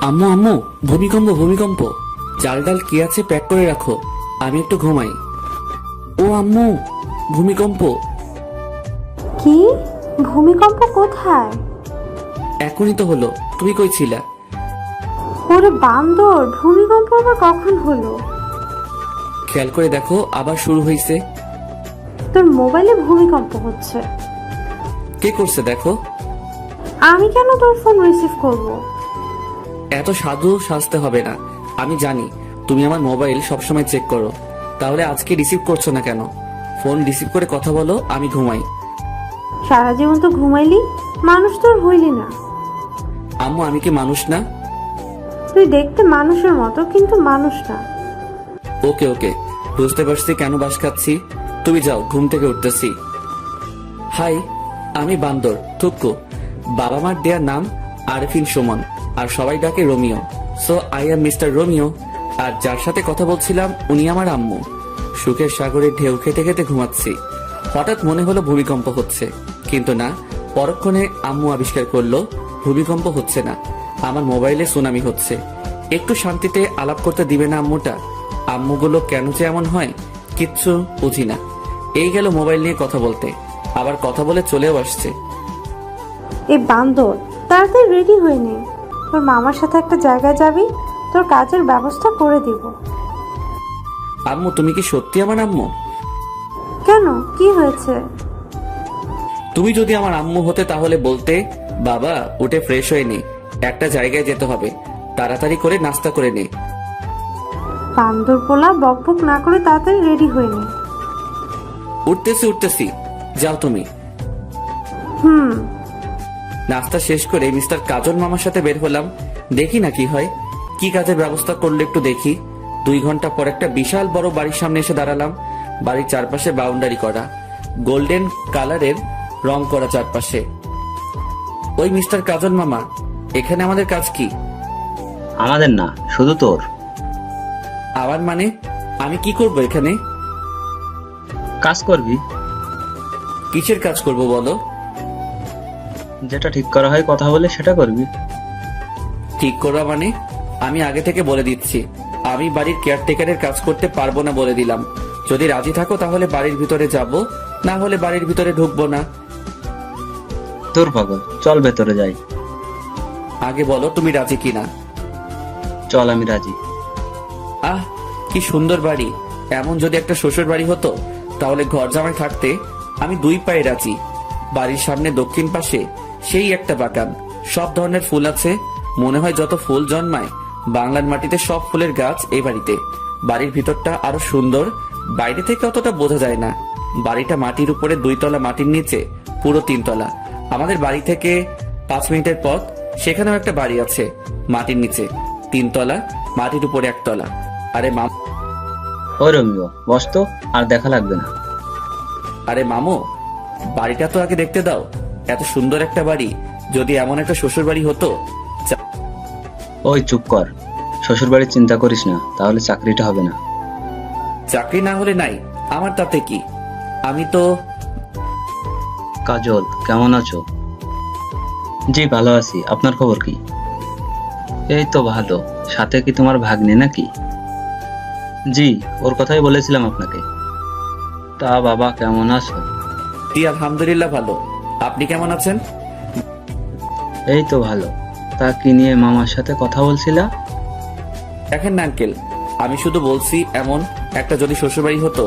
আম্মু আম্মু, ভূমিকম্প ভূমিকম্প। চাল ডাল কি আছে প্যাক করে রাখো, আমি একটু ঘুমাই। ও আম্মু, ভূমিকম্প। কি? ভূমিকম্প কোথায়? এখনই তো হলো, তুমি কই ছিলা? ওরে বান্দর, ভূমিকম্প আবার কখন হলো? খেয়াল করে দেখো, আবার শুরু হয়েছে। তোর মোবাইলে ভূমিকম্প হচ্ছে। কে করছে দেখো। আমি কেন তোর ফোন রিসিভ করব? এত সাধু সাজতে হবে না, আমি জানি তুমি আমার মোবাইল সবসময় চেক করো। তাহলে আজকে রিসিভ করছো না কেন? ফোন রিসিভ করে কথা বলো, আমি ঘুমাই। সারা জীবন তো ঘুমাইলি, মানুষ তোর হইলি না। আম্মু, আমি কি মানুষ না? তুই দেখতে মানুষের মতো, কিন্তু মানুষ না। ওকে ওকে, বুঝতে পারছি কেন বাস খাচ্ছি। তুমি যাও, ঘুম থেকে উঠতেছি। হাই, আমি বান্দর থুক্কু। বাবা মার দেয়া নাম আরফিন সুমন, আর সবাই ডাকে Romeo. So I am mister Romeo. আর যার সাথে কথা বলছিলাম উনি আমার আম্মু। সুখের সাগরে ঢেউ খেতে খেতে ঘুমাচ্ছি। হঠাৎ মনে হলো ভূমিকম্প হচ্ছে, কিন্তু না, পরক্ষণে আম্মু আবিষ্কার করলো ভূমিকম্প হচ্ছে না, আমার মোবাইলে সুনামি হচ্ছে। একটু শান্তিতে আলাপ করতে দিবে না আম্মুটা? আম্মুগুলো কেন যে এমন হয়, কিচ্ছু বুঝি না। এই গেল মোবাইল নিয়ে কথা বলতে, আবার কথা বলে চলেও আসছে। এই বান্দর, তাড়াতাড়ি রেডি হয়ে নে। তোর মামার সাথে একটা জায়গায় যাবি, তোর কাজের ব্যবস্থা করে দিব। আম্মু, তুমি কি সত্যি আমার আম্মু? কেন, কি হয়েছে? তুমি যদি আমার আম্মু হতে তাহলে বলতে, বাবা উঠে ফ্রেশ হয়ে নে, একটা জায়গায় যেতে হবে, তাড়াতাড়ি করে নাস্তা করে নে। বান্দর পোলা, বকবক না করে তাড়াতাড়ি রেডি হয়ে নে। উঠতেছি উঠতেছি, যাও তুমি। হুম। নাস্তা শেষ করে মিস্টার কাজল মামার সাথে বের হলাম, দেখি না কি হয়। কি কাজের ব্যবস্থা করলে একটু দেখি। 2 ঘন্টা পর একটা বিশাল বড় বাড়ির সামনে এসে দাঁড়ালাম। বাড়ির চারপাশে বাউন্ডারি করা, গোল্ডেন কালারের রং করা চারপাশে। ওই মিস্টার কাজল মামা, এখানে আমাদের কাজ কি? আমাদের না, শুধু তোর। আবার মানে? আমি কি করব এখানে? কাজ করবি, কিসের কাজ করব বলো? যেটা ঠিক করা হয় কথা বলে সেটা করবি। ঠিক করা মানে? আমি আগে থেকে বলে দিচ্ছি, আমি বাড়ির কেয়ারটেকারের কাজ করতে পারবো না বলে দিলাম। যদি রাজি থাকো তাহলে বাড়ির ভিতরে যাব, না হলে বাড়ির ভিতরে ঢুকবো না। তোর পাগল, চল ভেতরে যাই। আগে বলো তুমি রাজি কিনা। চল, আমি রাজি। আহ, কি সুন্দর বাড়ি। এমন যদি একটা শ্বশুর বাড়ি হতো তাহলে ঘর জামাই থাকতে আমি 2 পায়ে রাজি। বাড়ির সামনে দক্ষিণ পাশে সেই একটা বাগান, সব ধরনের ফুল আছে। মনে হয় যত ফুল জন্মায় বাংলার মাটিতে সব ফুলের গাছ এই বাড়িতে। বাড়ির ভিতরটা আরো সুন্দর, বাইরে থেকে অতটা বোঝা যায় না। বাড়িটা মাটির উপরে 2 তলা, মাটির নিচে পুরো 3 তলা। আমাদের বাড়ি থেকে 5 মিনিটের পথ সেখানেও একটা বাড়ি আছে, মাটির নিচে 3 তলা, মাটির উপরে 1 তলা। আরে ও রোমিও, বস তো, আর দেখা লাগবে না। আরে মামু, বাড়িটা তো আগে দেখতে দাও। এত সুন্দর একটা বাড়ি, যদি এমন একটা শ্বশুর বাড়ি হতো। ওই চুপ কর, শ্বশুর বাড়ির চিন্তা করিস না, তাহলে চাকরিটা হবে না। চাকরি না হলে নাই, আমার তাতে কি? আমি তো। কাজল, কেমন আছো? জি ভালো আছি, আপনার খবর কি? এই তো ভালো। সাথে কি তোমার ভাগ্নে নাকি? জি, ওর কথাই বলেছিলাম আপনাকে। তা বাবা, কেমন আছো? জি আলহামদুলিল্লাহ ভালো। আপনি কেমন আছেন? এই তো ভালো। তা কি নিয়ে মামার সাথে কথা বলছিলা? দেখেন না আঙ্কেল, আমি শুধু বলছি এমন একটা যদি শ্বশুরবাড়ি হতো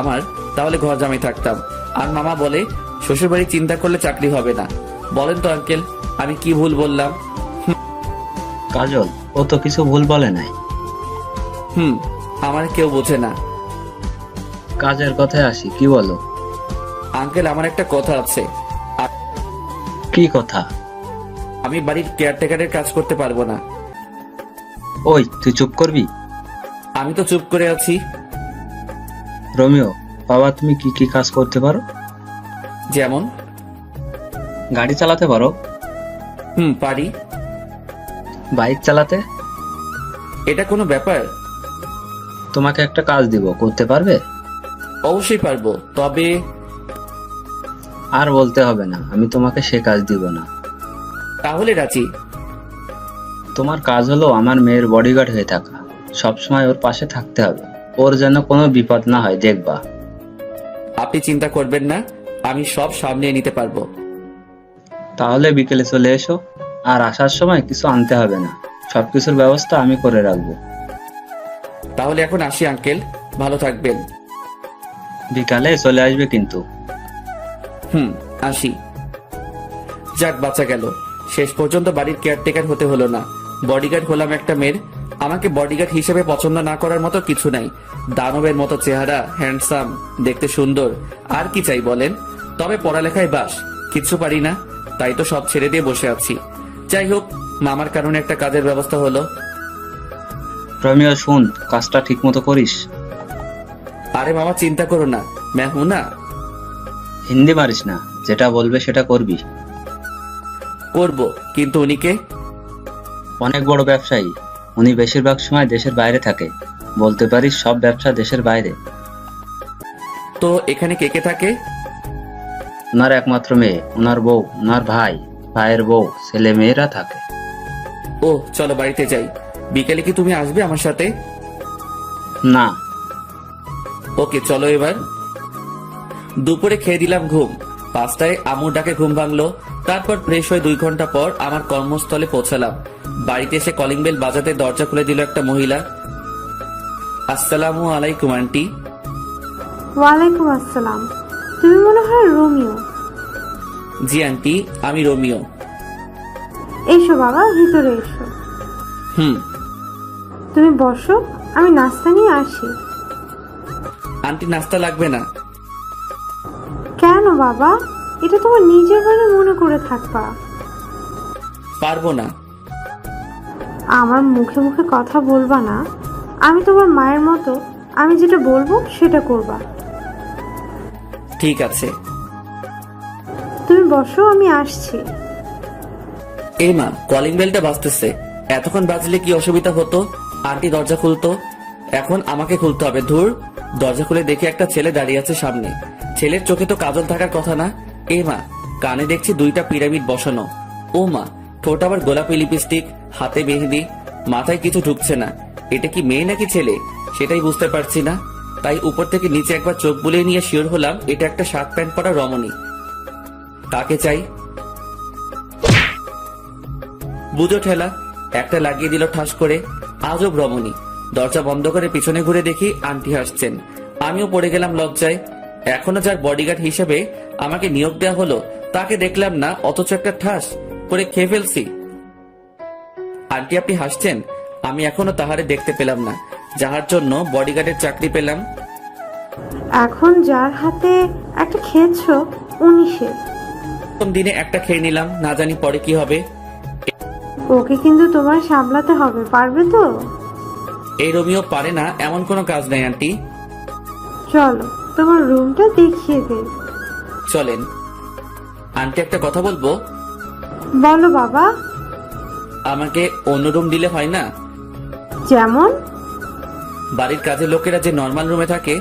আমার, তাহলে ঘর জামাই থাকতাম। আর মামা বলে শ্বশুরবাড়ি চিন্তা করলে চাকরি হবে না। বলেন তো আঙ্কেল, আমি কি ভুল বললাম? কাজল, ও তো কিছু ভুল বলে নাই। আমার কেউ বোঝে না। কাজের কথায় আসি, কি বলো? আঙ্কেল, আমার একটা কথা আছে। কি কথা? আমি বাড়ির কেয়ারটেকারের কাজ করতে পারবো না। ওই, তুই চুপ করবি? আমি তো চুপ করে আছি। রোমিও, বাবা তুমি কি কি কাজ করতে পারো? যেমন? গাড়ি চালাতে পারো? পারি। বাইক চালাতে? এটা কোনো ব্যাপার? তোমাকে একটা কাজ দিব, করতে পারবে? অবশ্যই পারবো, তবে। আর বলতে হবে না, আমি তোমাকে সে কাজ দিব না। তাহলে রাজি। তোমার কাজ হলো আমার মেয়ের বডিগার্ড হয়ে থাকা, সবসময় ওর পাশে থাকতে হবে, ওর যেন কোনো বিপদ না হয় দেখবা। আপনি চিন্তা করবেন না, আমি সব সামলিয়ে নিতে পারবো। তাহলে বিকেলে চলে এসো, আর আসার সময় কিছু আনতে হবে না, সবকিছুর ব্যবস্থা আমি করে রাখবো। তাহলে এখন আসি আঙ্কেল, ভালো থাকবেন। বিকালে চলে আসবে কিন্তু। আসি। যাক, বাঁচা গেল। শেষ পর্যন্ত বাড়ির কেয়ারটেকার হতে হলো না, বডিগার্ড হলাম একটা মেয়ের। আমাকে বডিগার্ড হিসেবে পছন্দ না করার মতো কিছু নাই। দানবের মতো চেহারা, হ্যান্ডসাম, দেখতে সুন্দর, আর কি চাই বলেন? তবে পড়ালেখায় বাস, কিচ্ছু পারি না, তাই তো সব ছেড়ে দিয়ে বসে আছি। যাই হোক, মামার কারণে একটা কাজের ব্যবস্থা হলো। রমিও শুন, কাজটা ঠিক মতো করিস। আরে মামা, চিন্তা করো না, मैं हूं ना। হিন্দি মারিস না, যেটা বলবে সেটা করবি। করব, কিন্তু উনি কে? অনেক বড় ব্যবসায়ী, উনি বেশিরভাগ সময় দেশের বাইরে থাকে, বলতে পারিস সব ব্যবসা দেশের বাইরে। তো এখানে কে কে থাকে? ওনার একমাত্র মেয়ে, ওনার বউ, ওনার ভাই, ভাইয়ের বউ, ছেলে মেয়েরা থাকে। ও, চলো বাড়িতে যাই। বিকেলে কি তুমি আসবে আমার সাথে? না। ওকে, চলো এবার। দুপুরে খেয়ে দিলাম ঘুম। 5টায় আমুর ডাকে ঘুম ভাঙলো। তারপর ফ্রেশ হয়ে 2 ঘন্টা পর আমার কর্মস্থলে পৌঁছালাম। বাড়িতে এসে কলিং বেল বাজাতে দরজা খুলে দিল একটা মহিলা। আসসালামু আলাইকুম আন্টি। ওয়ালাইকুম আসসালাম। তুমি মনে হয় রোমিও। জি আন্টি, আমি রোমিও। এসো বাবা, ভিতরে এসো। তুমি বসো, আমি নাস্তা নিয়ে আসি। আন্টি, নাস্তা লাগবে না। কেন বাবা? এটা তোমার নিজের বাড়ি মনে করে থাকবা। পারবো না। আমার মুখে মুখে কথা বলবা না। আমি তোমার মায়ের মতো, আমি যেটা বলবো সেটা করবা। ঠিক আছে। তুমি বসো, আমি আসছি। এই মা, কলিং বেলটা বাজতেছে। এতক্ষণ বাজলে কি অসুবিধা হতো? আন্টি দরজা খুলতো, এখন আমাকে খুলতে হবে। ধুর, দরজা খুলে দেখে একটা ছেলে দাঁড়িয়ে আছে সামনে। ছেলের চোখে তো কাজল থাকার কথা না। এ মা, কানে দেখছি 2টা পিরামিড বসানো। ও মা, ঠোঁট আবার গোলাপি লিপস্টিক, হাতে মেহেদি, মাথায় কিছু ঢুকছে না। এটা কি মেয়ে নাকি ছেলে সেটাই বুঝতে পারছি না। তাই উপর থেকে নিচে একবার চোখ বুলিয়ে নিয়ে শিওর হলাম এটা একটা শার্ট প্যান্ট পরা রমণী। কাকে চাই? বুঝো ঠেলা, একটা লাগিয়ে দিল ঠাস করে। আজব রমণী। দরজা বন্ধ করে পিছনে ঘুরে দেখি আন্টি হাসছেন। আমিও পড়ে গেলাম লজ্জায়। এখনো যার বডিগার্ড হিসেবে আমাকে নিয়োগ দেওয়া হলো তাকে দেখলাম না, অথচ একটা ঠাস করে খেয়ে ফেলছি। আন্টি, আপনি হাসছেন? আমি এখনো তাহারে দেখতে পেলাম না, যাহার জন্য বডিগার্ডের চাকরি পেলাম। এখন যার হাতে একটা খেয়েছো উনি সে। প্রথম দিনে একটা খেয়ে নিলাম, না জানি পরে কি হবে। ওকে কিন্তু তোমার সামলাতে হবে, পারবে তো? এই রোমিও পারে না এমন কোনো কাজ নেই আন্টি। চলো তোমার রুমটা দেখিয়ে দে। চলেন। আন্টি, একটা কথা বলবো। বলো বাবা। আমাকে অন্য রুম দিলে হয় না? যেমন? বাড়ির কাজের লোকেরা যে নর্মাল রুমে থাকে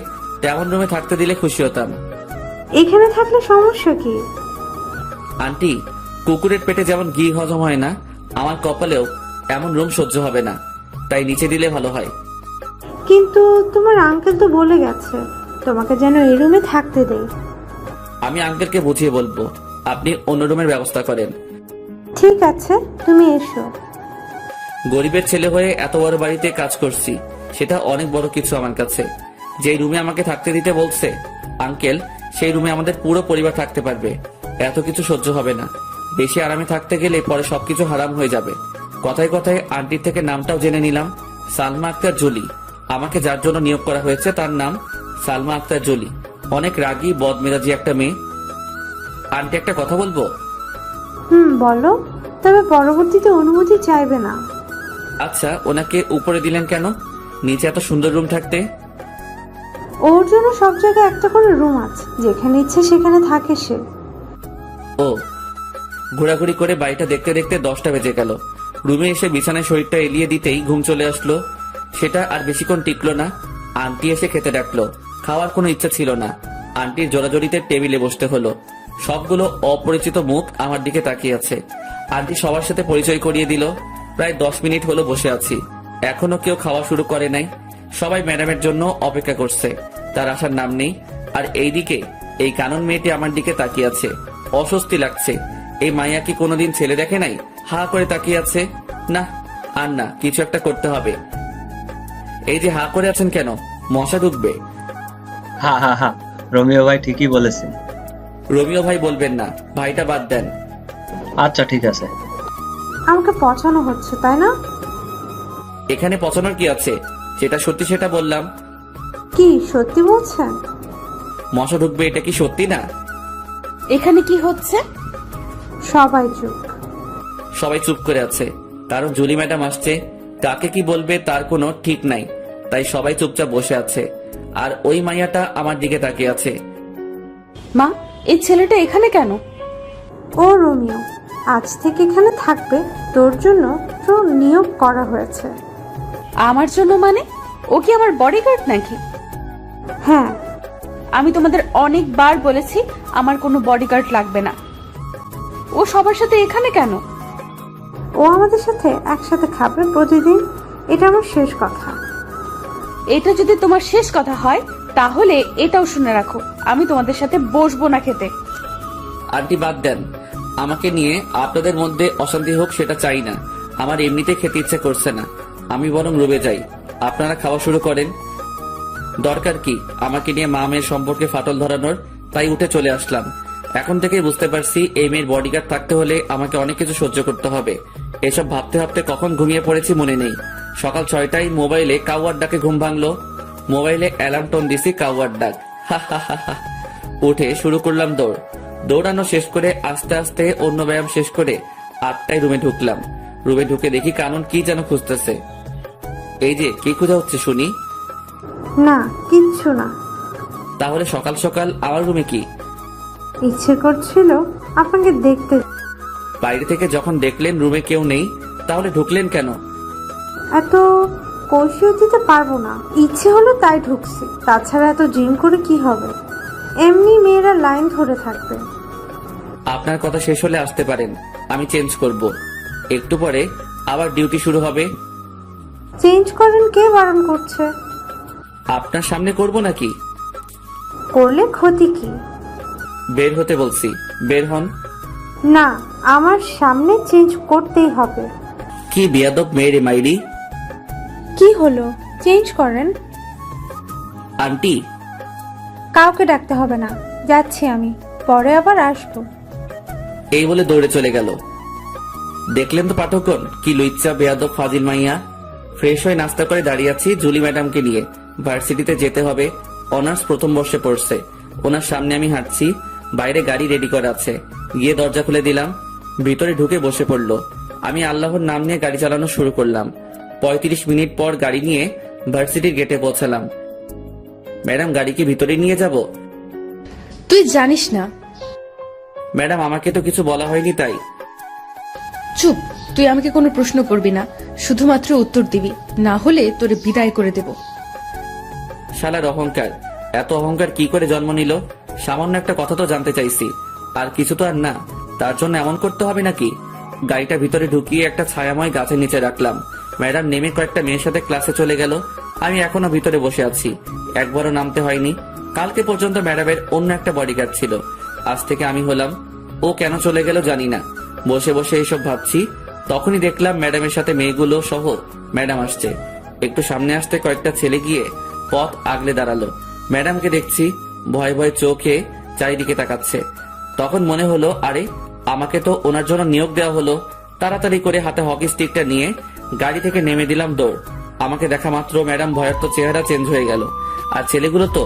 তেমন রুমে থাকতে দিলে খুশি হতাম। এখানে থাকলে সমস্যা কি? আন্টি, কুকুরের পেটে যেমন ঘি হজম হয় না, আমার কপালেও এমন রুম সহ্য হবে না, তাই নিচে দিলে ভালো হয়। কিন্তু তোমার আঙ্কেল তো বলে গেছে তোমাকে যেন এই রুমে থাকতে দেয়। আমি আঙ্কেলকে বুঝিয়ে বলবো, আপনি অন্য রুমের ব্যবস্থা করেন। ঠিক আছে, তুমি এসো। গরিবের ছেলে হয়ে এত বড় বাড়িতে কাজ করছি, সেটা অনেক বড় কিছু আমার কাছে। যেই রুমে আমাকে থাকতে দিতে বলছে আঙ্কেল, সেই রুমে আমাদের পুরো পরিবার থাকতে পারবে। এত কিছু সহ্য হবে না। বেশি আরামে থাকতে গেলে পরে সবকিছু হারাম হয়ে যাবে। কথায় কথায় আন্টির থেকে নামটাও জেনে নিলাম, সালমা আক্তার জলি। আমাকে যার জন্য নিয়োগ করা হয়েছে তার নাম সালমা আক্তার জলি। অনেক রাগী বদমেজাজি একটা মেয়ে। আন্টি, একটা কথা বলবো। বলো, তবে পরবর্তীতে অনুমতি চাইবে না। আচ্ছা, ওনাকে উপরে দিলেন কেন? নিচে এত সুন্দর রুম থাকতে। ওর জন্য সব জায়গায় একটা করে রুম আছে, যেখানে ইচ্ছে সেখানে থাকে সে। ও, ঘোরাঘুরি করে বাড়িটা দেখতে দেখতে 10টা বেজে গেল। রুমে এসে বিছানায় শরীরটা এলিয়ে দিতেই ঘুম চলে আসলো। সেটা আর বেশিক্ষণ টিকলো না। আন্টি এসে খেতে ডাকলো। খাওয়ার কোনো ইচ্ছা ছিল না। আন্টির জোরাজোরিতে টেবিলে বসতে হলো। সবগুলো অপরিচিত মুখ আমার দিকে তাকিয়ে আছে। আন্টি সবার সাথে পরিচয় করিয়ে দিল। প্রায় 10 মিনিট হলো বসে আছি, এখনো কেউ খাওয়া শুরু করে নাই। সবাই ম্যাডামের জন্য অপেক্ষা করছে, তার আসার নাম নেই। আর এইদিকে এই কানন মেয়েটি আমার দিকে তাকিয়ে আছে, অস্বস্তি লাগছে। এই মাইয়া কি কোনোদিন ছেলে দেখে নাই? হা করে তাকিয়ে আছে। না, আর না, কিছু একটা করতে হবে। এই যে হা করে আছেন কেন? মশা ঢুকবে। হা হা হা, রোমিও ভাই ঠিকই বলেছেন। রোমিও ভাই বলবেন না, ভাইটা বাদ দেন। আচ্ছা ঠিক আছে। আমাকে পচানো হচ্ছে তাই না? এখানে পচানোর কি আছে? যেটা সত্যি সেটা বললাম। কি সত্যি বলছেন? মশা ঢুকবে, এটা কি সত্যি না? এখানে কি হচ্ছে? সবাই চুপ। সবাই চুপ করে আছে, কারণ জুলি ম্যাডাম আসছে। কাকে কি বলবে তার কোনো ঠিক নাই, তাই সবাই চুপচাপ বসে আছে। আর ওই মাইয়াটা আমার দিকে তাকিয়ে আছে। মা, এই ছেলেটা এখানে কেন? ও রোমিও, আজ থেকে এখানে থাকবে। তোর জন্য তোর নিয়োগ করা হয়েছে। আমার জন্য মানে? ও কি আমার বডিগার্ড নাকি? হ্যাঁ। আমি তোমাদের অনেকবার বলেছি আমার কোনো বডিগার্ড লাগবে না। ও সবার সাথে এখানে কেন? ও আমাদের সাথে একসাথে খাবে প্রতিদিন। এটা আমার শেষ কথা। এটা যদি তোমার শেষ কথা হয় তাহলে এটাও শুনে রাখো, আমি তোমাদের সাথে বসবো না খেতে। আন্টি বাদ দেন, আমাকে নিয়ে আপনাদের মধ্যে অশান্তি হোক সেটা চাই না। আমার এমনিতে খেতে ইচ্ছে করছে না, আমি বরং রুমে যাই। আপনারা খাওয়া শুরু করেন। দরকার কি আমাকে নিয়ে মা মেয়ের সম্পর্কে ফাটল ধরানোর? তাই উঠে চলে আসলাম। এখন থেকেই বুঝতে পারছি এই মেয়ের বডিগার্ড থাকতে হলে আমাকে অনেক কিছু সহ্য করতে হবে। এসব ভাবতে ভাবতে কখন ঘুমিয়ে পড়েছি মনে নেই। সকাল 6টায় মোবাইলে কাউয়ার ডাকে ঘুম ভাঙলো। মোবাইলে অ্যালার্ম টোন দিছি কাউয়ার ডাক। হা হা হা হা। উঠে শুরু করলাম দৌড়। দৌড়ানো শেষ করে আস্তে আস্তে অন্য ব্যায়াম শেষ করে 8টায় রুমে ঢুকলাম। রুমে ঢুকে দেখি কানন কি যেন খুঁজতেছে। এই যে কি খুঁজা হচ্ছে শুনি? না, কিচ্ছু না। তাহলে সকাল সকাল আমার রুমে কি? ইচ্ছে করছিল আপনাকে দেখতে। বাইরে থেকে যখন দেখলেন রুমে কেউ নেই, তাহলে ঢুকলেন কেন? এত কৈফিয়ত দিতে পারবো না, ইচ্ছে হলো তাই ঢুকছি। তাছাড়া এত জিম করে কি হবে? এমনি মেয়েরা লাইন ধরে থাকবে। আপনার কথা শেষ হলে আসতে পারেন, আমি চেঞ্জ করব। একটু পরে আবার ডিউটি শুরু হবে। চেঞ্জ করেন, কে বারণ করছে? আপনার সামনে করব নাকি? করলে ক্ষতি কি? বের হতে বলছি, বের হন। না, আমার সামনে চেঞ্জ করতেই হবে। কি বিয়াদব মেয়েরে মাইরি। কি হলো? চেঞ্জ করেন। আন্টি, কাউকে ডাকতে হবে না, যাচ্ছি আমি, পরে আবার আসবো। এই বলে দৌড়ে চলে গেল। দেখলেন তো পাঠকগণ, কি লুইচ্চা বেয়াদব ফাজিল মাইয়া। ফ্রেশ হয়ে নাস্তা করে দাঁড়িয়ে আছি জুলি ম্যাডামকে নিয়ে। ভার্সিটিতে যেতে হবে, অনার্স প্রথম বর্ষে পড়ছে। ওনার সামনে আমি হাঁটছি, বাইরে গাড়ি রেডি করা আছে। গিয়ে দরজা খুলে দিলাম, ভিতরে ঢুকে বসে পড়লো। আমি আল্লাহর নাম নিয়ে গাড়ি চালানো শুরু করলাম। 35 মিনিট পর গাড়ি নিয়ে ভার্সিটির গেটে পৌঁছালাম। ম্যাডাম, গাড়ি কি ভিতরে নিয়ে যাব? তুই জানিস না। ম্যাডাম, আমাকে তো কিছু বলা হয়নি তাই। চুপ, তুই আমাকে কোনো প্রশ্ন করবি না, শুধুমাত্র উত্তর দিবি, না হলে তোরে বিদায় করে দেব। শালার অহংকার, এত অহংকার কি করে জন্ম নিল? সামান্য একটা কথা তো জানতে চাইছি, আর কিছু তো আর না, তার জন্য এমন করতে হবে নাকি? গাড়িটা ভিতরে ঢুকিয়ে একটা ছায়াময় গাছের নিচে রাখলাম। ম্যাডাম নেমে কয়েকটা মেয়ের সাথে ক্লাসে চলে গেল। আমি এখনো ভিতরে বসে আছি, একবারও নামতে হয়নি। কালকে পর্যন্ত ম্যাডামের অন্য একটা বডিগার্ড ছিল, আজ থেকে আমি হলাম। ও কেন চলে গেল জানি না। বসে বসে এইসব ভাবছি, তখনই দেখলাম ম্যাডামের সাথে মেয়েগুলো সহ ম্যাডাম আসছে। একটু সামনে আসতে কয়েকটা ছেলে গিয়ে পথ আগলে দাঁড়ালো। ম্যাডামকে দেখছি, ভয় ভয় চোখে চারিদিকে তাকাচ্ছে। তখন মনে হলো, আরে আমাকে তো ওনার জন্য নিয়োগ দেওয়া হলো। তাড়াতাড়ি করে হাতে হকি স্টিকটা নিয়ে গাড়ি থেকে নেমে দিলাম দৌড়। আমাকে দেখা মাত্র ম্যাডাম ভয়ার্ত চেহারা চেঞ্জ হয়ে গেল, আর ছেলেগুলো তো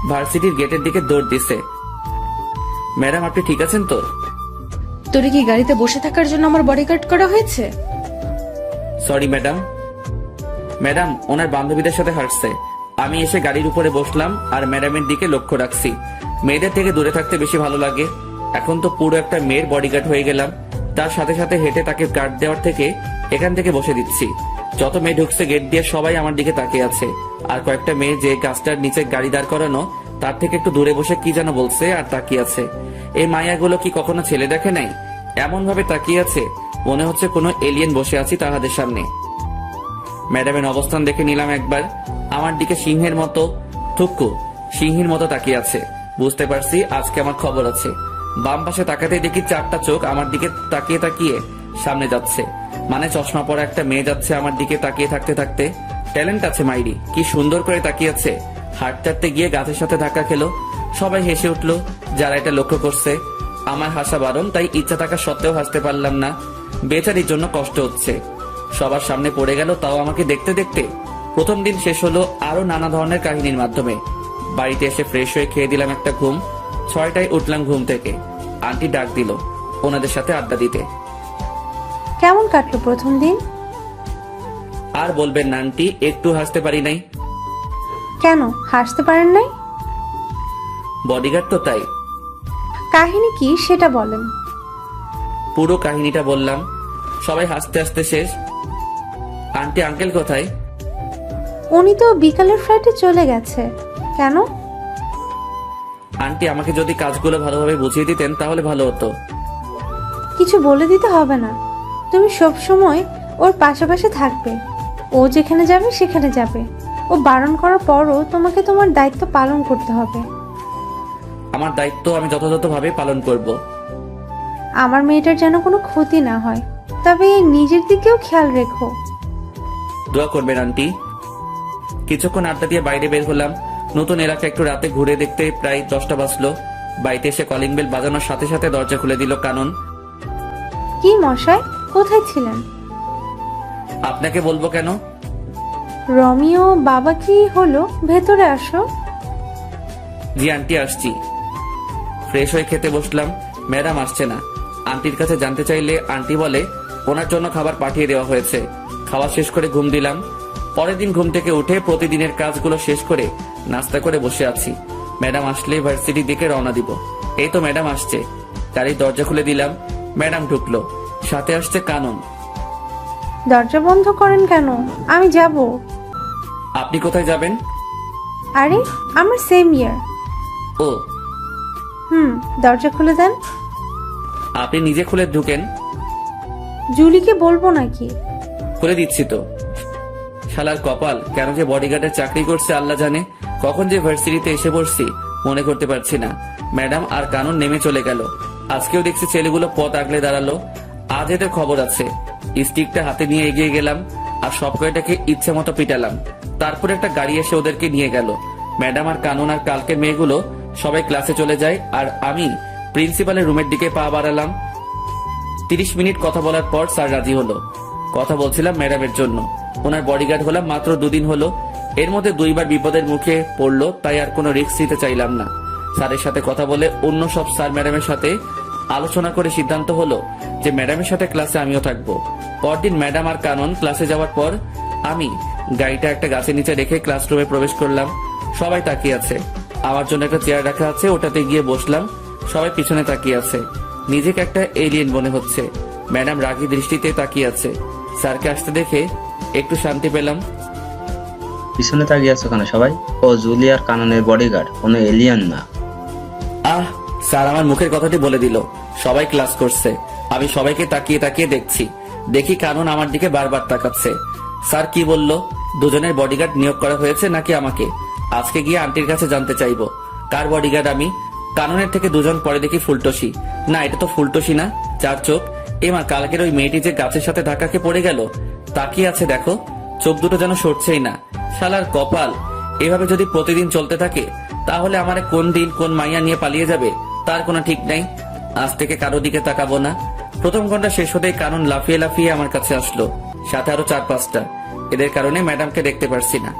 ভার্সিটির গেটের দিকে দৌড় দিছে। ম্যাডাম, আপনি ঠিক আছেন তো? তোরে কি গাড়িতে বসে থাকার জন্য আমার বডিগার্ড করা হয়েছে? Sorry madam. ম্যাডাম ওনার বান্ধবীদের সাথে হাঁটছে। আমি এসে গাড়ির উপরে বসলাম আর ম্যাডামের দিকে লক্ষ্য রাখছি। মেয়েদের থেকে দূরে থাকতে বেশি ভালো লাগে। এখন তো পুরো একটা মেয়ের বডিগার্ড হয়ে গেলাম। তার সাথে সাথে হেঁটে তাকে গার্ড দেওয়ার থেকে এখান থেকে বসে দিচ্ছি। যত মেয়ে ঢুকছে গেট দিয়ে সবাই আমার দিকে তাকিয়ে আছে। আর কয়েকটা মেয়ে যে গাছটার নিচে গাড়ি দাঁড় করানো তার থেকে একটু দূরে বসে কি যেন বলছে আর তাকিয়ে আছে। এই মায়াগুলো কি কখনো ছেলে দেখে নাই? এমন ভাবে তাকিয়ে আছে মনে হচ্ছে কোনো এলিয়েন বসে আছি তাহাদের সামনে। ম্যাডামের অবস্থান দেখে নিলাম একবার। আমার দিকে সিংহের মতো, থুক্কু সিংহীর মতো তাকিয়ে আছে। বুঝতে পারছি আজকে আমার খবর আছে। বাম পাশে তাকাতেই দেখি 4টা চোখ আমার দিকে তাকিয়ে তাকিয়ে সামনে যাচ্ছে। মানে চশমা পরা একটা মেয়ে যাচ্ছে আমার দিকে তাকিয়ে থাকতে থাকতে। ট্যালেন্ট আছে মাইরি, কি সুন্দর করে তাকিয়ে আছে। হাঁটতে গিয়ে গাছের সাথে ধাক্কা খেলো। সবাই হেসে উঠলো যারা এটা লক্ষ্য করছে। আমার হাসা বারণ, তাই ইচ্ছা থাকা সত্ত্বেও হাসতে পারলাম না। বেচারির জন্য কষ্ট হচ্ছে। সবার সামনে পড়ে গেল, তাও আমাকে দেখতে দেখতে। প্রথম দিন শেষ হলো আরো নানা ধরনের কাহিনীর মাধ্যমে। বাড়িতে এসে ফ্রেশ হয়ে খেয়ে দিলাম একটা ঘুম। 6টায় উঠলাম ঘুম থেকে। আন্টি ডাক দিল ওনাদের সাথে আড্ডা দিতে। কেমন কাটলো প্রথম দিন? আর বলবেন না আন্টি, একটু হাসতে পারি নাই। কেন হাসতে পারেন নাই? বডিগার্ড তো তাই। কাহিনী কি সেটা বলেন। পুরো কাহিনীটা বললাম। সবাই হাসতে হাসতে শেষ। আন্টি আঙ্কেল কোথায়? উনি তো বিকালের ফ্লাইটে চলে গেছে। কেন? আন্টি আমাকে যদি কাজগুলো ভালোভাবে বুঝিয়ে দিতেন তাহলে ভালো হতো। কিছু বলে দিতে হবে না, তুমি সব সময় ওর পাশাপাশি থাকবে। ও যেখানে যাবে সেখানে যাবে। ও বারণ করার পরও তোমাকে তোমার দায়িত্ব পালন করতে হবে। আমার দায়িত্ব আমি যথাযথভাবে পালন করব। আমার মেয়েটার যেন কোনো ক্ষতি না হয়, তবে নিজের দিকেও খেয়াল রেখো। দোয়া করবেন আন্টি। কিছুক্ষণ আড্ডা দিয়ে বাইরে বের হলাম। নতুন এলাকা একটু রাতে ঘুরে দেখতে প্রায় 10টা বাজলো। বাড়িতে এসে কলিং বেল বাজানোর সাথে সাথে দরজা খুলে দিল কানন। কি মশাই, কোথায় ছিলেন? আপনাকে বলবো কেন? রমিও বাবা কি হলো, ভেতরে আসো। জি আন্টি আসছি। ফ্রেশ হয়ে খেতে বসলাম। ম্যাডাম আসছে না। আন্টির কাছে জানতে চাইলে আন্টি বলে ওনার জন্য খাবার পাঠিয়ে দেওয়া হয়েছে। খাওয়া শেষ করে ঘুম দিলাম। পরের দিন ঘুম থেকে উঠে প্রতিদিনের কাজগুলো শেষ করে নাস্তা করে বসে আছি। ম্যাডাম আসলে ভার্সিটির দিকে রওনা দিব। এই তো ম্যাডাম আসছে। গাড়ির দরজা খুলে দিলাম। ম্যাডাম ঢুকলো, সাথে আসছে কানন। দরজা বন্ধ করেন কেন? আমি যাব। আপনি কোথায় যাবেন? আরে আমার সেম ইয়ার। ও, দরজা খুলে দেন। আপনি নিজে খুলে ঢুকেন। জুলিকে বলবো নাকি? খুলে দিচ্ছি তো। শালার কপাল, কেন যে বডিগার্ডের চাকরি করছে আল্লাহ জানে। কখন যে ভার্সিটিতে এসে পড়ছি মনে করতে পারছি না। ম্যাডাম আর কানন নেমে চলে গেল। আজকেও দেখছি ছেলেগুলো পথ আগলে দাঁড়ালো। আজ এদের খবর আছে। স্টিকটা হাতে নিয়ে এগিয়ে গেলাম আর সব কয়টাকে ইচ্ছে মতো পিটালাম। তারপর একটা গাড়ি এসে ওদেরকে নিয়ে গেল। ম্যাডাম আর কানন আর কালকের মেয়েগুলো সবাই ক্লাসে চলে যায় আর আমি প্রিন্সিপালের রুমের দিকে পা বাড়ালাম। 30 মিনিট কথা বলার পর স্যার রাজি হলো। কথা বলছিলাম ম্যাডামের জন্য। ওনার বডিগার্ড হলাম মাত্র 2 দিন হলো। এর মধ্যে 2বার বিপদের মুখে পড়লো, তাই আর কোনো রিস্ক নিতে চাইলাম না। স্যারের সাথে কথা বলে অন্য সব স্যার ম্যাডামের সাথে আলোচনা করে সিদ্ধান্ত হলো যে ম্যাডামের সাথে ক্লাসে আমিও থাকবো। পরদিন ম্যাডাম আর কানন ক্লাসে যাওয়ার পর আমি গাড়িটা একটা গাছের নিচে রেখে ক্লাসরুমে প্রবেশ করলাম। সবাই তাকিয়ে আছে। আমার জন্য একটা চেয়ার রাখা আছে, ওটাতে গিয়ে বসলাম। সবাই পিছনে তাকিয়ে আছে। নিজেকে একটা এলিয়েন মনে হচ্ছে। ম্যাডাম রাগী দৃষ্টিতে তাকিয়ে আছে। স্যারকে আসতে দেখে একটু শান্তি পেলাম। পিছনে তাকিয়ে আছো কেন সবাই? ও জুলি আর কাননের বডিগার্ড, কোনো এলিয়ান না। আহ, স্যার আমার মুখের কথাটি বলে দিল। সবাই ক্লাস করছে, আমি সবাইকে তাকিয়ে তাকিয়ে দেখছি। দেখি কানন আমার দিকে বারবার তাকাচ্ছে। স্যার কি বলল? দুজনের বডিগার্ড নিয়োগ করা হয়েছে নাকি আমাকে? আজকে গিয়ে আন্টির কাছে জানতে চাইবো কার বডিগার্ড আমি। কাননের থেকে 2 জন পরে দেখি ফুলটসি। না, এটা তো ফুলটসি না, 4 চোখ। এমা, কালকের ওই মেয়েটি যে গাছের সাথে ধাক্কাকে পড়ে গেল তাকিয়ে আছে দেখো। চোখ দুটো যেন সরছেই না। শালার কপাল, এভাবে যদি প্রতিদিন চলতে থাকে তাহলে আমারে কোন দিন কোন মাইয়া নিয়ে পালিয়ে যাবে তার কোনো ঠিক নাই। আজ থেকে কারো দিকে তাকাবো না। প্রথম ঘন্টা শেষ হতেই কানন লাফিয়ে লাফিয়ে আমার কাছে আসলো, সাথে আরো 4-5টা। এদের কারণে ম্যাডামকে দেখতে পারছি না।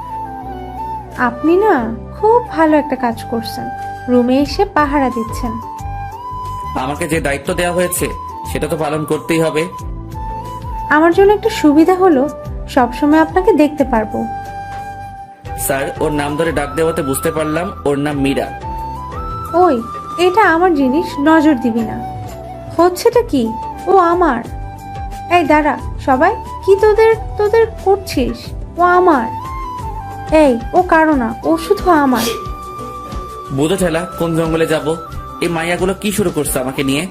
আপনি না খুব ভালো একটা কাজ করছেন, রুমে এসে পাহারা দিচ্ছেন। আমাকে যে দায়িত্ব দেওয়া হয়েছে সেটা তো পালন করতেই হবে। আমার জন্য একটা সুবিধা হলো সবসময় আপনাকে দেখতে পারবো। স্যার, ওর নাম ধরে ডাক দেওয়াতে বুঝতে পারলাম ওর নাম মীরা। ওই, এটা আমার জিনিস, নজর দিবি না। হচ্ছেটা কি? ও আমার। এই দাঁড়া সবাই, কি তোদের তোদের করছিস? ও আমার। এই, ও কারো না, ও শুধু আমার। বুঝো ঠেলা, কোন জঙ্গলে যাব? এই মাইয়াগুলো কি শুরু করছে আমাকে নিয়ে?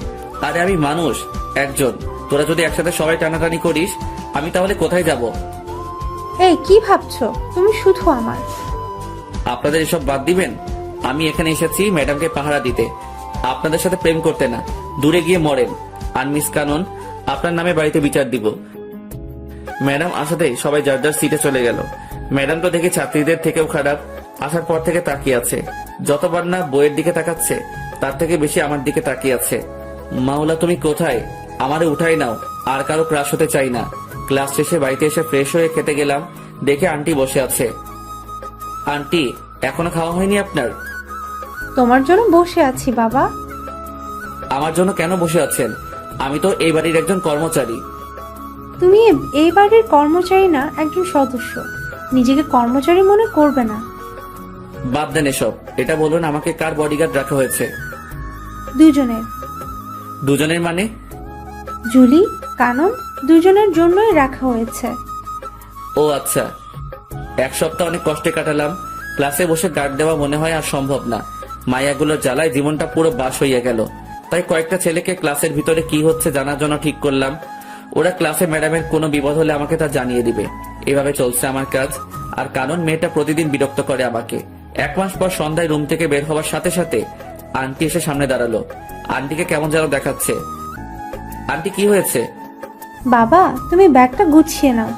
আরে আমি মানুষ একজন, তোরা যদি একসাথে সবাই টানাটানি করিস আমি তাহলে কোথায় যাব? এই কি ভাবছো? তুমি শুধু আমার। আপনাদের এসব বাদ দিবেন। আমি এখানে এসেছি ম্যাডামকে পাহারা দিতে, আপনাদের সাথে প্রেম করতে না। দূরে গিয়ে মরেন। আর মিস কানন, আপনার নামে বাড়িতে বিচার দিব। ম্যাডাম আসাতেই সবাই যার যার সিটে চলে গেল। ম্যাডাম তো দেখি ছাত্রীদের থেকেও খারাপ। আসার পর থেকে তাকিয়ে আছে, যতবার না বইয়ের দিকে তাকাচ্ছে তার থেকে বেশি আমার দিকে তাকিয়ে আছে। মাওলা তুমি কোথায়? আমারে উঠাই নাও, আর কারো ক্লাস হতে চাই না। ক্লাস শেষে বাড়িতে এসে ফ্রেশ হয়ে খেতে গেলাম, দেখে আন্টি বসে আছে। আন্টি, এখনো খাওয়া হয়নি আপনার? তোমার জন্য বসে আছি বাবা। আমার জন্য কেন বসে আছেন? আমি তো এই বাড়ির একজন কর্মচারী। তুমি এই বাড়ির কর্মচারী না, একজন সদস্য। নিজেকে কর্মচারী মনে করবে না। বাদ দেন এসব। এটা বলুন, আমাকে কার বডিগার্ড রাখা হয়েছে? দুজনের। দুজনের মানে? জুলি, কানন, দুজনের জন্যই রাখা হয়েছে। ও আচ্ছা। এক সপ্তাহ অনেক কষ্টে কাটালাম। ক্লাসে বসে গার্ড দেওয়া মনে হয় আর সম্ভব না। মায়াগুলোর জ্বালায় জীবনটা পুরো বাস হইয়া গেল। তাই কয়েকটা ছেলেকে ক্লাসের ভিতরে কি হচ্ছে জানার জন্য ঠিক করলাম। ওরা ক্লাসে ম্যাডামের কোনো বিপদ হলে আমাকে তা জানিয়ে দিবে। এভাবে চলছে আমার কাজ। আর কানন মেয়েটা প্রতিদিন বিরক্ত করে আমাকে। 1 মাস পর সন্ধ্যায় রুম থেকে বের হওয়ার সাথে সাথে আন্টি এসে সামনে দাঁড়ালো। আন্টিকে কেমন যেন দেখাচ্ছে। আন্টি, কি হয়েছে? বাবা, তুমি ব্যাগটা গুছিয়ে নাও।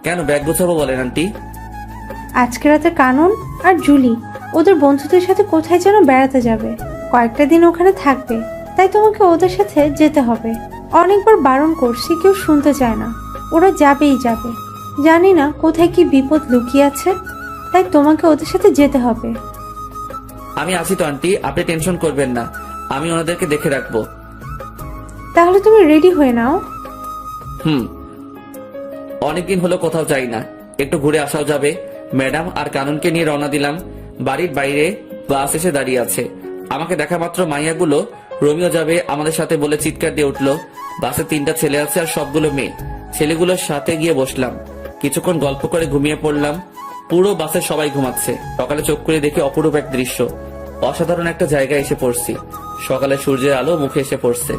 কেন ব্যাগ গুছাবো বলেন আন্টি? আজকে রাতে কানন আর জুলি ওদের বন্ধুদের সাথে কোথায় যেন বেড়াতে যাবে। কয়েকটা দিন ওখানে থাকবে, তাই তোমাকে ওদের সাথে যেতে হবে। অনেকবার বারণ করছি, কেউ শুনতে চায় না। ওরা যাবেই যাবে। জানি না কোথায় কি বিপদ লুকিয়ে আছে, তাই তোমাকে ওদের সাথে যেতে হবে। আমি আছি তো আন্টি, আপনি টেনশন করবেন না। আমি ওনাদেরকে দেখে রাখবো। তাহলে তুমি রেডি হয়ে নাও। অনেকদিন হলো কোথাও যাই না, একটু ঘুরে আসাও যাবে। ম্যাডাম আর কাননকে নিয়ে রওনা দিলাম। বাড়ির বাইরে বাস এসে দাঁড়িয়ে আছে। আমাকে দেখা মাত্র মাইয়াগুলো রোমিও যাবে আমাদের সাথে বলে চিৎকার দিয়ে উঠলো। বাসে 3টা ছেলে আছে আর সবগুলো মেয়ে। ছেলেগুলোর সাথে গিয়ে বসলাম, কিছুক্ষণ গল্প করে ঘুমিয়ে পড়লাম। পুরো বাসে সবাই ঘুমাচ্ছে। সকালে চোখ করে দেখি অপরূপ এক দৃশ্য। অসাধারণ একটা জায়গায় এসে পড়ছি। সকালে সূর্যের আলো মুখে এসে পড়ছে।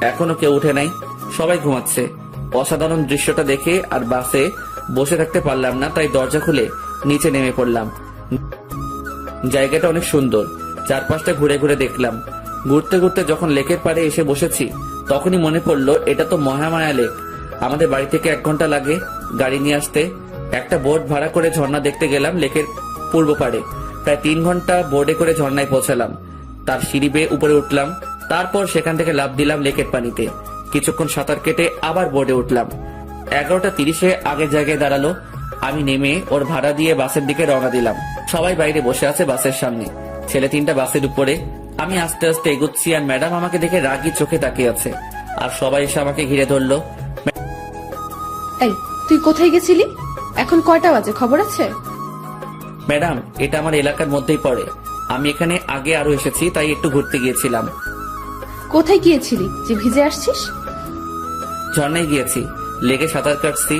এখনো কেউ উঠে নাই, সবাই ঘুমাচ্ছে। অসাধারণ দৃশ্যটা দেখে আর বাসে বসে থাকতে পারলাম না, তাই দরজা খুলে নিচে নেমে পড়লাম। জায়গাটা অনেক সুন্দর। চারপাশটা ঘুরে ঘুরে দেখলাম। ঘুরতে ঘুরতে যখন লেকের পাড়ে এসে বসেছি তখনই মনে পড়লো এটা তো মহামায়া লেক। আমাদের বাড়ি থেকে 1 ঘন্টা লাগে গাড়ি নিয়ে আসতে। একটা বোট ভাড়া করে ঝর্ণা দেখতে গেলাম লেকের পূর্ব পাড়ে। প্রায় 3 ঘন্টা বোর্ডে করে ঝর্ণায় পৌঁছালাম। তার সিঁড়ি বেয়ে উপরে উঠলাম, তারপর সেখান থেকে লাফ দিলাম লেকের পানিতে। কিছুক্ষণ সাঁতার কেটে আবার বোর্ডে উঠলাম। 11:30-এ আগের জায়গায় দাঁড়ালো। আমি নেমে ওর ভাড়া দিয়ে বাসের দিকে রওনা দিলাম। সবাই বাইরে বসে আছে বাসের সামনে। ছেলে 3টা বাসের উপরে। আমি আস্তে আস্তে এগোচ্ছি আর ম্যাডাম আমাকে দেখে রাগী চোখে তাকিয়ে আছে। আর সবাই এসে আমাকে ঘিরে ধরলো। এই, তুই কোথায় গেছিলি? এখন কয়টা বাজে খবর আছে? ম্যাডাম, এটা আমার এলাকার মধ্যেই পড়ে। আমি এখানে আগে আরো এসেছি, তাই একটু ঘুরতে গিয়েছিলাম। কোথায় গিয়েছিলি যে ভিজে আসছিস? ঝর্ণায় গিয়েছি, লেগে সাঁতার কাটছি।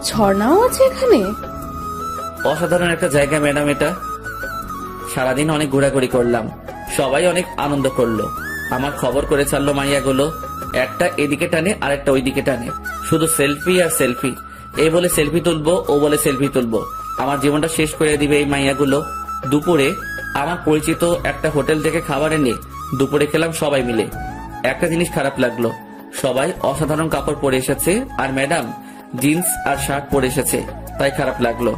ঝর্ণাও আছে এখানে? অসাধারণ একটা জায়গা ম্যাডাম এটা। সারাদিন অনেক ঘোরাঘুরি করলাম, সবাই অনেক আনন্দ করলো। আমার খবর করে ছাড়লো মাইয়াগুলো। একটা এদিকে টানে আর একটা ওইদিকে টানে, শুধু সেলফি আর সেলফি। এই বলে সেলফি তুলবো, ও বলে সেলফি তুলবো। আমার জীবনটা শেষ করে দিবে এই মাইয়াগুলো। দুপুরে আমার পরিচিত একটা হোটেল থেকে খাবার এনে দুপুরে খেলাম সবাই মিলে। একটা জিনিস খারাপ লাগলো, সবাই অসাধারণ কাপড় পরে এসেছে আর ম্যাডাম জিন্স আর শার্ট পরে এসেছে, তাই খারাপ লাগলো।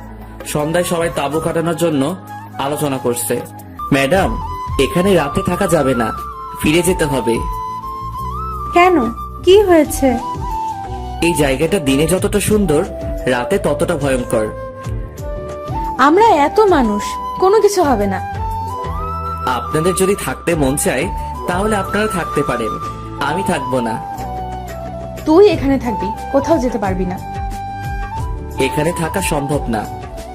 সন্ধ্যায় সবাই তাঁবু কাটানোর জন্য আলোচনা করছে। ম্যাডাম, এখানে রাতে থাকা যাবে না, ফিরে যেতে হবে। কেন, কি হয়েছে? এই জায়গাটা দিনে যতটা সুন্দর, রাতে ততটা ভয়ঙ্কর। আমরা এত মানুষ, কোনো কিছু হবে না। আপনাদের যদি থাকতে মন চায় তাহলে আপনারা থাকতে পারেন, আমি থাকবো না। তুই এখানে থাকবি, কোথাও যেতে পারবি না। এখানে থাকা সম্ভব না,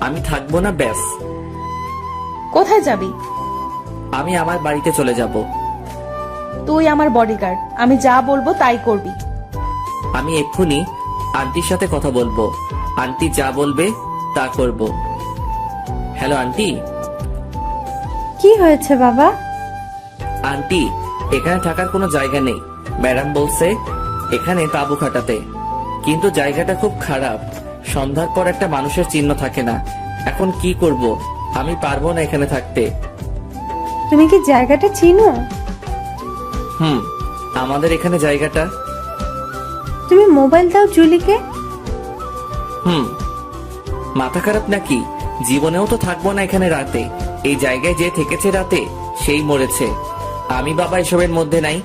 আমি থাকবো না, ব্যাস। কোথায় যাবি? আমি আমার বাড়িতে চলে যাব। তুই আমার বডিগার্ড, আমি যা বলবো তাই করবি। আমি এক্ষুনি আন্টির সাথে কথা বলবো, আন্টি যা বলবে তা করব। Hello aunty. কি হয়েছে বাবা? আন্টি, এখানে থাকার কোনো জায়গা নেই। ম্যাডাম বলছে এখানে তাঁবু খাটাতে, কিন্তু জায়গাটা খুব খারাপ। সন্ধ্যার পর একটা মানুষের চিহ্ন থাকে না। এখন কি করব? আমি পারবো না এখানে থাকতে। তুমি কি জায়গাটা চিনো? হুম, আমাদের এখানে জায়গাটা। তুমি মোবাইল দাও জুলিকে। হুম, মাথা খারাপ নাকি? জীবনেও তো থাকবো না এখানে রাতে। এই জায়গায় যে থেকেছে রাতে সেই মরেছে। আমি বাবা এসবের মধ্যে নাই।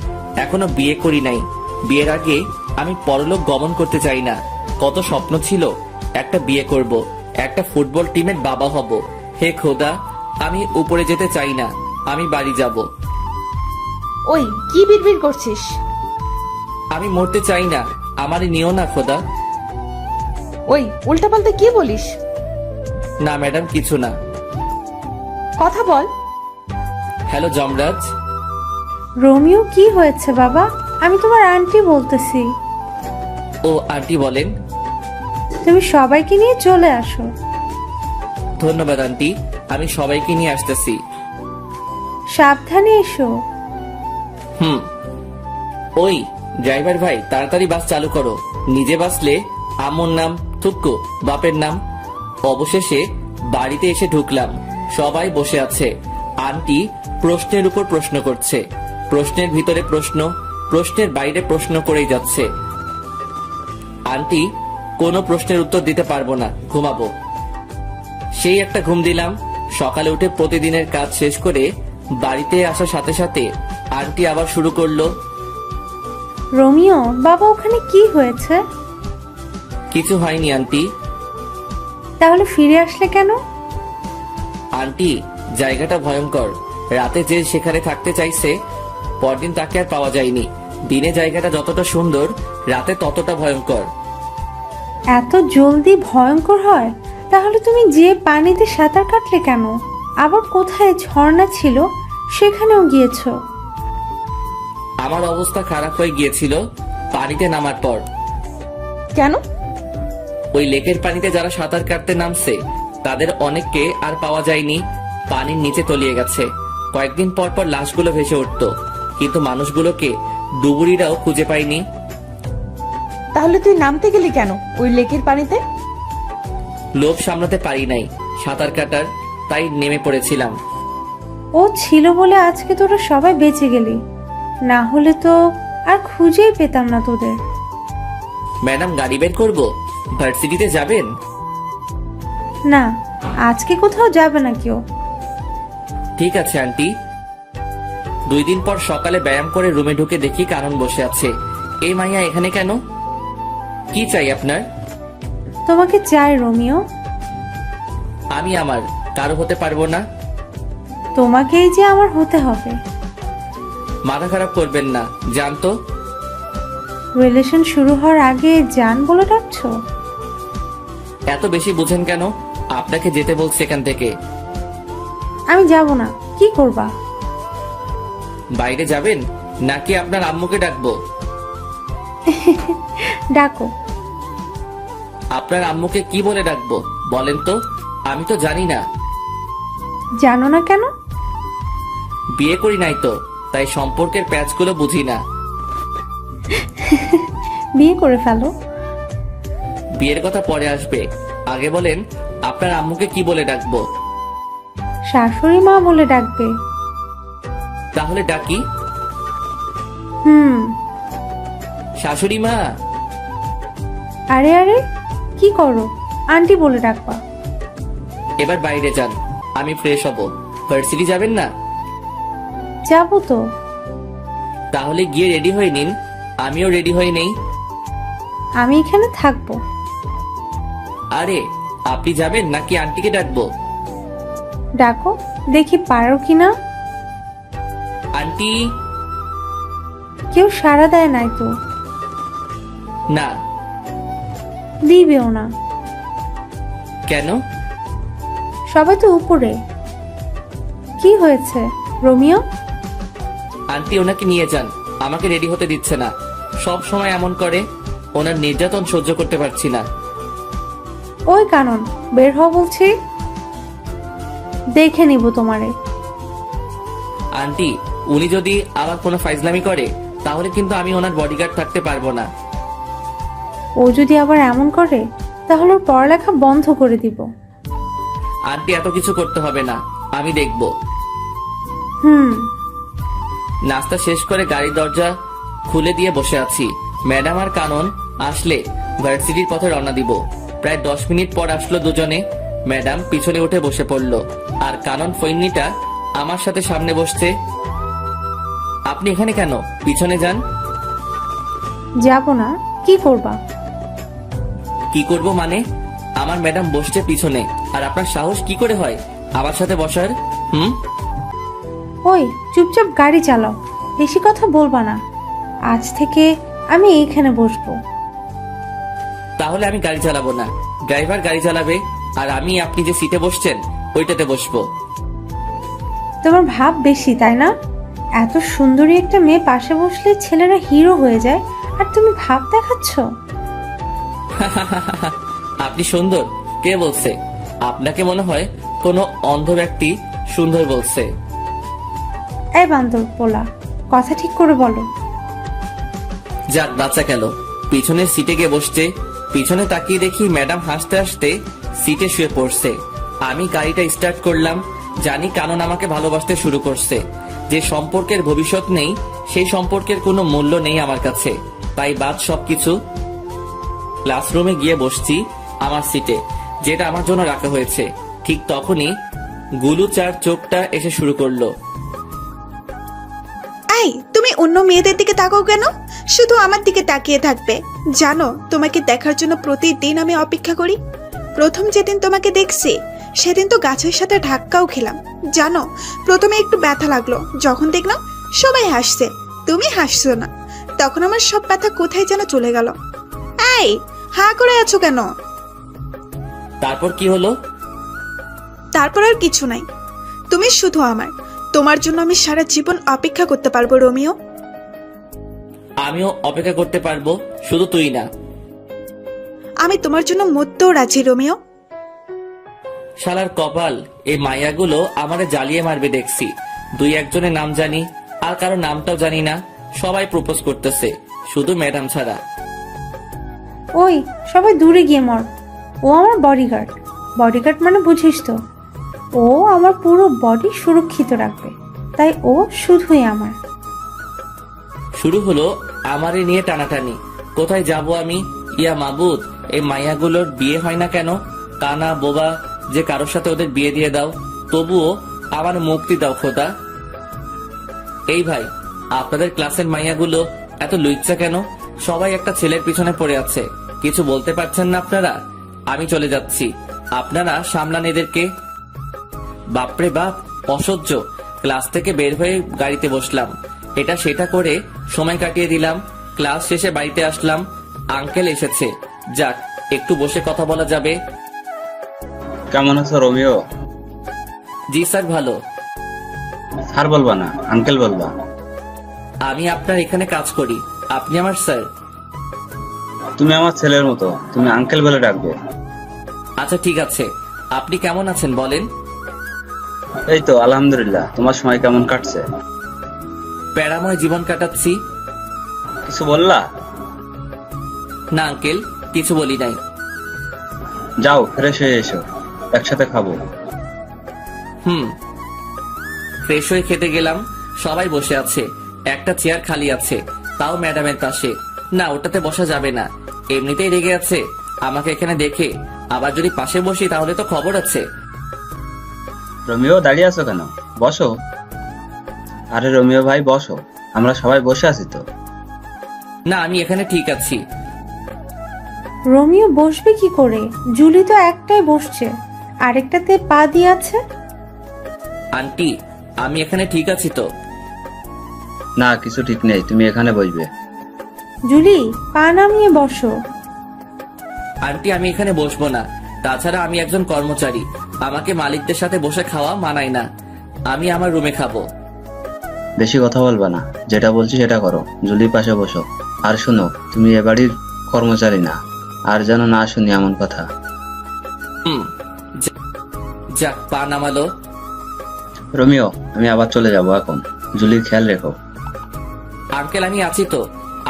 এখনো বিয়ে করি নাই। বিয়ের আগে আমি পরলোক গমন করতে চাই না। কত স্বপ্ন ছিল, একটা বিয়ে করব, একটা ফুটবল টিমের বাবা হব। হে খোদা, আমি উপরে যেতে চাই না। আমি বাড়ি যাব। ওই কি বিড়বিড় করছিস? আমি মরতে চাই না। আমারই নিও না খোদা। ওই উল্টাপাল্টা কি বলিস? না ম্যাডাম, কিছু না। কথা বল। হ্যালো যমরাজ। রোমিও, কি হয়েছে বাবা? আমি তোমার আন্টি বলতেছি। ও আন্টি বলেন। তুমি সবাইকে নিয়ে চলে আসো। ধন্যবাদ আন্টি, আমি সবাইকে নিয়ে আসতেছি। সাবধানে এসো। হুম। ওই ড্রাইভার ভাই, তাড়াতাড়ি বাস চালু করো। নিজে বাসলে আম্মুর নাম, থুক্কু বাপের নাম। অবশেষে বাড়িতে এসে ঢুকলাম। সবাই বসে আছে। আন্টি প্রশ্নের উপর প্রশ্ন করছে। প্রশ্নের ভিতরে প্রশ্ন, প্রশ্নের বাইরে প্রশ্ন করেই যাচ্ছে। আন্টি কোনো প্রশ্নের উত্তর দিতে পারবো না, ঘুমাবো। সেই একটা ঘুম দিলাম। সকালে উঠে প্রতিদিনের কাজ শেষ করে বাড়িতে আসার সাথে সাথে আন্টি আবার শুরু করলো। রোমিও বাবা, ওখানে কি হয়েছে? কিছু হয়নি আন্টি। তাহলে ফিরে আসলে কেন? আন্টি জায়গাটা ভয়ঙ্কর। রাতে যে সেখানে থাকতে চাইছে, পরদিন তাকে আর পাওয়া যায়নি। দিনে জায়গাটা যতটা সুন্দর, রাতে ততটা ভয়ঙ্কর। এত জলদি ভয়ঙ্কর হয়? তাহলে তুমি যে পানিতে সাঁতার কাটলে কেন? আবার কোথায় ঝর্ণা ছিল সেখানেও গিয়েছো? আমার অবস্থা খারাপ হয়ে গিয়েছিল পানিতে নামার পর। কেন? ওই লেকের পানিতে যারা সাঁতার কাটতে নামছে তাদের অনেককে আর পাওয়া যায়নি। পানির নিচে তলিয়ে গেছে। কয়েকদিন পর পর লাশগুলো ভেসে উঠতো, কিন্তু মানুষগুলোকে ডুবুরিরাও খুঁজে পায়নি। তাহলে তুই নামতে গেলি কেন ওই লেকের পানিতে? লোভ সামলাতে পারি নাই সাঁতার কাটার, তাই নেমে পড়েছিলাম। ও ছিল বলে আজকে তোরা সবাই বেঁচে গেলি, না হলে তো আর খুঁজেই পেতাম না তোদের। ম্যাডাম, গাড়ি বের করবো? ভার্সিটিতে যাবেন? না, আজকে কোথাও যাবে না কেউ। ঠিক আছে আন্টি। 2 দিন পর সকালে ব্যায়াম করে রুমে ঢুকে দেখি কারণ বসে আছে। এই মাইয়া এখানে কেন? কি চাই আপনার? তোমাকে চাই রোমিও। আমি আমার কারো হতে পারবো না। তোমাকেই যে আমার হতে হবে। মাথা খারাপ করবেন না, জানতো। রিলেশন শুরু হওয়ার আগে জান বলে ডাকছো? এত বেশি বুঝেন কেন? আপনাকে যেতে বলছি এখান থেকে। আমি যাব না। কি করবা? বাইরে যাবেন নাকি আপনার আম্মুকে ডাকবো? ডাকো। আপনার আম্মুকে কি বলে ডাকবো বলেন তো? আমি তো জানি না। জানো না কেন? বিয়ে করি নাই তো, তাই সম্পর্কের প্যাচগুলো বুঝি না। বিয়ে করে ফেলো। বিয়ের কথা পরে আসবে, আগে বলেন আপনার আম্মুকে কি বলে ডাকবো? শাশুড়ি মা বলে ডাকবে। তাহলে ডাকি। হুম। শাশুড়ি মা। আরে আরে, কি করো? আন্টি বলে ডাকবা। এবার বাইরে যান, আমি ফ্রেশ হব। ভার্সিটি যাবেন না? যাবো তো। তাহলে গিয়ে রেডি হয়ে নিন, আমিও রেডি হয়ে নেই। আমি এখানে থাকবো। আরে আপনি যাবেন নাকি আন্টিকে ডাকবো? ডাকো, দেখি পারো কিনা। আন্টি। কেউ সাড়া দেয় নাই তো। না। দিবেও না। কেন? সবাই তো উপরে। কি হয়েছে রোমিও? আন্টি ওনাকে নিয়ে যান, আমাকে রেডি হতে দিচ্ছে না। সব সময় এমন করে, ওনার নির্যাতন সহ্য করতে পারছি না। ওই কানন, বের হও বলছি। দেখে নিব তোমারে। আন্টি উনি যদি আবার কোনো ফাইজলামি করে তাহলে কিন্তু আমি ওনার বডিগার্ড থাকতে পারবো না। ও যদি আবার এমন করে তাহলে ওর পড়ালেখা বন্ধ করে দিব। আন্টি এত কিছু করতে হবে না, আমি দেখব। হুম। নাস্তা শেষ করে গাড়ির দরজা খুলে দিয়ে বসে আছি। ম্যাডাম আর কানন আসলে ভার্সিটির পথে রওনা দিব। প্রায় 10 মিনিট পর আসলো দুজনে। ম্যাডাম পিছনে উঠে বসে পড়লো, আর কানন ফৈন্নিটা আমার সাথে সামনে বসছে। আপনি এখানে কেন? পিছনে যান। যাব না, কি করবা? কি করব মানে? আমার ম্যাডাম বসছে পিছনে, আর আপনার সাহস কি করে হয় আমার সাথে বসার? ওই চুপচাপ গাড়ি চালাও, বেশি কথা বলবা না। আজ থেকে আমি এইখানে বসবো। তাহলে আমি গাড়ি চালাবো না, ড্রাইভার গাড়ি চালাবে, আর আমি আপনি যে সিটে বসছেন ওইটাতে বসবো। তোমার ভাব বেশি, তাই না? এত সুন্দরী একটা মেয়ে পাশে বসলে ছেলেরা হিরো হয়ে যায়, আর তুমি ভাব দেখাচ্ছ। আপনি সুন্দর? কে বলছে? আপনাকে মনে হয় কোনো অন্ধ ব্যক্তি সুন্দর বলছে। এই বান্দর পোলা, কথা ঠিক করে বলো। যাক বাচ্চা গেল। পিছনের সিটে গিয়ে বসছে। পিছনে তাকিয়ে দেখি ম্যাডাম হাসতে হাসতে সিটে শুয়ে পড়ছে। আমি গাড়িটা স্টার্ট করলাম। জানি কানন আমাকে ভালোবাসতে শুরু করছে। যে সম্পর্কের ভবিষ্যৎ নেই, সেই সম্পর্কের কোনো মূল্য নেই আমার কাছে। তাই বাদ সবকিছু। ক্লাসরুমে গিয়ে বসছি আমার সিটে, যেটা আমার জন্য রাখা হয়েছে। ঠিক তখনই গুলু চার চোখটা এসে শুরু করলো। এই, তুমি অন্য মেয়েদের দিকে তাকাও কেন? শুধু আমার দিকে তাকিয়ে থাকবে। জানো, তোমাকে দেখার জন্য প্রতিদিন আমি অপেক্ষা করি। প্রথম যেদিন তোমাকে দেখছি সেদিন তো গাছের সাথে ধাক্কাও খেলাম। জানো, প্রথমে একটু ব্যথা লাগলো, যখন দেখলাম সবাই হাসছে, তুমি হাসছো না, তখন আমার সব ব্যথা কোথায় যেন চলে গেল। এই, হা করে আছো কেন? তারপর কি হলো? তারপর আর কিছু নাই। তুমি শুধু আমার। তোমার জন্য আমি সারা জীবন অপেক্ষা করতে পারবো রোমিও। আমিও অপেক্ষা করতে পারবো, শুধু তুই না। আমি তোমার জন্য মরতেও রাজি রোমিও। শালার কপাল, এই মাইয়াগুলো আমারে জ্বালিয়ে মারবে দেখছি। দুই একজনের নাম জানি, আর কারো নামটাও জানি না। সবাই প্রপোজ করতেছে, শুধু ম্যাডাম ছাড়া। ওই সবাই দূরে গিয়ে মর। ও আমার বডিগার্ড। বডিগার্ড মানে বুঝিস তো, ও আমার পুরো বডি সুরক্ষিত রাখবে, তাই ও শুধুই আমার। শুরু হলো আমারে নিয়ে টানাটানি। কোথায় যাব আমি? ইয়া মাবুদ, এই মাইয়াগুলোর বিয়ে হয় না কেন? কানা বোবা যে কারোর সাথে ওদের বিয়ে দিয়ে দাও, তবুও আমার মুক্তি দাও খোদা। এই ভাই, আপনাদের ক্লাসের মাইয়াগুলো এত লুচ্চা কেন? সবাই একটা ছেলের পিছনে পড়ে আছে, কিছু বলতে পারছেন না আপনারা? আমি চলে যাচ্ছি, আপনারা সামলান এদেরকে। বাপরে বাপ, অসহ্য। ক্লাস থেকে বের হয়ে গাড়িতে বসলাম। এটা সেটা করে সময় কাটিয়ে দিলাম। ক্লাস শেষে বাড়িতে আসলাম। আঙ্কেল এসেছে, যাক একটু বসে কথা বলা যাবে। কেমন আছো রোমিও? জি স্যার, ভালো। স্যার বলবা না, আঙ্কেল বলবা। আমি আপনার এখানে কাজ করি, আপনি আমার স্যার। তুমি আমার ছেলের মতো, তুমি আঙ্কেল বলে ডাকবে। আচ্ছা ঠিক আছে। আপনি কেমন আছেন বলেন? এই তো আলহামদুলিল্লাহ। তোমার সময় কেমন কাটছে? প্যারাময় জীবন কাটাচ্ছি। কিছু বললা? না আঙ্কেল, কিছু বলি নাই। যাও ফ্রেশ হয়ে এসো, একসাথে খাবো। ফ্রেশ হয়ে খেতে গেলাম। সবাই বসে আছে, একটা চেয়ার খালি আছে, তাও ম্যাডামের পাশে। না, ওটাতে বসা যাবে না, এমনিতেই রেগে আছে আমাকে এখানে দেখে। আবার যদি পাশে বসি তাহলে তো খবর আছে। রোমিও দাঁড়িয়ে আছো কেন? বসো। আরে রোমিও ভাই বসো, আমরা সবাই বসে আছি তো। না, আমি এখানে ঠিক আছি। রোমিও বসবে কি করে? জুলি তো একটাই বসছে, আরেকটাতে পা দিয়ে আছে। আন্টি, আমি এখানে ঠিক আছি তো? না, কিছু ঠিক নেই, তুমি এখানে বসবে। জুলি, পা নামিয়ে বসো। আন্টি, আমি এখানে বসবো না। তাছাড়া আমি একজন কর্মচারী, আমাকে মালিকদের সাথে বসে খাওয়া মানায় না। আমি আমার রুমে খাবো। বেশি কথা বলবা না, যেটা বলছি সেটা করো। জুলির পাশে বসো। আর শুনো, তুমি এ বাড়ির কর্মচারী না, আর যেন না শুনি এমন কথা। যাক, পা নামালো। রোমিও, আমি আবার চলে যাব এখন। জুলির খেয়াল রেখো। আঙ্কেল আমি আছি তো,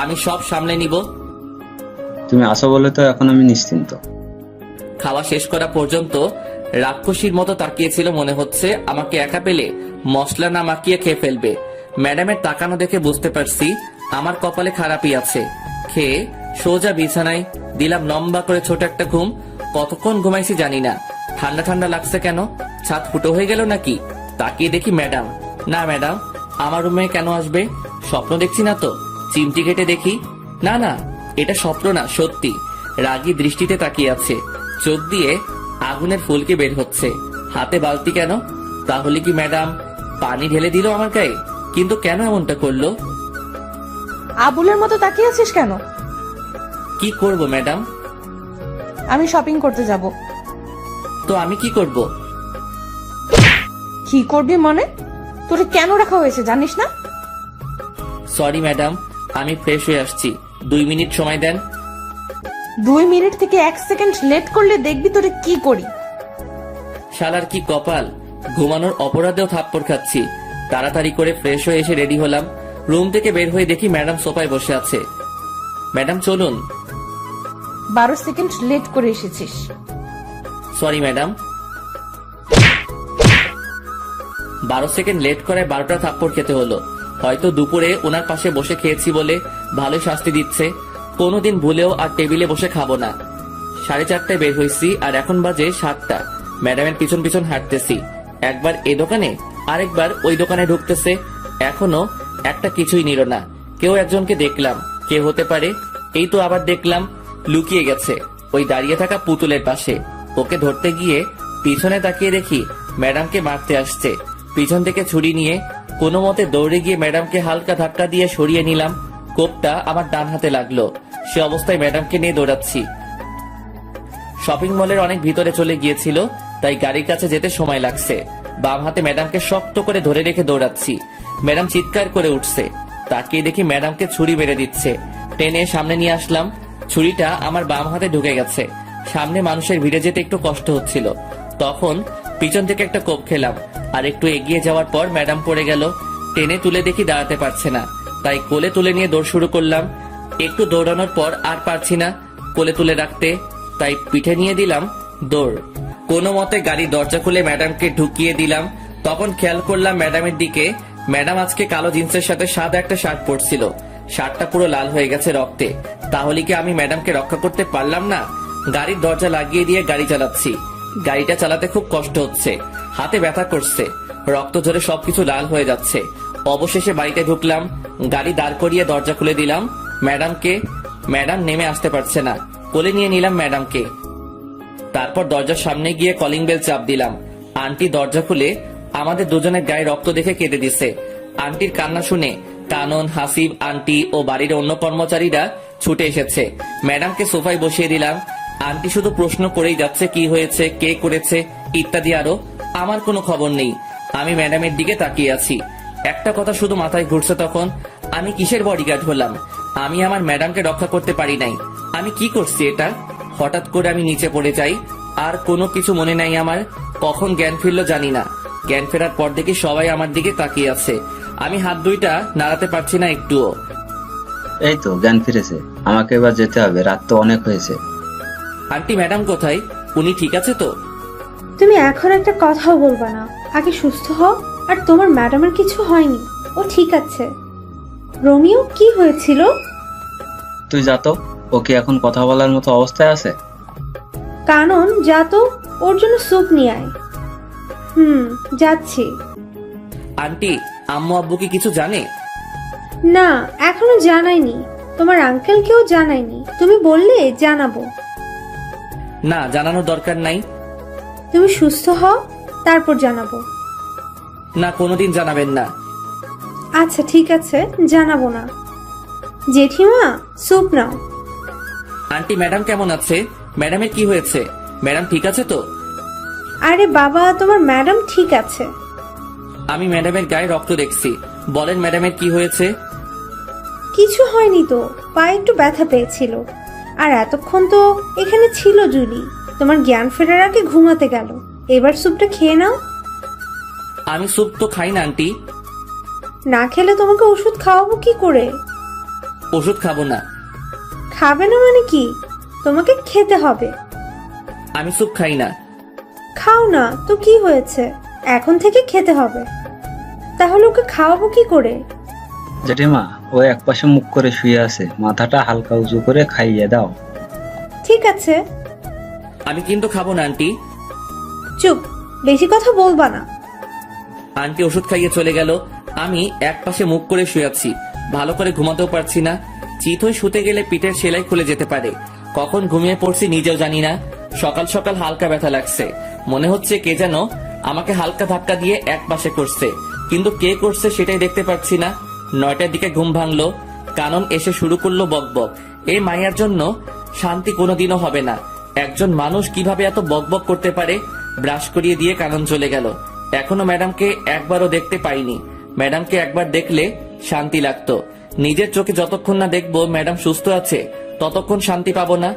আমি সব সামলে নিব। তুমি আসো বলে তো এখন আমি নিশ্চিন্ত। খাওয়া শেষ করা পর্যন্ত রাক্ষসীর মতো তাকিয়েছিল, মনে হচ্ছে আমাকে একা পেলে মশলা না মাখিয়ে খেয়ে ফেলবে। ম্যাডামের তাকানো দেখে বুঝতে পারছি আমার কপালে খারাপই আছে। খেয়ে সোজা বিছানায় দিলাম লম্বা করে ছোট একটা ঘুম। কতক্ষণ ঘুমাইছি জানি না। ঠান্ডা ঠান্ডা লাগছে কেন? ছাদ ফুটো হয়ে গেল নাকি? তাকিয়ে দেখি ম্যাডাম। না ম্যাডাম আমার রুমে কেন আসবে? স্বপ্ন দেখছি না তো? চিমটি কেটে দেখি, না না এটা স্বপ্ন না, সত্যি। রাগী দৃষ্টিতে তাকিয়ে আছে, চোখ দিয়ে আগুনের ফুলকে বের হচ্ছে। হাতে বালতি কেন? তাহলে কি ম্যাডাম পানি ঢেলে দিল আমার গায়ে? কিন্তু কেন এমনটা করলো? আবুলের মতো তাকিয়ে আছিস কেন? কি করব ম্যাডাম? আমি শপিং করতে যাব। তো আমি কি করব? কি করবি মানে? তোরে কেন রাখা হয়েছে জানিস না? সরি ম্যাডাম, আমি ফ্রেশ হয়ে আসছি, 2 মিনিট সময় দেন। 2 মিনিট থেকে 1 সেকেন্ড লেট করলে দেখবি তোরে কি করি। শালার কি কপাল, ঘুমানোর অপরাধেও থাপ্পড় খাচ্ছি। তাড়াতাড়ি করে ফ্রেশ হয়ে এসে রেডি হলাম। রুম থেকে বের হয়ে দেখি ম্যাডাম সোফায় বসে আছে। ম্যাডাম চলুন। 12 সেকেন্ড লেট করে এসেছিস। Sorry madam. 12 সেকেন্ড লেট করে 12টা থাপ্পড় খেতে হলো। হয়তো দুপুরে ওনার পাশে বসে খেয়েছি বলে ভালোই শাস্তি দিচ্ছে। কোনোদিন ভুলেও আর টেবিলে বসে খাবো না। 4:30টায় বের হয়েছি আর এখন বাজে 7টা। ম্যাডামের পিছন পিছন হাঁটতেছি, একবার এ দোকানে আরেকবার ওই দোকানে ঢুকতেছে। এখনো একটা কিছুই নিল না। কেউ একজনকে দেখলাম, কে হতে পারে? এই তো আবার দেখলাম লুকিয়ে গেছে ওই দাঁড়িয়ে থাকা পুতুলের পাশে। ওকে ধরতে গিয়ে পিছনে তাকিয়ে দেখি ম্যাডামকে মারতে আসছে। পিছন থেকে ছুরি নিয়ে কোনো মতে দৌড়ে গিয়ে ম্যাডামকে হালকা ধাক্কা দিয়ে সরিয়ে নিলাম। কোপটা আমার ডান হাতে লাগলো। সে অবস্থায় ম্যাডামকে নিয়ে দৌড়াচ্ছি। শপিং মলের অনেক ভিতরে চলে গিয়েছিল, তাই গাড়ির কাছে যেতে সময় লাগছে। বাম হাতে ম্যাডামকে শক্ত করে ধরে রেখে দৌড়াচ্ছি। ম্যাডাম চিৎকার করে উঠছে। তাকিয়ে দেখি ম্যাডামকে ছুরি মেরে দিচ্ছে। টেনে সামনে নিয়ে আসলাম। ছুরিটা আমার বাম হাতে ঢুকে গেছে। সামনে মানুষের ভিড়ে যেতে একটু কষ্ট হচ্ছিল। তখন পিছন থেকে একটা কোপ খেলাম। আর একটু এগিয়ে যাওয়ার পর ম্যাডাম পড়ে গেল। টেনে তুলে দেখি দাঁড়াতে পারছে না, তাই কোলে তুলে নিয়ে দৌড় শুরু করলাম। একটু দৌড়ানোর পর আর পারছি না কোলে তুলে রাখতে, তাই পিঠে নিয়ে দিলাম দৌড়। কোনো মতে গাড়ির দরজা খুলে ম্যাডামকে ঢুকিয়ে দিলাম। তখন খেয়াল করলাম ম্যাডামের দিকে। ম্যাডাম আজকে কালো জিন্সের সাথে সাদা একটা শার্ট পরছিল। শার্টটা পুরো লাল হয়ে গেছে রক্তে। তাহলে কি আমি ম্যাডামকে রক্ষা করতে পারলাম না? গাড়ির দরজা লাগিয়ে দিয়ে গাড়ি চালাচ্ছি। গাড়িটা চালাতে খুব কষ্ট হচ্ছে, হাতে ব্যথা করছে, রক্ত ঝরে সবকিছু লাল হয়ে যাচ্ছে। অবশেষে বাড়িতে ঢুকলাম, গাড়ি দাঁড় করিয়ে দরজা খুলে দিলাম ম্যাডামকে। ম্যাডাম নেমে আসতে পারছে না, কোলে নিয়ে নিলাম ম্যাডামকে। তারপর দরজার সামনে গিয়ে কলিং বেল চাপ দিলাম। আন্টি দরজা খুলে আমাদের দুজনের গায়ে রক্ত দেখে কেঁদে দিছে। আন্টির কান্না শুনে কানন, হাসিব, আন্টি ও বাড়ির অন্য কর্মচারীরা ছুটে এসেছে। ম্যাডামকে সোফায় বসিয়ে দিলাম। আন্টি শুধু প্রশ্ন করেই যাচ্ছে, কি হয়েছে, কে করেছে, ইত্যাদি আরো। আমার কোনো খবর নেই। আমি ম্যাডামের দিকে তাকিয়ে আছি। একটা কথা শুধু মাথায় ঘুরছে, তখন আমি কিসের বডিগার্ড হলাম? আমি আমার ম্যাডামকে রক্ষা করতে পারি নাই। আমি কি করছি এটা? হঠাৎ করে আমি নিচে পড়ে যাই, আর কোনো কিছু মনে নাই আমার। কখন জ্ঞান ফিরলো জানি না। জ্ঞান ফেরার পর দেখি সবাই আমার দিকে তাকিয়ে আছে। আমি হাত দুইটা নাড়াতে পারছি না একটুও। এই তো জ্ঞান ফিরেছে, আমাকে এবার যেতে হবে, রাত তো অনেক হয়েছে। আন্টি ম্যাডাম কোথায়? উনি ঠিক আছে তো? তুমি এখন একটা কথাও বলবা না, আগে সুস্থ হও। আর তোমার ম্যাডামের কিছু হয়নি, ও ঠিক আছে। রোমিও কি হয়েছিল? তুই যা তো, ও কি এখন কথা বলার মতো অবস্থায় আছে? কানন যা তো, ওর জন্য স্যুপ নিয়ে আয়। যাচ্ছি। আন্টি আম্মু আব্বু কি কিছু জানে? না, এখনো জানাইনি। তোমার আঙ্কেলকেও জানাইনি। তুমি বললে জানাবো। না, জানানোর দরকার নাই। তুমি সুস্থ হও, তারপর জানাবো। না, কোনোদিন জানাবেন না। আচ্ছা ঠিক আছে, জানাবো না। জেঠিমা স্যুপ নাও। আন্টি ম্যাডাম কেমন আছে? ম্যাডামের কি হয়েছে? ম্যাডাম ঠিক আছে তো? আরে বাবা, তোমার ম্যাডাম ঠিক আছে। আমি ম্যাডামের গায়ে রক্ত দেখছি। বলেন ম্যাডামের কি হয়েছে? কিছু হয়নি তো, পায়ে একটু ব্যথা পেয়েছিল। আর এতক্ষণ তো এখানে ছিল জুলি। তোমার জ্ঞান ফেরার আগে ঘুমাতে গেল। এবার স্যুপটা খেয়ে নাও। আমি স্যুপ তো খাই না আন্টি। না খেলে তোমাকে ওষুধ খাওয়াবো কি করে? ওষুধ খাবো না। খাবে না মানে কি? তোমাকে খেতে হবে। আমি স্যুপ খাই না। খাও না তো কি হয়েছে, এখন থেকে খেতে হবে। তাহলে ওকে খাওয়াবো কি করে? জেঠিমা, ও একপাশে মুখ করে শুয়ে আছে, মাথাটা হালকা উঁচু করে খাইয়ে দাও। ঠিক আছে। আমি কিন্তু খাবো না আন্টি। চুপ, বেশি কথা বলবা না। আন্টি ওষুধ খাইয়ে চলে গেল। আমি এক পাশে মুখ করে শুয়ে আছি, ভালো করে ঘুমাতেও পারছি না। চিত হয়ে শুতে গেলে পিঠের সেলাই খুলে যেতে পারে। কখন ঘুমিয়ে পড়ছি নিজেও জানি না। সকাল সকাল হালকা ব্যথা লাগছে, মনে হচ্ছে কে যেন আমাকে হালকা ধাক্কা দিয়ে এক পাশে করছে, কিন্তু কে করছে সেটাই দেখতে পাচ্ছি না। 9টার দিকে ঘুম ভাঙলো। কানন এসে শুরু করলো বকবক। এই মায়ের জন্য শান্তি কোনোদিনও হবে না। একজন মানুষ কিভাবে এত বকবক করতে পারে? ব্রাশ করিয়ে দিয়ে কানন চলে গেল। এখনো ম্যাডামকে একবারও দেখতে পাইনি। ম্যাডামকে একবার দেখলে শান্তি লাগতো। নিজের চোখে যতক্ষণ না দেখবো ম্যাডাম সুস্থ আছে, ততক্ষণ শান্তি পাবো না।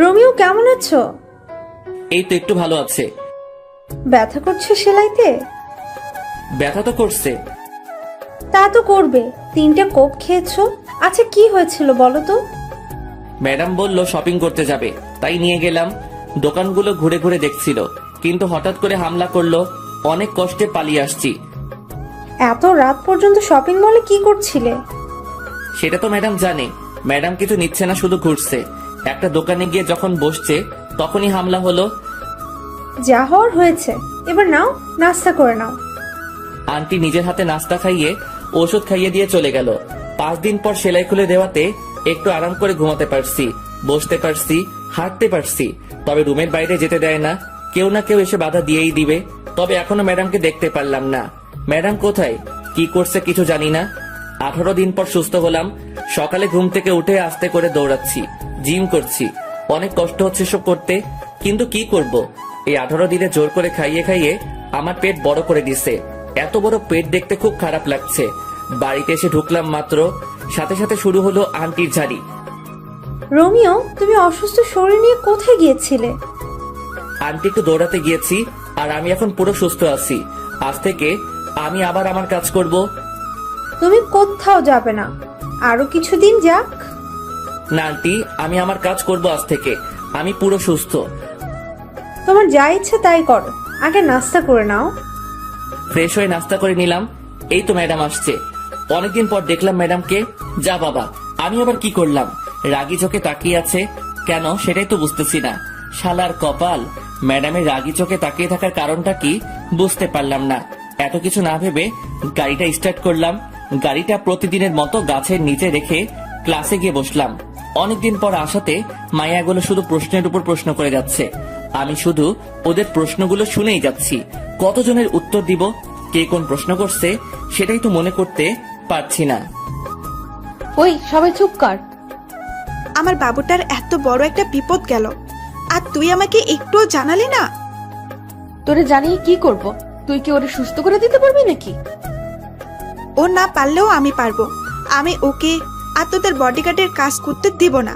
রোমিও কেমন আছো? এই তো একটু ভালো আছে। ব্যথা করছে সেলাইতে? ব্যথা তো করছে। তা তো করবে, 3টে কোক খেয়েছো। আচ্ছা কি হয়েছিল বলো তো? ম্যাডাম বলল শপিং করতে যাবে, তাই নিয়ে গেলাম। দোকানগুলো ঘুরে ঘুরে দেখছিল, কিন্তু হঠাৎ করে হামলা করলো। অনেক কষ্টে পালিয়ে আসছি। এত রাত পর্যন্ত শপিং মলে কি করছিলে? সেটা তো ম্যাডাম জানে। ম্যাডাম কিছু নিচ্ছে না, শুধু ঘুরছে। একটা দোকানে গিয়ে যখন বসছে তখনই হামলা হলো। যা হওয়ার হয়েছে, এবার নাও, নাস্তা করে নাও। আন্টি নিজের হাতে নাস্তা খাইয়ে ওষুধ খাইয়ে দিয়ে চলে গেল। 5 দিন পর সেলাই খুলে দেওয়াতে একটু আরাম করে ঘুমাতে পারছি, বসতে পারছি, হাঁটতে পারছি। তবে রুমের বাইরে যেতে দেয় না, কেউ না কেউ এসে বাধা দিয়েই দিবে। তবে এখনো ম্যাডামকে দেখতে পারলাম না। ম্যাডাম কোথায়, কি করছে কিছু জানি না। 18 দিন পর সুস্থ হলাম। সকালে ঘুম থেকে উঠে আস্তে করে দৌড়াচ্ছি, জিম করছি। অনেক কষ্ট হচ্ছে সব করতে, কিন্তু কি করব? এই 18 দিনে জোর করে খাইয়ে খাইয়ে আমার পেট বড় করে দিছে। এত বড় পেট দেখতে খুব খারাপ লাগছে। বাড়িতে এসে ঢুকলাম মাত্র, সাথে সাথে শুরু হলো আন্টির ঝাড়ি। রোমিও, তুমি অসুস্থ শরীর নিয়ে কোথায় গিয়েছিলে? আন্টি একটু দৌড়াতে গিয়েছি, আর আমি এখন পুরো সুস্থ আছি। আজ থেকে আমি আবার আমার কাজ করব। তুমি কোথাও যাবে না, আরো কিছুদিন যাক। না আন্টি, আমি আমার কাজ করব আজ থেকে। আমি পুরো সুস্থ। তোমার যা ইচ্ছে তাই করো, আগে নাস্তা করে নাও। ফ্রেশ হয়ে নাস্তা করে নিলাম। এই তো ম্যাডাম আসছে। অনেকদিন পর দেখলাম ম্যাডামকে। যা বাবা, আমি আবার কি করলাম? রাগী চোখে তাকিয়ে আছে কেন সেটাই তো বুঝতেছি না। শালার কপাল, ম্যাডামের রাগী চোখে তাকিয়ে থাকার কারণটা কি বুঝতে পারলাম না। এত কিছু না ভেবে গাড়িটা স্টার্ট করলাম। গাড়িটা প্রতিদিনের মতো গাছের নিচে রেখে ক্লাসে গিয়ে বসলাম। অনেকদিন পর আসাতে মায়াগুলো শুধু প্রশ্নের উপর প্রশ্ন করে যাচ্ছে। আমি শুধু ওদের প্রশ্নগুলো শুনেই যাচ্ছি। কতজনের উত্তর দিব, কে কোন প্রশ্ন করছে সেটাই তো মনে করতে পারছি না। ওই সবাই চুপ কর। আমার বাবুটার এত বড় একটা বিপদ গেল, আর তুই আমাকে একটুও জানালি না। তোরে জানিয়ে কি করব? তুই কি ওরে সুস্থ করে দিতে পারবি নাকি? ও না পারলেও আমি পারবো। আমি ওকে আর তোদের বডিগার্ডের কাজ করতে দিব না।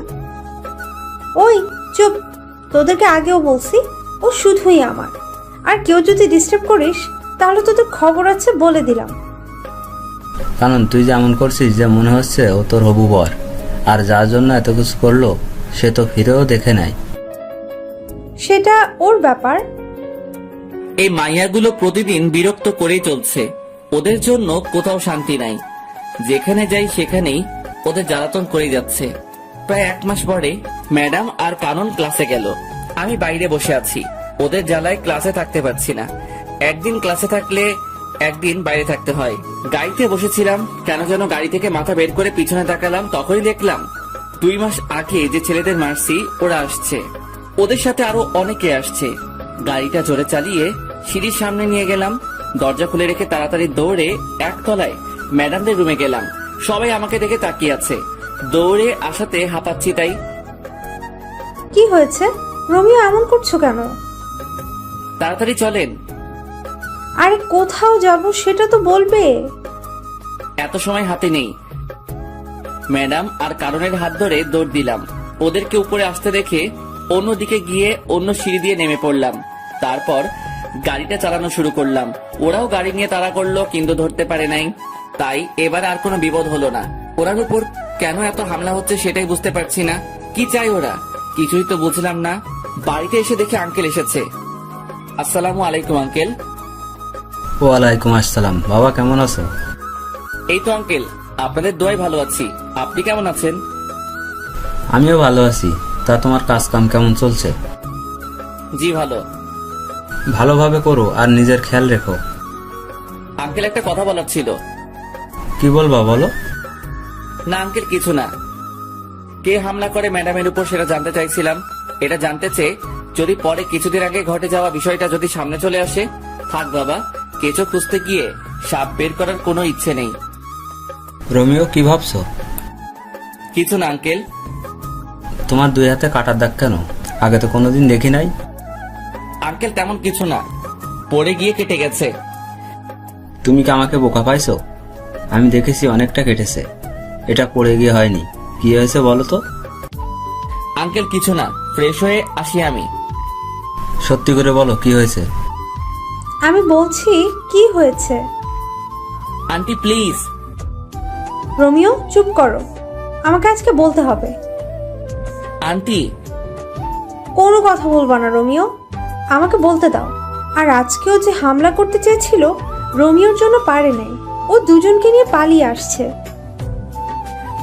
ওই চুপ, তোদেরকে আগেও বলছি ও শুধুই আমার। আর কেউ যদি ডিস্টার্ব করিস তাহলে তোদের খবর আছে, বলে দিলাম। কারণ তুই যেমন করছিস যে মনে হচ্ছে ও তোর হবু বর, আর যার জন্য এত কিছু করলো সে তো ফিরেও দেখে নাই। সেটা ওর ব্যাপার। এই মাইয়াগুলো প্রতিদিন বিরক্ত করেই চলছে। ওদের জন্য কোথাও শান্তি নাই। যেখানে যাই সেখানেই ওদের জ্বালাতন করে যাচ্ছে। প্রায় 1 মাস পরে ম্যাডাম আর কানন ক্লাসে গেল। আমি বাইরে বসে আছি। ওদের জ্বালায় ক্লাসে থাকতে পারছি না। একদিন ক্লাসে থাকলে একদিন বাইরে থাকতে হয়। গাড়িতে বসেছিলাম, কেন যেন গাড়ি থেকে মাথা বের করে পিছনে তাকালাম। তখনই দেখলাম 2 মাস আগে যে ছেলেদের মারছি ওরা আসছে। ওদের সাথে আরো অনেকে আসছে। গাড়িটা জোরে চালিয়ে সিঁড়ির সামনে নিয়ে গেলাম। দরজা খুলে রেখে তাড়াতাড়ি দৌড়ে একতলায় ম্যাডামদের রুমে গেলাম। সবাই আমাকে দেখে তাকিয়ে আছে। দৌড়ে আসাতে হাঁপাচ্ছি তাই। কি হয়েছে রোমিও, এমন করছো কেন? তাড়াতাড়ি চলেন। আরে কোথাও যাব সেটা তো বলবে। এত সময় হাতে নেই। ম্যাডাম আর কারণের হাত ধরে দৌড় দিলাম। ওদেরকে উপরে আসতে দেখে অন্যদিকে গিয়ে অন্য সিঁড়ি দিয়ে নেমে পড়লাম। তারপর গাড়িটা চালানো শুরু করলাম। ওরাও গাড়ি নিয়ে তাড়া করলো, কিন্তু ধরতে পারে নাই। তাই এবার আর কোনো বিপদ হলো না। ওরার উপর কেন এত হামলা হচ্ছে সেটাই বুঝতে পারছি না। কি চাই ওরা, কিছুই তো বুঝলাম না। বাড়িতে এসে দেখে আঙ্কেল এসেছে। আসসালামু আলাইকুম আঙ্কেল। ওয়ালাইকুম আসসালাম। বাবা কেমন আছো? এই তো আঙ্কেল, আপনাদের দোয়ায় ভালো আছি। আপনি কেমন আছেন? আমিও ভালো আছি। তা তোমার কাজ কাম কেমন চলছে? জি ভালো। ভালোভাবে করো আর নিজের খেয়াল রেখো। আঙ্কেল একটা কথা বলার ছিল। কি বলবা বলো। না আঙ্কেল কিছু না। কে হামলা করে ম্যাডামের উপর সেটা জানতে চাইছিলাম। এটা জানতে চেয়ে যদি পরে কিছুদিন আগে ঘটে যাওয়া বিষয়টা যদি সামনে চলে আসে, থাক বাবা, কেঁচো খুঁজতে গিয়ে সাপ বের করার কোনো ইচ্ছে নেই। রোমিও কি ভাবছো? কিছু না আঙ্কেল। তোমার দুই হাতে কাটার দাগ কেন? আগে তো কোনোদিন দেখি নাই। আঙ্কেল তেমন কিছু না, পড়ে গিয়ে কেটে গেছে। তুমি কি আমাকে বোকা পাইছো? আমি দেখেছি অনেকটা কেটেছে। এটা পড়ে গিয়ে হয়নি। কি হয়েছে বলো তো। আঙ্কেল কিছু না, ফ্রেশ হয়ে আসি আমি। সত্যি করে বলো কি হয়েছে। আমি বলছি কি হয়েছে। Aunty please. রোমিও চুপ করো, আমাকে আজকে বলতে হবে। আন্টি কোনো কথা বলবা না রোমিও, আমাকে বলতে দাও। আর আজকেও যে হামলা করতে চেয়েছিল, রোমিওর জন্য পারে নাই। ও দুজনকে নিয়ে পালিয়ে আসছে।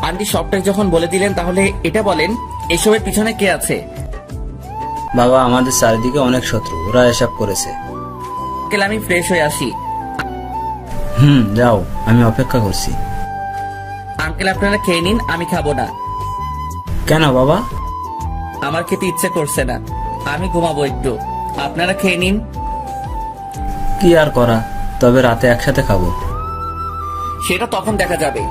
আন্টি সবটাই যখন বলে দিলেন, তাহলে এটা বলেন এসবের পিছনে কে আছে। বাবা, আমাদের চারিদিকে অনেক শত্রু, ওরা এসব করেছে। আঙ্কেল আমি ফ্রেশ হয়ে আসি। যাও, আমি অপেক্ষা করছি। আঙ্কেল আপনারা খেয়ে নিন, আমি খাবো না। কেন বাবা? আমার খেতে ইচ্ছে করছে না, আমি ঘুমাবো একটু। আপনারা খেয়ে নিন। কি আর করা, তবে রাতে একসাথে খাবো। সেটা তখন দেখা যাবে।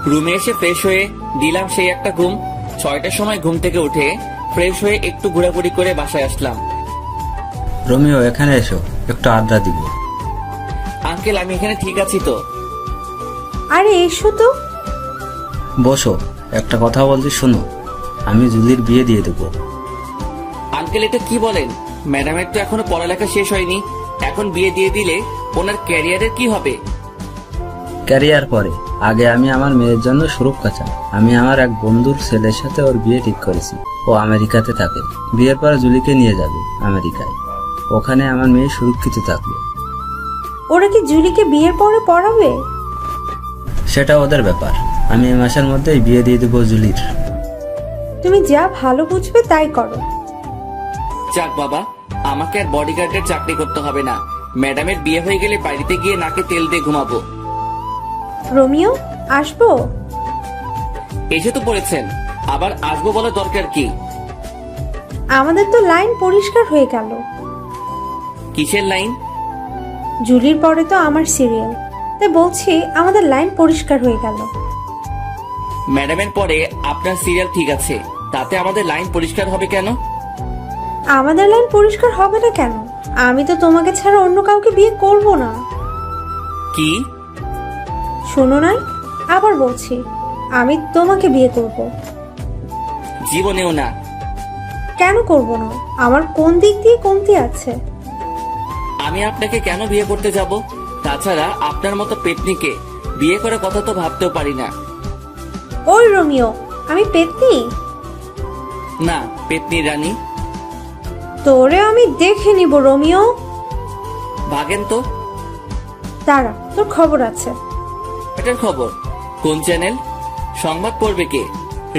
রুমে এসে ফ্রেশ হয়ে দিলাম সেই একটা ঘুম। 6টার সময় ঘুম থেকে উঠে ফ্রেশ হয়ে একটু ঘোরাঘুরি করে বাসায় আসলাম। রোমিও এখানে এসো, একটু আড্ডা দিব। আঙ্কেল আমি এখানে ঠিক আছি তো। আরে এসো তো। বসো, একটা কথা বলছি শোনো। আমি জুলির বিয়ে দিয়ে দেবো। আঙ্কেল এটা কি বলেন? ম্যাডামের তো এখনো পড়ালেখা শেষ হয়নি, এখন বিয়ে দিয়ে দিলে ওনার ক্যারিয়ারের কি হবে? ক্যারিয়ার পরে, আগে আমি আমার মেয়ের জন্য সুরক্ষা চাই। আমি আমার এক বন্ধুর ছেলের সাথে ওর বিয়ে ঠিক করেছি। ও আমেরিকাতে থাকে। বিয়ের পর জুলিকে নিয়ে যাবে আমেরিকায়। ওখানে আমার মেয়ে সুরক্ষিত থাকবে। ওরা কি জুলিকে বিয়ের পরে পড়াবে? সেটা ওদের ব্যাপার। আমি এই মাসের মধ্যেই বিয়ে দিয়ে দেবো জুলির। তুমি যা ভালো বুঝবে তাই করো। যাক বাবা, আমাকে আর বডিগার্ডের চাকরি করতে হবে না। ম্যাডামের বিয়ে হয়ে গেলে বাড়িতে গিয়ে নাকে তেল দিয়ে ঘুমাবো। রোমিও আসবো? এসে তো পড়েছেন, আবার আসবো বলার দরকার কি? আমাদের তো লাইন পরিষ্কার হয়ে গেল। কিসের লাইন? জুলির পরে তো আমার সিরিয়াল, তাই বলছি আমাদের লাইন পরিষ্কার হয়ে গেল। ম্যাডামের পরে আপনার সিরিয়াল ঠিক আছে, তাতে আমাদের লাইন পরিষ্কার হবে কেন? আমাদের লাইন পরিষ্কার হবে না কেন? আমি তো তোমাকে ছাড়া অন্য কাউকে বিয়ে করব না। কি? শোনো নাই, আবার বলছি, আমি তোমাকে বিয়ে করব। জীবনেও না। কেন করব না? আমার কোন দিক দিয়ে কমতি আছে? আমি আপনাকে কেন বিয়ে করতে যাব? তাছাড়া আপনার মতো পেতনিকে বিয়ে করে কথা তো ভাবতেও পারি না। ওই রোমিও, আমি পেতনি? না, পেতনি রানী। তোরে আমি দেখে নিব রোমিও। ভাগেন তো। দাঁড়া, তোর খবর আছে। এটার খবর? কোন চ্যানেল? সংবাদ পড়বে কে?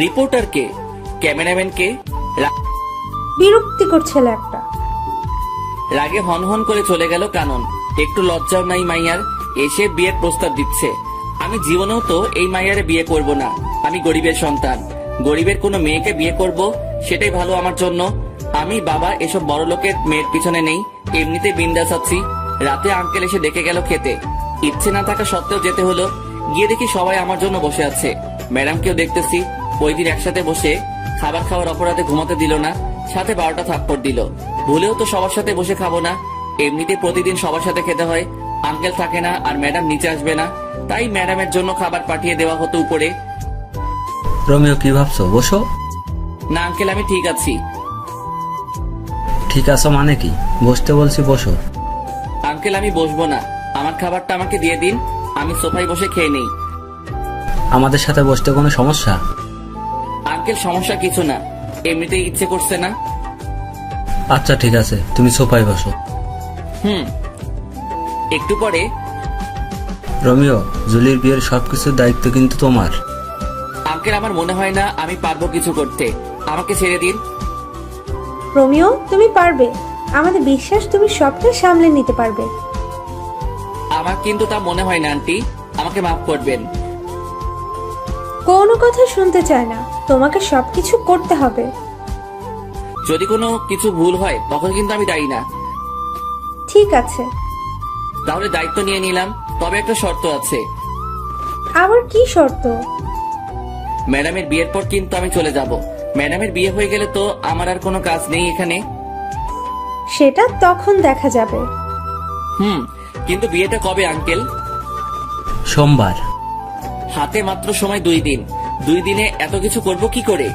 রিপোর্টার কে? ক্যামেরাম্যান কে? বিরক্তিকর ছেলে একটা। রাগে হন হন করে চলে গেল কানন। একটু লজ্জাও নাই মাইয়ার, এসে বিয়ের প্রস্তাব দিচ্ছে। আমি জীবনেও তো এই মাইয়ারে বিয়ে করব না। আমি গরিবের সন্তান, গরিবের কোনো মেয়েকে বিয়ে করব সেটাই ভালো আমার জন্য। আমি বাবা এসব বড় লোকের মেয়ের পিছনে নেই, এমনিতে বিন্দাস আছি। রাতে আঙ্কেল এসে ডেকে গেল খেতে, ইচ্ছে না থাকা সত্ত্বেও যেতে হলো। গিয়ে দেখি সবাই আমার জন্য বসে আছে। ম্যাডামকেও দেখতেছি। ওই দিন একসাথে বসে খাবার খাওয়ার অপরাধে ঘুমাতে দিল না, সাথে 12টা থাপ্পড় দিল। ভুলেও তো সবার সাথে বসে খাবো না, এমনিতে প্রতিদিন সবার সাথে খেতে হয়। আঙ্কেল থাকে না আর ম্যাডাম নিচে আসবে না, তাই ম্যাডামের জন্য খাবার পাঠিয়ে দেওয়া হতো উপরে। রোমিও কি ভাবছো? বসো। না আঙ্কেল আমি ঠিক আছি। ঠিক আছে মানে কি? বসতে বলছি বসো। আঙ্কেল আমি বসবো না, আমার খাবারটা আমাকে দিয়ে দিন, আমি সোফায় বসে খেয়ে নেই। আমাদের সাথে বসতে কোনো সমস্যা? আঙ্কেল সমস্যা কিছু না, এমনিতেই ইচ্ছে করছে না। আচ্ছা ঠিক আছে, তুমি সোফায় বসো। একটু পরে রোমিও, জুলির বিয়ের সবকিছুর দায়িত্ব কিন্তু তোমার। আঙ্কেল আমার মনে হয় না আমি পারবো কিছু করতে, আমাকে ছেড়ে দিন। রোমিও, তুমি পারবে। আমাদের বিশ্বাস তুমি সবটা সামলে নিতে পারবে। আমার কিন্তু তা মনে হয় না আন্টি, আমাকে মাফ করবেন। কোনো কথা শুনতে চায় না, তোমাকে সবকিছু করতে হবে। যদি কোনো কিছু ভুল হয় তখন কিন্তু আমি দায়ী না। ঠিক আছে। তাহলে দায়িত্ব নিয়ে নিলাম, তবে একটা শর্ত আছে। আবার কি শর্ত? ম্যাডামের বিয়ের পর কিন্তু আমি চলে যাব। ম্যাডামের বিয়ে হয়ে গেলে তো আমার আর কোনো কাজ নেই এখানে। সেটা তখন দেখা যাবে। কিন্তু বিয়েটা কবে আঙ্কেল? সোমবার। হাতে মাত্র সময় 2 দিন, 2 দিনে এত কিছু করব কি করে?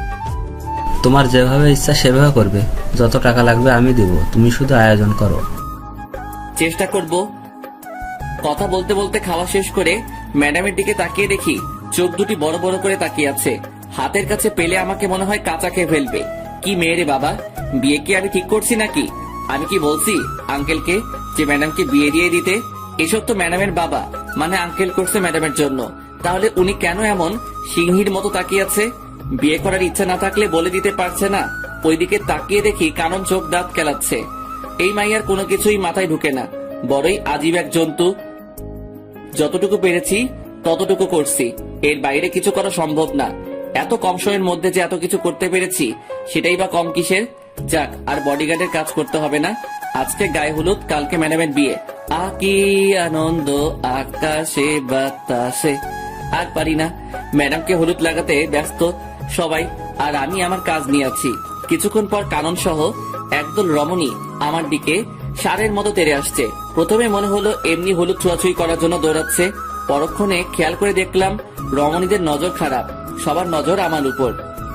তোমার যেভাবে ইচ্ছা সেভাবে করবে। যত টাকা লাগবে আমি দিব, তুমি শুধু আয়োজন করো। চেষ্টা করব। কথা বলতে বলতে খাওয়া শেষ করে ম্যাডামের দিকে তাকিয়ে দেখি চোখ দুটি বড় বড় করে তাকিয়ে আছে। হাতের কাছে পেলে আমাকে মনে হয় কাঁচা খেয়ে ফেলবে। কি মেয়ে রে বাবা, বিয়ে কি আমি ঠিক করছি নাকি? আমি কি বলছি আঙ্কেলকে যে ম্যাডামকে বিয়ে দিয়ে দিতে? এসব তো ম্যাডামের বাবা মানে আঙ্কেল করছে ম্যাডামের জন্য। তাহলে উনি কেন এমন সিংহীর মতো তাকিয়ে আছে? বিয়ে করার ইচ্ছা না থাকলে বলে দিতে পারছে না? ওইদিকে তাকিয়ে দেখি কানন চোখ দাঁত কেলাচ্ছে। এই মাইয়ার কোনো কিছুই মাথায় ঢুকে না, বড়ই আজীব এক জন্তু। যতটুকু পেরেছি ততটুকু করছি, এর বাইরে কিছু করা সম্ভব না। এত কম সময়ের মধ্যে যে এত কিছু করতে পেরেছি সেটাই বা কম কিসের? যাক, আর বডিগার্ডের কাজ করতে হবে না। আজকে গায়ে হলুদ, কালকে ম্যাডামের বিয়ে। কি আনন্দ আকাশে বাতাসে। আর পারি না, ম্যাডামকে হলুদ লাগাতে ব্যস্ত সবাই, আর আমি আমার কাজ নিয়ে আছি। কিছুক্ষণ পর কানন সহ একদল রমণী আমার দিকে সারের মতো তেড়ে আসছে। প্রথমে মনে হলো এমনি হলুদ ছোঁয়াছুঁই করার জন্য দৌড়াচ্ছে, পরক্ষণে খেয়াল করে দেখলাম রমণীদের নজর খারাপ, সবার নজর আমার উপর।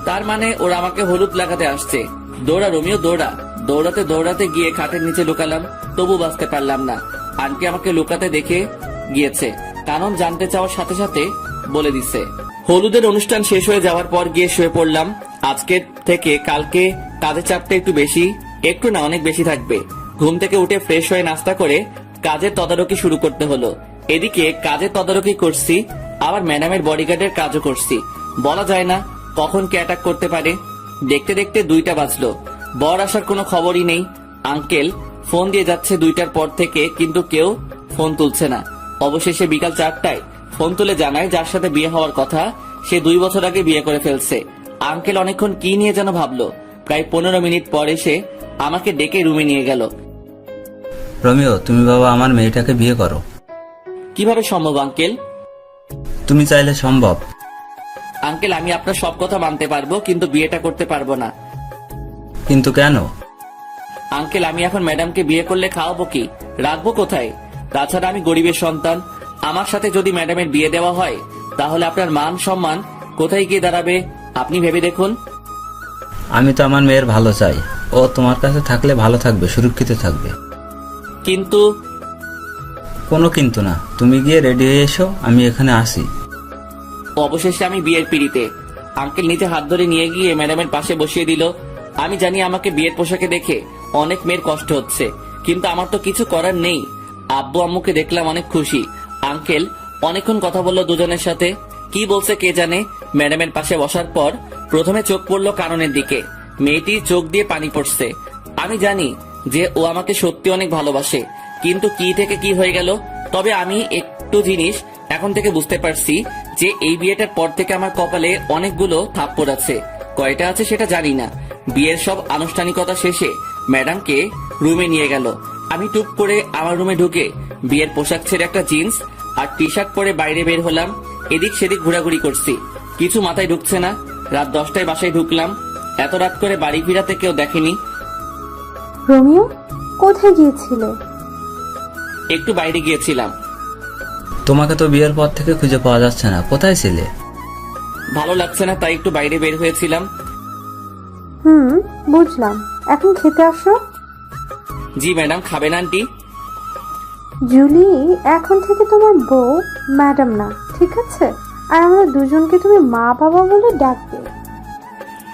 তার মানে ওরা আমাকে হলুদ লাগাতে আসছে। দৌড়া রোমিও দৌড়া। দৌড়াতে দৌড়াতে গিয়ে খাটের নিচে লুকালাম, তবু বাঁচতে পারলাম না। আন্টি আমাকে লুকাতে দেখে গিয়েছে। কানন জানতে চাওয়ার সাথে সাথে বলে দিছে। হলুদের অনুষ্ঠান শেষ হয়ে যাওয়ার পর গিয়ে শুয়ে পড়লাম। আজকের থেকে কালকে কাজের চাপটা একটু বেশি, একটু না অনেক বেশি থাকবে। ঘুম থেকে উঠে ফ্রেশ হয়ে নাস্তা করে কাজের তদারকি শুরু করতে হলো। এদিকে কাজের তদারকি করছি, আবার ম্যাডামের বডিগার্ডের কাজও করছি। বলা যায় না কখন কে অ্যাটাক করতে পারে। দেখতে দেখতে 2টা বাজলো। বর আসার কোনো খবরই নেই। আঙ্কেল ফোন দিয়ে যাচ্ছে 2টার পর থেকে, কিন্তু কেউ ফোন তুলছে না। অবশেষে বিকাল 4টায় ফোন তুলে জানায় যার সাথে বিয়ে হওয়ার কথা সে 2 বছর আগে বিয়ে করে ফেলছে। আঙ্কেল অনেকক্ষণ কি নিয়ে যেন ভাবলো। প্রায় 15 মিনিট পর এসে আমাকে ডেকে রুমে নিয়ে গেল। রোমিও, তুমি বাবা আমার মেয়েটাকে বিয়ে করো। কিভাবে সম্ভব আঙ্কেল? তুমি চাইলে সম্ভব। আঙ্কেল আমি আপনার সব কথা মানতে পারবো, কিন্তু বিয়েটা করতে পারবো না। কিন্তু কেন? আঙ্কেল আমি এখন ম্যাডামকে বিয়ে করলে খাওয়াবো কি, রাখবো কোথায়? তাছাড়া আমি গরিবের সন্তান। আমার সাথে যদি ম্যাডামের বিয়ে দেওয়া হয় তাহলে আপনার মান সম্মান কোথায় গিয়ে দাঁড়াবে আপনি ভেবে দেখুন। আমি তো আমার মেয়ের ভালো চাই। ও তোমার কাছে থাকলে ভালো থাকবে, সুরক্ষিত থাকবে। কিন্তু কোনো কিন্তু না, তুমি গিয়ে রেডি হয়ে এসো, আমি এখানে আসি। অবশেষে আমি বিয়ের পিড়িতে। আঙ্কেল নিজে হাত ধরে নিয়ে গিয়ে ম্যাডামের পাশে বসিয়ে দিল। আমি জানি আমাকে বিয়ের পোশাকে দেখে অনেক মেয়ের কষ্ট হচ্ছে, কিন্তু আমার তো কিছু করার নেই। আব্বু আম্মুকে দেখলাম অনেক খুশি। আঙ্কেল অনেকক্ষণ কথা বললো দুজনের সাথে, কি বলছে কে জানে। ম্যাডামের পাশে বসার পর প্রথমে চোখ পড়লো কাননের দিকে। মেয়েটির চোখ দিয়ে পানি পড়ছে। আমি জানি যে ও আমাকে সত্যি অনেক ভালোবাসে, কিন্তু কি থেকে কি হয়ে গেল। তবে আমি একটু জিনিস এখন থেকে বুঝতে পারছি যে এই বিয়েটার পর থেকে আমার কপালে অনেকগুলো থাপ্পড় আছে। কয়টা আছে সেটা জানি না। বিয়ের সব আনুষ্ঠানিকতা শেষে ম্যাডামকে রুমে নিয়ে গেল। আমি টুপ করে আমার রুমে ঢুকে বিয়ের পোশাক ছেড়ে একটা জিন্স আর টি শার্ট পরে বাইরে বের হলাম। এদিক সেদিক ঘোরাঘুরি করছি, কিছু মাথায় ঢুকছে না। রাত 10টায় বাসায় ঢুকলাম। এত রাত করে বাড়ি ফিরাতে কেউ দেখেনি। রোমিও, কোথায় গিয়েছিলে? একটু বাইরে গিয়েছিলাম। তোমাকে তো বিয়ের পর থেকে খুঁজে পাওয়া যাচ্ছে না, কোথায় ছিলে? ভালো লাগছে না তাই একটু বাইরে বের হয়েছিলাম। বুঝলাম। এখন খেতে আসো। জি ম্যাডাম, খাবেন আন্টি? জুলি, এখন থেকে তোমার বউ ম্যাডাম না, ঠিক আছে? আর আমরা দুজনকে তুমি মা বাবা বলে ডাকবে।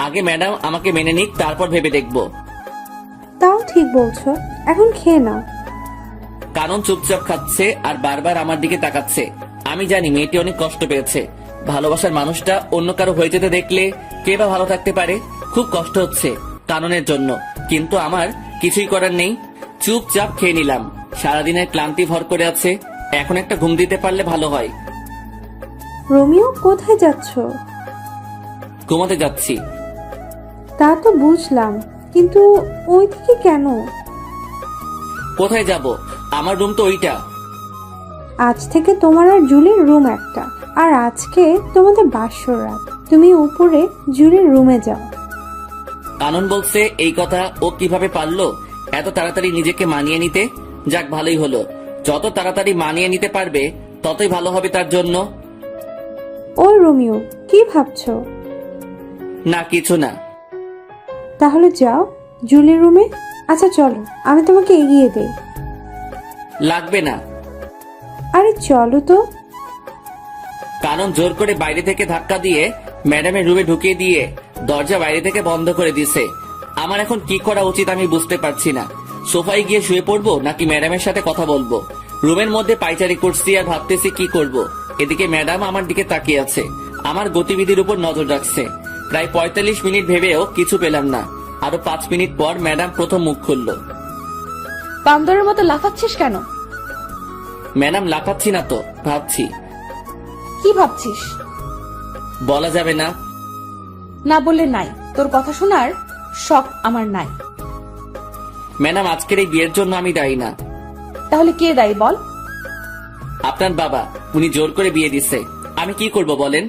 আগে ম্যাডাম আমাকে মেনে নিক, তারপর ভেবে দেখব। তাও ঠিক বলছো, এখন খেয়ে নাও। কারণ চুপচাপ খাচ্ছে আর বারবার আমার দিকে তাকাচ্ছে। আমি জানি মেয়েটি অনেক কষ্ট পেয়েছে। ভালোবাসার মানুষটা অন্য কারো হয়ে যেতে দেখলে কে বা ভালো থাকতে পারে। খুব কষ্ট হচ্ছে কাননের জন্য, কিন্তু আমার কিছুই করার নেই। চুপচাপ খেয়ে নিলাম। সারাদিনের ক্লান্তি ভর করে আছে, এখন একটা ঘুম দিতে পারলে ভালো হয়। রোমিও, কোথায় যাচ্ছো? ঘুমাতে যাচ্ছি। তা তো বুঝলাম, কিন্তু ওইদিকে কেন? কোথায় যাব? আমার রুম তো ওইটা। আজ থেকে তোমার আর জুলির রুম একটা, আর আজকে তোমাদের বাসর রাত। তুমি উপরে জুলির রুমে যাও। কানন বলছে এই কথা ও কিভাবে পারলো এত তাড়াতাড়ি নিজেকে মানিয়ে নিতে? যাক, ভালোই হলো। যত তাড়াতাড়ি মানিয়ে নিতে পারবে ততই ভালো হবে তার জন্য। ওই রোমিও, কি ভাবছো? না, কিছু না। তাহলে যাও জুলির রুমে। আচ্ছা চলো, আমি তোমাকে এগিয়ে দেই। লাগবে না। আরে চলো তো। কানন জোর করে বাইরে থেকে ধাক্কা দিয়ে ম্যাডামের রুমে ঢুকিয়ে দিয়ে দরজা বাইরে থেকে বন্ধ করে দিছে। আমার এখন কি করা উচিত আমি বুঝতে পারছি না। সোফায় গিয়ে শুয়ে পড়বো নাকি ম্যাডামের সাথে কথা বলবো? রুমের মধ্যে পায়চারি করছি আর ভাবতেছি কি করব। এদিকে ম্যাডাম আমার দিকে তাকিয়ে আছে, আমার গতিবিধির উপর নজর রাখছে। প্রায় 45 মিনিট ভেবেও কিছু পেলাম না। আরো 5 মিনিট পর ম্যাডাম প্রথম মুখ খুলল। বান্দরের মতো লাফাচ্ছিস কেন? ম্যাডাম, লাফাচ্ছি না তো, ভাবছি। কি ভাবছিস? বলা যাবে না। না বললে নাই, তোর কথা শোনার শখ আমার নাই। ম্যাডাম, আজকের এই বিয়ের জন্য আমি দায়ী না। তাহলে কে দায়ী বল? আপনার বাবা, উনি জোর করে বিয়ে দিছে। আমি কি করব বলেন?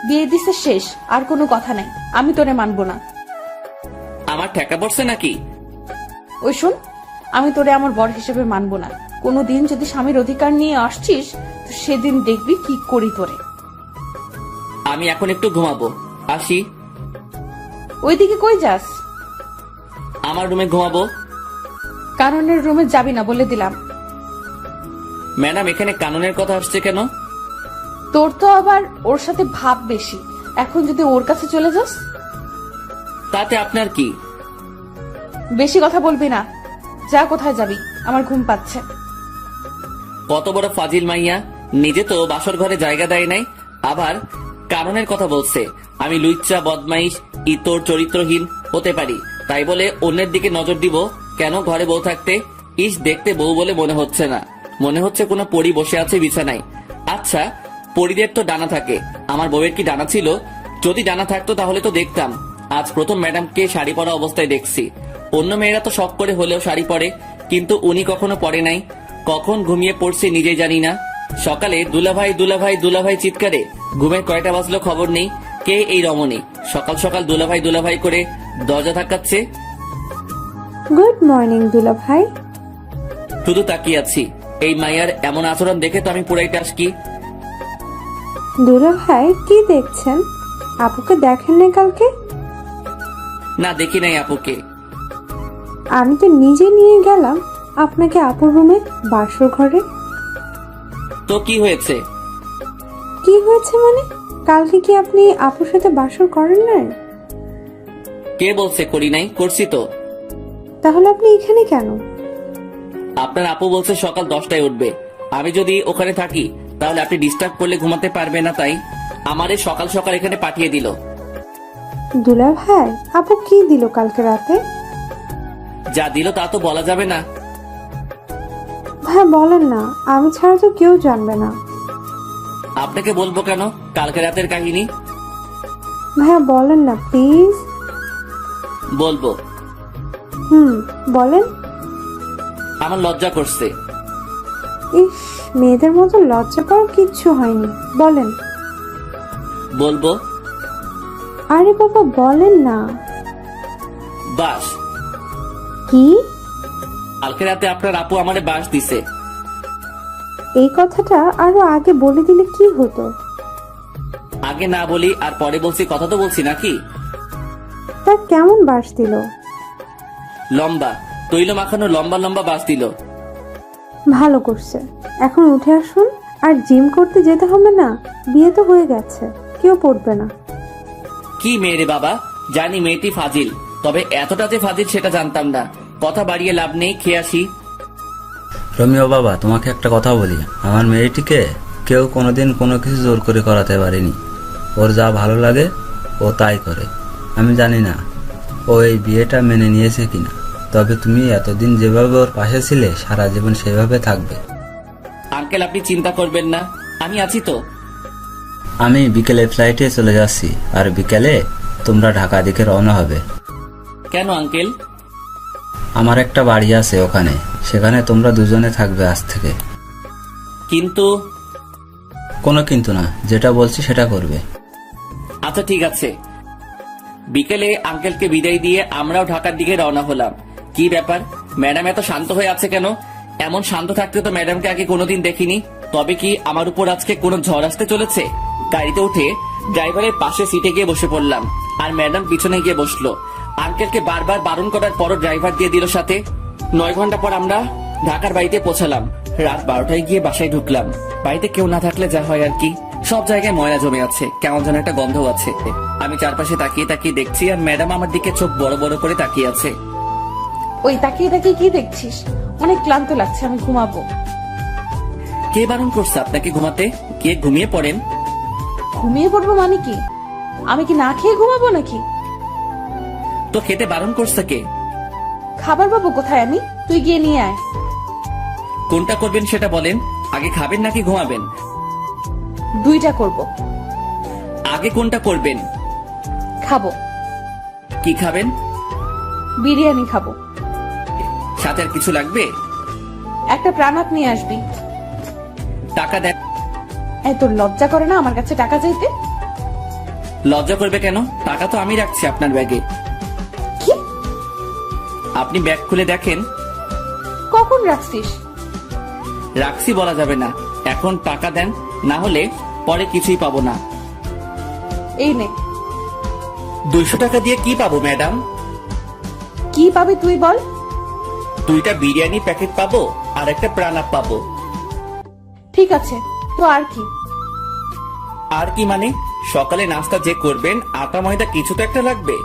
বিয়ে দিছে শেষ, আর কোনো কথা নাই। আমি তোরে মানবো না। আমার ঠেকা পড়ছে নাকি? ওই শোন, আমি তোরে আমার বর হিসেবে মানবো না। কোনোদিন যদি স্বামীর অধিকার নিয়ে আসছিস তো সেদিন দেখবি কি করি তোরে। আমি এখন একটু ঘুমাবো, আসি। ওইদিকে কই যাস? আমার রুমে ঘুমাবো। কাননের রুমে যাবি না বলে দিলাম। ম্যাডাম, এখানে কাননের কথা আসছে কেন? তোর তো আবার ওর সাথে ভাব বেশি। এখন যদি ওর কাছে চলে যাস? তাতে আপনার কি? বেশি কথা বলবি না। যা, কোথায় যাবি? আমার ঘুম পাচ্ছে। কত বড় ফাজিল মাইয়া, নিজে তো বাসর ঘরে জায়গা দেয় নাই, আবার কাননের কথা বলছে। আমি লুইচ্চা, বদমাইশ, ইতর, চরিত্রহীন হতে পারি, তাই বলে অন্যের দিকে নজর দিব কেন? ঘরে বউ থাকতে ইস, দেখতে বউ বলে মনে হচ্ছে না, মনে হচ্ছে কোনো পরী বসে আছে বিছানায়। আচ্ছা, পরীদের তো ডানা থাকে, আমার বউয়ের কি ডানা ছিল? যদি ডানা থাকতো তাহলে তো দেখতাম। আজ প্রথম ম্যাডামকে শাড়ি পরা অবস্থায় দেখছি। অন্য মেয়েরা তো শখ করে হলেও শাড়ি পরে, কিন্তু উনি কখনো পরে নাই। কখন ঘুমিয়ে পড়ছে নিজেই জানি না। সকালে দুলাভাই দুলাভাই দুলাভাই চিৎকারে ঘুমের কয়টা বাজলো খবর নেই। কে এই রমণী সকাল সকাল দুলাভাই দুলাভাই করে দরজা ধাক্কাচ্ছে? গুড মর্নিং দুলা ভাই। শুধু তাকিয়ে আছি। এই মাইয়ার এমন আচরণ দেখে তো আমি পুরাই টাসকি। দুলা ভাই, কি দেখছেন? আপুকে দেখেন না কালকে? না, দেখি নাই আপুকে। আমি তো নিজে নিয়ে গেলাম আপনাকে আপুর রুমে, বাসর ঘরে। তো কি হয়েছে? কি হয়েছে মানে? কালকে কি আপনি আপুর সাথে বাসর করেন নাই? কে বলছে করি নাই? করছি তো। তাহলে আপনি এখানে কেন? আপনার আপু বলছে সকাল 10টায় উঠবে। আমি যদি ওখানে থাকি তাহলে আপনি ডিস্টার্ব করলে ঘুমাতে পারবে না, তাই আমারে সকাল সকাল এখানে পাঠিয়ে দিল। দুলা ভাই, আপু কি দিল কালকে রাতে? যা দিল তা তো বলা যাবে না। ভাই বলেন না, আমি ছাড়া তো কেউ জানবে না। আপনাকে বলবো কেন কালকে রাতের কাহিনী? ভাইয়া বলেন না প্লিজ। বলবো। বলেন। আমার লজ্জা করছে। ইস, মেয়েদের মতো লজ্জা পাওয়ার কিচ্ছু হয়নি, বলেন। বলবো। আরে বাবা বলেন না। বাস। কি? কালকে রাতে আপনার আপু আমারে বাস দিছে। এই কথাটা আরো আগে বলে দিলে কি হতো? আগে না বলি আর পরে বলছি, কথা তো বলছি নাকি? তা কেমন বাস দিল? লম্বা, তৈল মাখানো লম্বা লম্বা বাস দিল। ভালো করছে। এখন উঠে আসুন, আর জিম করতে যেতে হবে না, বিয়ে তো হয়ে গেছে, কেউ পড়বে না। কি মেয়ে রে বাবা, জানি মেয়েটি ফাজিল, তবে এতটা যে ফাজিল সেটা জানতাম না। কথা বাড়িয়ে লাভ নেই, খেয়ে আসি। রমিও বাবা, তোমাকে একটা কথা বলি, আমার মেয়েটিকে কেউ কোনোদিন কোনো কিছু জোর করে করাতে পারেনি। ওর যা ভালো লাগে ও তাই করে। আমি জানি না ও এই বিয়েটা মেনে নিয়েছে কিনা, তবে তুমি এতদিন যেভাবে ওর পাশে ছিলে সারা জীবন সেভাবে থাকবে। আঙ্কেল আপনি চিন্তা করবেন না, আমি আছি তো। আমি বিকেলে ফ্লাইটে চলে যাচ্ছি, আর বিকেলে তোমরা ঢাকা দিকে রওনা হবে। কেন আঙ্কেল? আমার একটা বাড়ি আছে ওখানে, সেখানে তোমরা দুজনে থাকবে আজ থেকে। কিন্তু কোনো কিন্তু না, যেটা বলছি সেটা করবে। আচ্ছা ঠিক আছে। বিকেলে আঙ্কেলকে বিদায় দিয়ে আমরাও ঢাকার দিকে রওনা হলাম। কি ব্যাপার, ম্যাডাম এত শান্ত হয়ে আছে কেন? এমন শান্ত থাকতে তো ম্যাডামকে আগে কোনোদিন দেখিনি। তবে কি আমার উপর আজকে কোনো ঝড় আসতে চলেছে? গাড়িতে উঠে ড্রাইভারের পাশে সিটে গিয়ে বসে পড়লাম, আর ম্যাডাম পিছনে গিয়ে বসলো। আঙ্কেলকে বারবার বারণ করার পরও ড্রাইভার দিয়ে দিল সাথে। 9 ঘন্টা পর আমরা ঢাকার বাড়িতে পৌঁছালাম। রাত 12টায় গিয়ে বাসায় ঢুকলাম। বাড়িতে কেউ না থাকলে যা হয় আর কি, সব জায়গায় ময়লা জমে আছে, কেমন যেন একটা গন্ধ আছে। আমি চারপাশে তাকিয়ে তাকিয়ে দেখছি, আর ম্যাডাম আমার দিকে চোখ বড় বড় করে তাকিয়ে আছে। ওই তাকিয়ে তাকিয়ে কি দেখছিস? অনেক ক্লান্ত লাগছে, আমি ঘুমাবো। কে বারণ করছে আপনাকে ঘুমাতে? কে ঘুমিয়ে পড়েন। ঘুমিয়ে পড়বো মানে কি? আমি কি না খেয়ে ঘুমাবো নাকি? তো খেতে বারণ করছে কে? খাবার পাবো কোথায় আমি? তুই গিয়ে নিয়ে আয়। কোনটা করবেন সেটা বলেন। আগে খাবেন নাকি ঘুমাবেন? দুইটা করব। আগে কোনটা করবেন? খাবো। কি খাবেন? বিরিয়ানি খাবো। সাথে আর কিছু লাগবে? একটা প্রাণাত নিয়ে আসবি। টাকা দেন। এই তোর লজ্জা করে না আমার কাছে টাকা চাইতে? লজ্জা করবে কেন? টাকা তো আমি রাখছি আপনার ব্যাগে। কি? আপনি ব্যাগ খুলে দেখেন। কখন রাখছিস? রাখছি বলা যাবে না, এখন টাকা দেন, না হলে পরে কিছুই পাবো না। এই নে। 200 টাকা দিয়ে কি পাবো ম্যাডাম? কি পাবি তুই বল? 2টা বিরিয়ানি প্যাকেট পাবো, আর একটা প্রাণাপ পাবো। ঠিক আছে, তো আর কি? আর কি মানে? সকালে নাস্তা যে করবেন, আটা ময়দা কিছু তো একটা লাগবে।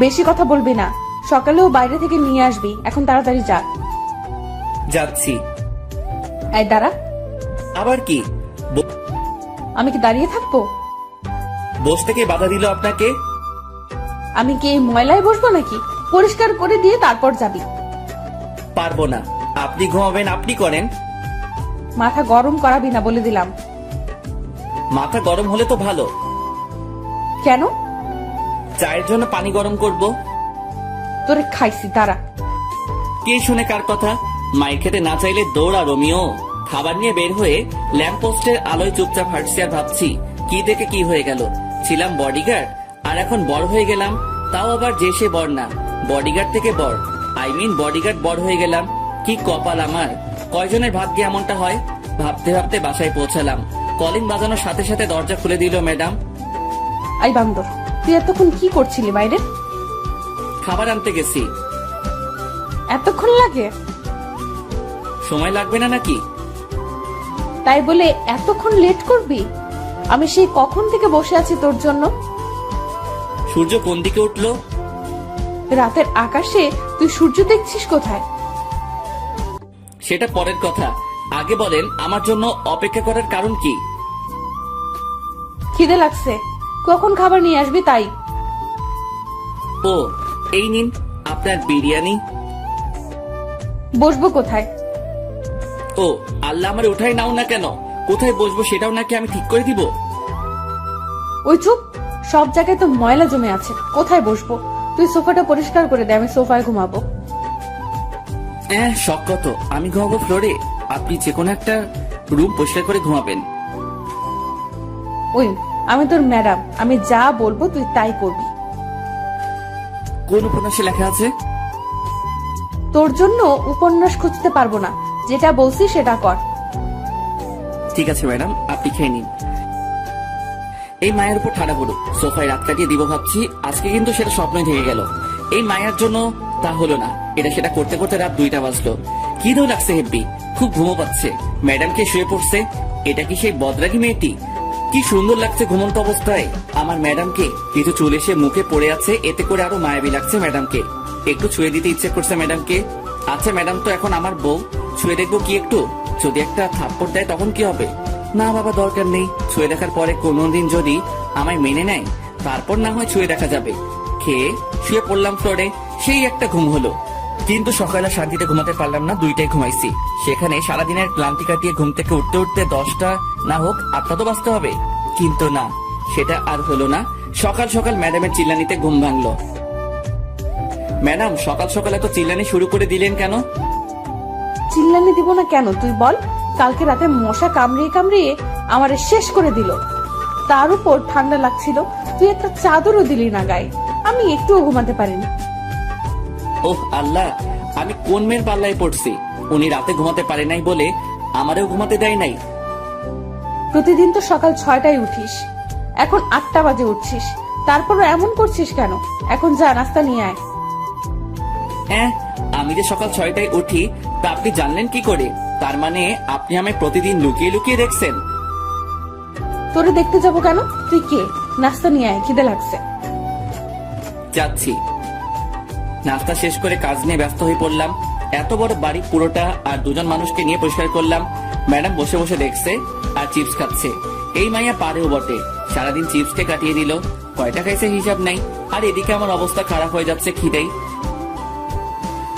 বেশি কথা বলবি না। সকালেও বাইরে থেকে নিয়ে আসবি, এখন তাড়াতাড়ি যা। যাচ্ছি। এই দাঁড়া। আবার কি? আমি কি দাঁড়িয়ে থাকবো? বসতে কে বাধা দিল আপনাকে? আমি কি এই ময়লায় বসবো নাকি? পরিষ্কার করে দিয়ে তারপর যাবি। পারবো না। আপনি ঘুমাবেন, আপনি করেন। মাথা গরম করাবি না বলে দিলাম। মাথা গরম হলে তো ভালো। কেন? চায়ের জন্য পানি গরম করব। তোরে খাইছি, দাঁড়া। কে শুনে কার কথা? মায়ের খেতে না চাইলে দৌড়া রোমিও। খাবার নিয়ে বের হয়ে ল্যাম্পপোস্টের আলোয় চুপচাপ হাঁটছি আর ভাবছি, কি দেখে কি হয়ে গেল। ছিলাম বডিগার্ড, আর এখন বড় হয়ে গেলাম। তাও আবার যে সে বড় না, বডিগার্ড থেকে বড়। বডিগার্ড বড় হয়ে গেলাম। কি কপাল আমার! কয়জনের ভাগ্যে এমনটা হয়? ভাবতে ভাবতে বাসায় পৌঁছালাম। কলিং বাজানোর সাথে সাথে দরজা খুলে দিল ম্যাডাম। আই বান্দর, তুই এতক্ষণ কি করছিলি বাইরে? খাবার আনতে গেছি। এতক্ষণ লাগে? সময় লাগবে না নাকি? তাই বলে এতক্ষণ লেট করবি? আমি সেই কখন থেকে বসে আছি তোর জন্য। সূর্য কোন দিকে উঠলো? রাতের আকাশে তুই সূর্য দেখছিস কোথায়? সেটা পরের কথা। আগে বলেন আমার জন্য অপেক্ষা করার কারণ কি? খিদে লাগছে, কখন খাবার নিয়ে আসবি তাই। ও, এই নিন আপনার বিরিয়ানি। বসবো কোথায়? ও আল্লাহ, আমার উঠাই নাও না কেন? কোথায় বসবো সেটাও নাকি আমি ঠিক করে দিব? ওই চুপ, সব জায়গায় তো ময়লা জমে আছে, কোথায় বসবো? তুই সোফাটা পরিষ্কার করে দে, আমি সোফায় ঘুমাবো। শখ কত, আমি ঘুমাবো ফ্লোরে, আপনি যে কোনো একটা রুম পরিষ্কার করে ঘুমাবেন। ওই, আমি তোর ম্যাডাম, আমি যা বলবো তুই তাই করবি। কোন উপন্যাসে লেখা আছে? তোর জন্য উপন্যাস খুঁজতে পারবো না, যেটা বলছি সেটা কর। ঠিক আছে ম্যাডাম, আপনি খেয়ে নিন। এই মায়ের উপর ঠাড়া পড়ুক, সোফায় রাত কাটিয়ে দিব ভাবছি, আজকে কিন্তু সেটা স্বপ্নই থেকে গেল। এই মায়ের জন্য তা হলো না। এটা সেটা করতে করতে রাত 2টা বাজলো। কি দৌ লাগছে হেব্বি, খুব ঘুমো পাচ্ছে। ম্যাডামকে শুয়ে পড়ছে। এটা কি সেই বদরাগী মেয়েটি? কি সুন্দর লাগছে ঘুমন্ত অবস্থায় আমার ম্যাডামকে। কিছু চুল এসে মুখে পড়ে আছে, এতে করে আরো মায়াবী লাগছে ম্যাডামকে। একটু ছুঁয়ে দিতে ইচ্ছে করছে ম্যাডামকে। আচ্ছা ম্যাডাম তো এখন আমার বউ, ছুঁয়ে দেখবো কি একটু? যদি একটা থাপ্পড় দেয় তখন কি হবে? না বাবা, দরকার নেই। ছুঁয়ে দেখার পরে কোনোদিন যদি আমায় মেনে নেয় তারপর না হয় ছুঁয়ে দেখা যাবে। খেয়ে শুয়ে পড়লাম ফ্লোরে। সেই একটা ঘুম হলো, কিন্তু সকালে শান্তিতে ঘুমাতে পারলাম না। 2টায় ঘুমাইছি। সেখানে সারাদিনের ক্লান্তি কাটিয়ে ঘুম থেকে উঠতে উঠতে 10টা না হোক 8টা তো বাজতে হবে। কিন্তু না, সেটা আর হলো না। সকাল সকাল ম্যাডামের চিল্লানিতে ঘুম ভাঙলো। ম্যাডাম সকাল সকাল এত চিল্লানি শুরু করে দিলেন কেন? চিল্লানি দিব না কেন তুই বল? কালকে রাতে মশা কামড়িয়ে কামড়িয়ে আমারে শেষ করে দিল। তার উপর ঠান্ডা লাগছিল, তুই একটা চাদরও দিলি না গায়ে। আমি একটুও ঘুমাতে পারিনি। ওহ আল্লাহ, আমি কোন মেয়ের পাল্লায় পড়ছি? উনি রাতে ঘুমাতে পারে নাই বলে আমারও ঘুমাতে দেয় নাই। প্রতিদিন তো সকাল 6টায় উঠিস, এখন 8টা বাজে উঠছিস, তারপরও এমন করছিস কেন? এখন যা, নাস্তা নিয়ে আয়। হ্যাঁ, আমি যে সকাল 6টায় উঠি তা আপনি জানলেন কি করে? তার মানে আপনি আমায় প্রতিদিন লুকিয়ে লুকিয়ে দেখছেন? তোরে দেখতে যাবো কেন? তুই কে? নাস্তা নিয়ে আয়, খিদে লাগছে। যাচ্ছি। নাস্তা শেষ করে কাজ নিয়ে ব্যস্ত হয়ে পড়লাম। এত বড় বাড়ি পুরোটা আর 2জন মানুষকে নিয়ে পরিষ্কার করলাম। ম্যাডাম বসে বসে দেখছে আর চিপস খাচ্ছে। এই মাইয়া পারেও বটে, সারাদিন চিপসকে কাটিয়ে দিল। কয়টা খাইছে হিসাব নাই। আর এদিকে আমার অবস্থা খারাপ হয়ে যাচ্ছে খিদেই।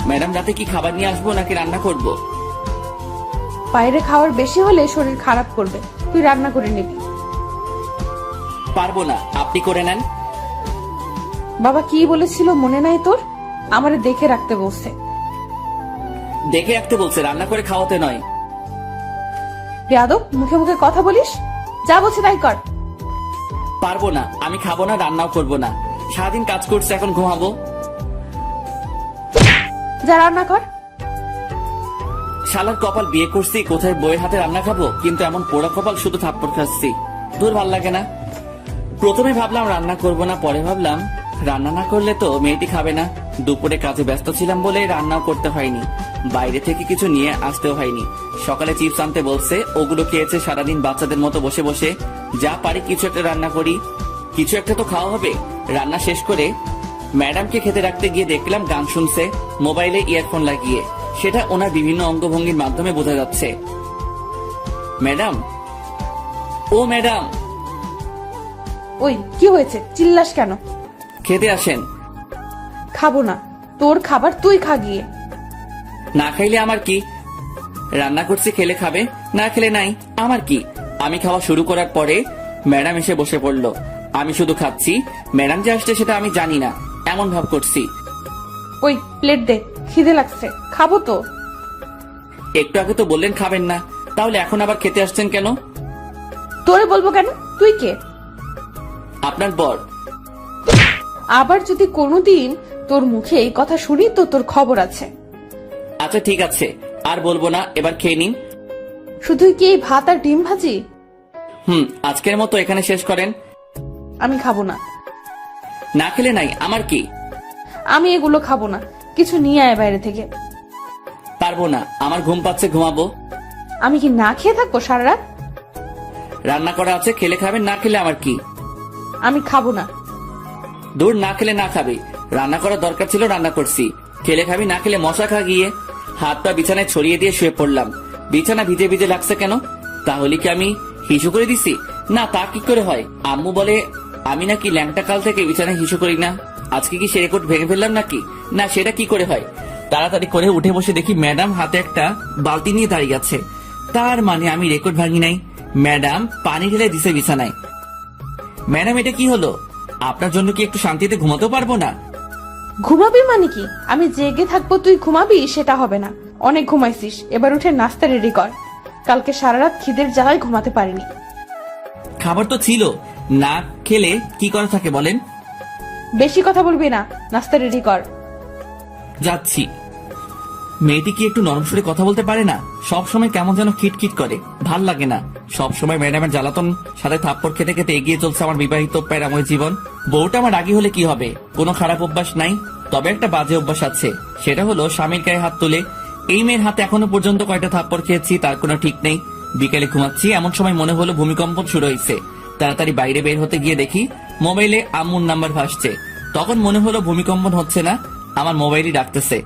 ম্যাডাম রাতে কি খাবার নিয়ে আসবো নাকি রান্না করব? বাইরে খাওয়ার বেশি হলে শরীর খারাপ করবে, তুই রান্না করে নিবি। পারবো না, আপনি করে নেন। বাবা কি বলেছিল মনে নাই তোর? আমারে দেখে রাখতে বলছে। দেখে রাখতে বলছে, রান্না করে খাওয়াতে নয়। বেয়াদব, মুখে মুখে কথা বলিস। যা বলছে তাই কর। পারবো না, আমি খাবো না, রান্নাও করবো না। সারাদিন কাজ করছে, এখন ঘুমাবো। যা রান্না কর। শালার কপাল, বিয়ে করছি কোথায় বইয়ের হাতে রান্না খাবো, কিন্তু এমন পোড়া কপাল, শুধু থাপ্পড় খাচ্ছি। দূর, ভাল লাগে না। প্রথমে ভাবলাম রান্না করব না, পরে ভাবলাম রান্না না করলে তো মেয়েটি খাবে না। দুপুরে কাজে ব্যস্ত ছিলাম বলে রান্নাও করতে হয়নি, বাইরে থেকে কিছু নিয়ে আসতেও হয়নি। সকালে চিপস আনতে বলছে, ওগুলো খেয়েছে সারাদিন বাচ্চাদের মতো বসে বসে। যা পারি কিছু একটা রান্না করি, কিছু একটা তো খাওয়া হবে। রান্না শেষ করে ম্যাডামকে খেতে রাখতে গিয়ে দেখলাম গান শুনছে মোবাইলে ইয়ারফোন লাগিয়ে। সেটা ওনার বিভিন্ন অঙ্গভঙ্গির মাধ্যমে বোঝা যাচ্ছে। ম্যাডাম, ও ম্যাডাম। ওই কি হয়েছে, চিল্লাস কেন? খেতে আসেন। খাবো না, তোর খাবার তুই খা গিয়ে। না খাইলে আমার কি? রান্না করছি, খেলে খাবে, না খেলে নাই, আমার কি? আমি খাওয়া শুরু করার পরে ম্যাডাম এসে বসে পড়লো। আমি শুধু খাচ্ছি, ম্যাডাম যে আসছে সেটা আমি জানি না, এমন ভাব করছি। ওই প্লেট দে, খিদে লাগছে, খাবো তো। একটু আগে তো বললেন খাবেন না, তাহলে এখন আবার খেতে আসছেন কেন? তোরে বলবো কেন? তুই কে? আপনার বর। আবার যদি কোনোদিন তোর মুখে এই কথা শুনি তো তোর খবর আছে। আচ্ছা ঠিক আছে, আর বলবো না, এবার খেয়ে নিন। শুধুই কি এই ভাত আর ডিম ভাজি? আজকের মতো এখানে শেষ করেন। আমি খাবো না। না খেলে নাই, আমার কি? আমি এগুলো খাবো না, কিছু নিয়ে আয় বাইরে থেকে। পারবো না, আমার ঘুম পাচ্ছে, ঘুমাবো। আমি কি না খেয়ে থাকবো সারা রাত? রান্না করা আছে, খেলে খাবেন, না খেলে আমার কি? আমি খাবো না। দূর, না খেলে না খাবি। রান্না করার দরকার ছিল, রান্না করছি। খেলে খাবি, না খেলে মশা খা গিয়ে। হাত পা বিছানায় ছড়িয়ে দিয়ে শুয়ে পড়লাম। বিছানা ভিজে ভিজে লাগছে কেন? তাহলে কি আমি হিসু করে দিছি? না, তা কি করে হয়? আম্মু বলে আমি নাকি ল্যাংটা কাল থেকে বিছানায় হিসু করি না। আজকে কি সে রেকর্ড ভেঙে ফেললাম নাকি? না, সেটা কি করে হয়? তাড়াতাড়ি করে উঠে বসে দেখি ম্যাডাম হাতে একটা বালতি নিয়ে দাঁড়িয়ে আছে। তার মানে আমি রেকর্ড ভাঙি নাই। ম্যাডাম পানি ঢেলে দিছে বিছানায়। ম্যাডাম, এটা কি হলো? আপনার জন্য কি একটু শান্তিতে ঘুমাতেও পারবো না? ঘুমাবি মানে কি? আমি জেগে থাকবো, তুই ঘুমাবি? সেটা হবে না, অনেক ঘুমাইছিস। এবার উঠে নাস্তা রেডি কর। কালকে সারা রাত খিদের জ্বালায় ঘুমাতে পারিনি। খাবার তো ছিল, না খেলে কি করা থাকে বলেন? বেশি কথা বলবি না, নাস্তা রেডি কর। যাচ্ছি। মেয়েটি কি একটু নরম সুরে কথা বলতে পারে না? সব সময় কেমন যেন খিটখিট করে, ভাল লাগে না। সব সময় ম্যাডামের জ্বালাতন সাথে থাপ্পড় খেতে খেতে এগিয়ে চলছে আমার বিবাহিত প্যারাময় জীবন। বউটা আমার রাগী হলে কি হবে? কোনো খারাপ অভ্যাস নাই, তবে একটা বাজে অভ্যাস আছে, সেটা হলো স্বামীর গায়ে হাত তুলে। এই মেয়ের হাতে এখনো পর্যন্ত কয়টা থাপ্পড় খেয়েছি তার কোনো ঠিক নেই। বিকেলে ঘুমাচ্ছি, এমন সময় মনে হলো ভূমিকম্প শুরু হয়েছে। তাড়াতাড়ি বাইরে বের হতে গিয়ে দেখি মোবাইলে আম্মুর নাম্বার ভাসছে। তখন মনে হলো ভূমিকম্পন হচ্ছে না, আমার মোবাইলই ডাকতেছে।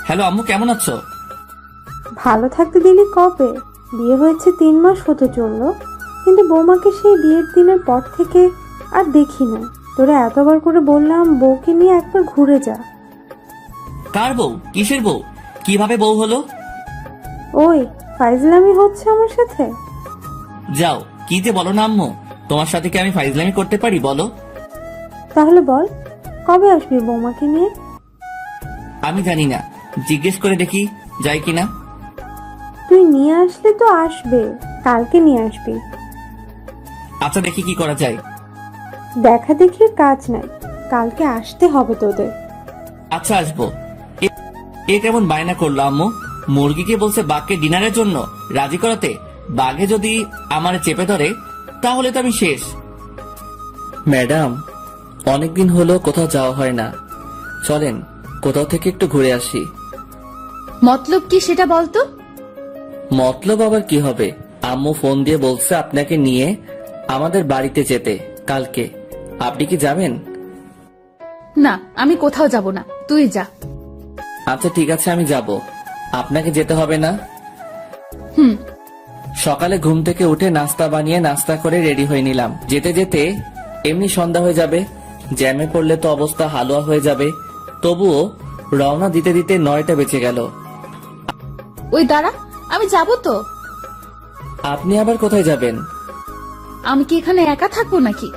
হ্যালো আম্মু, কেমন আছো? ভালো থাকতে দিলি কবে? বিয়ে হয়েছে 3 মাস হতে চললো, কিন্তু বৌমাকে সেই বিয়ের দিনের পর থেকে আর দেখি না। তোরা এতবার করে বললাম বউকে নিয়ে একবার ঘুরে যা। কার বউ? কিসের বউ? কিভাবে বউ হলো? ওই ফাইজলামি হচ্ছে আমার সাথে? যাও, কি যে বলো না আম্মু, তোমার সাথে কি আমি ফাইজলামি করতে পারি বলো? তাহলে বল, কবে আসবি বৌমাকে নিয়ে? আমি জানি না, জিজ্ঞেস করে দেখি যাই কিনা। তুই নিয়ে আসলে তো আসবে, কালকে নিয়ে আসবি। আচ্ছা, দেখি কি করা যায়। দেখা দেখির কাজ নাই, কালকে আসতে হবে তোদের। আচ্ছা, আসবো। এ কেমন বায়না করলো আম্মু? মুরগিকে বলছে বাঘকে ডিনারের জন্য রাজি করাতে, বাঘে যদি আমার চেপে ধরে তাহলে তো আমি শেষ। ম্যাডাম, অনেকদিন হলো কোথাও যাওয়া হয় না, চলেন কোথাও থেকে একটু ঘুরে আসি। মতলব কি সেটা বলতো? মতলব আবার কি হবে? আম্মু ফোন দিয়ে বলছে আপনাকে নিয়ে আমাদের বাড়িতে যেতে কালকে। আপনি কি যাবেন? না, আমি কোথাও যাব না, তুই যা। আচ্ছা ঠিক আছে, আমি যাব। আপনাকে যেতে হবে না? হুম। সকালে ঘুম থেকে উঠে নাস্তা বানিয়ে নাস্তা করে রেডি হয়ে নিলাম। যেতে যেতে এমনি সন্ধ্যা হয়ে যাবে, জ্যামে পড়লে তো অবস্থা হালুয়া হয়ে যাবে। তবুও রওনা দিতে দিতে 9টা বেজে গেল। ওই দাঁড়া, আমি যাব তো। আপনি আবার কোথায় যাবেন? আমি কি এখানে একা থাকবো নাকি?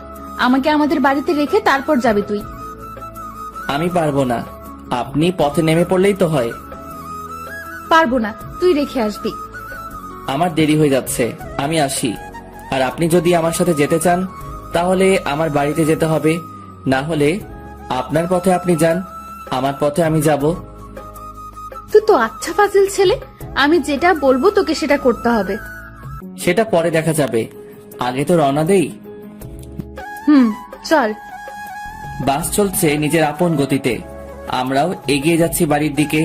আমাকে আমাদের বাড়িতে রেখে তারপর যাবি তুই। আমি পারবো না, আপনি পথে নেমে পড়লেই তো হয়। পারবো না, তুই রেখে আসবি। আমার দেরি হয়ে যাচ্ছে, আমি আসি। আর আপনি যদি আমার সাথে যেতে চান তাহলে আমার বাড়িতে যেতে হবে, না হলে আপনার পথে আপনি যান, আমার পথে আমি যাব। তুই তো আচ্ছা ফাজিল ছেলে, আমি যেটা বলবো তোকে সেটা করতে হবে। সেটা পরে দেখা যাবে, আগে তো রওনা দেই। হুম, চল। বাস চলছে নিজের আপন গতিতে, আমরাও এগিয়ে যাচ্ছি বাড়ির দিকে।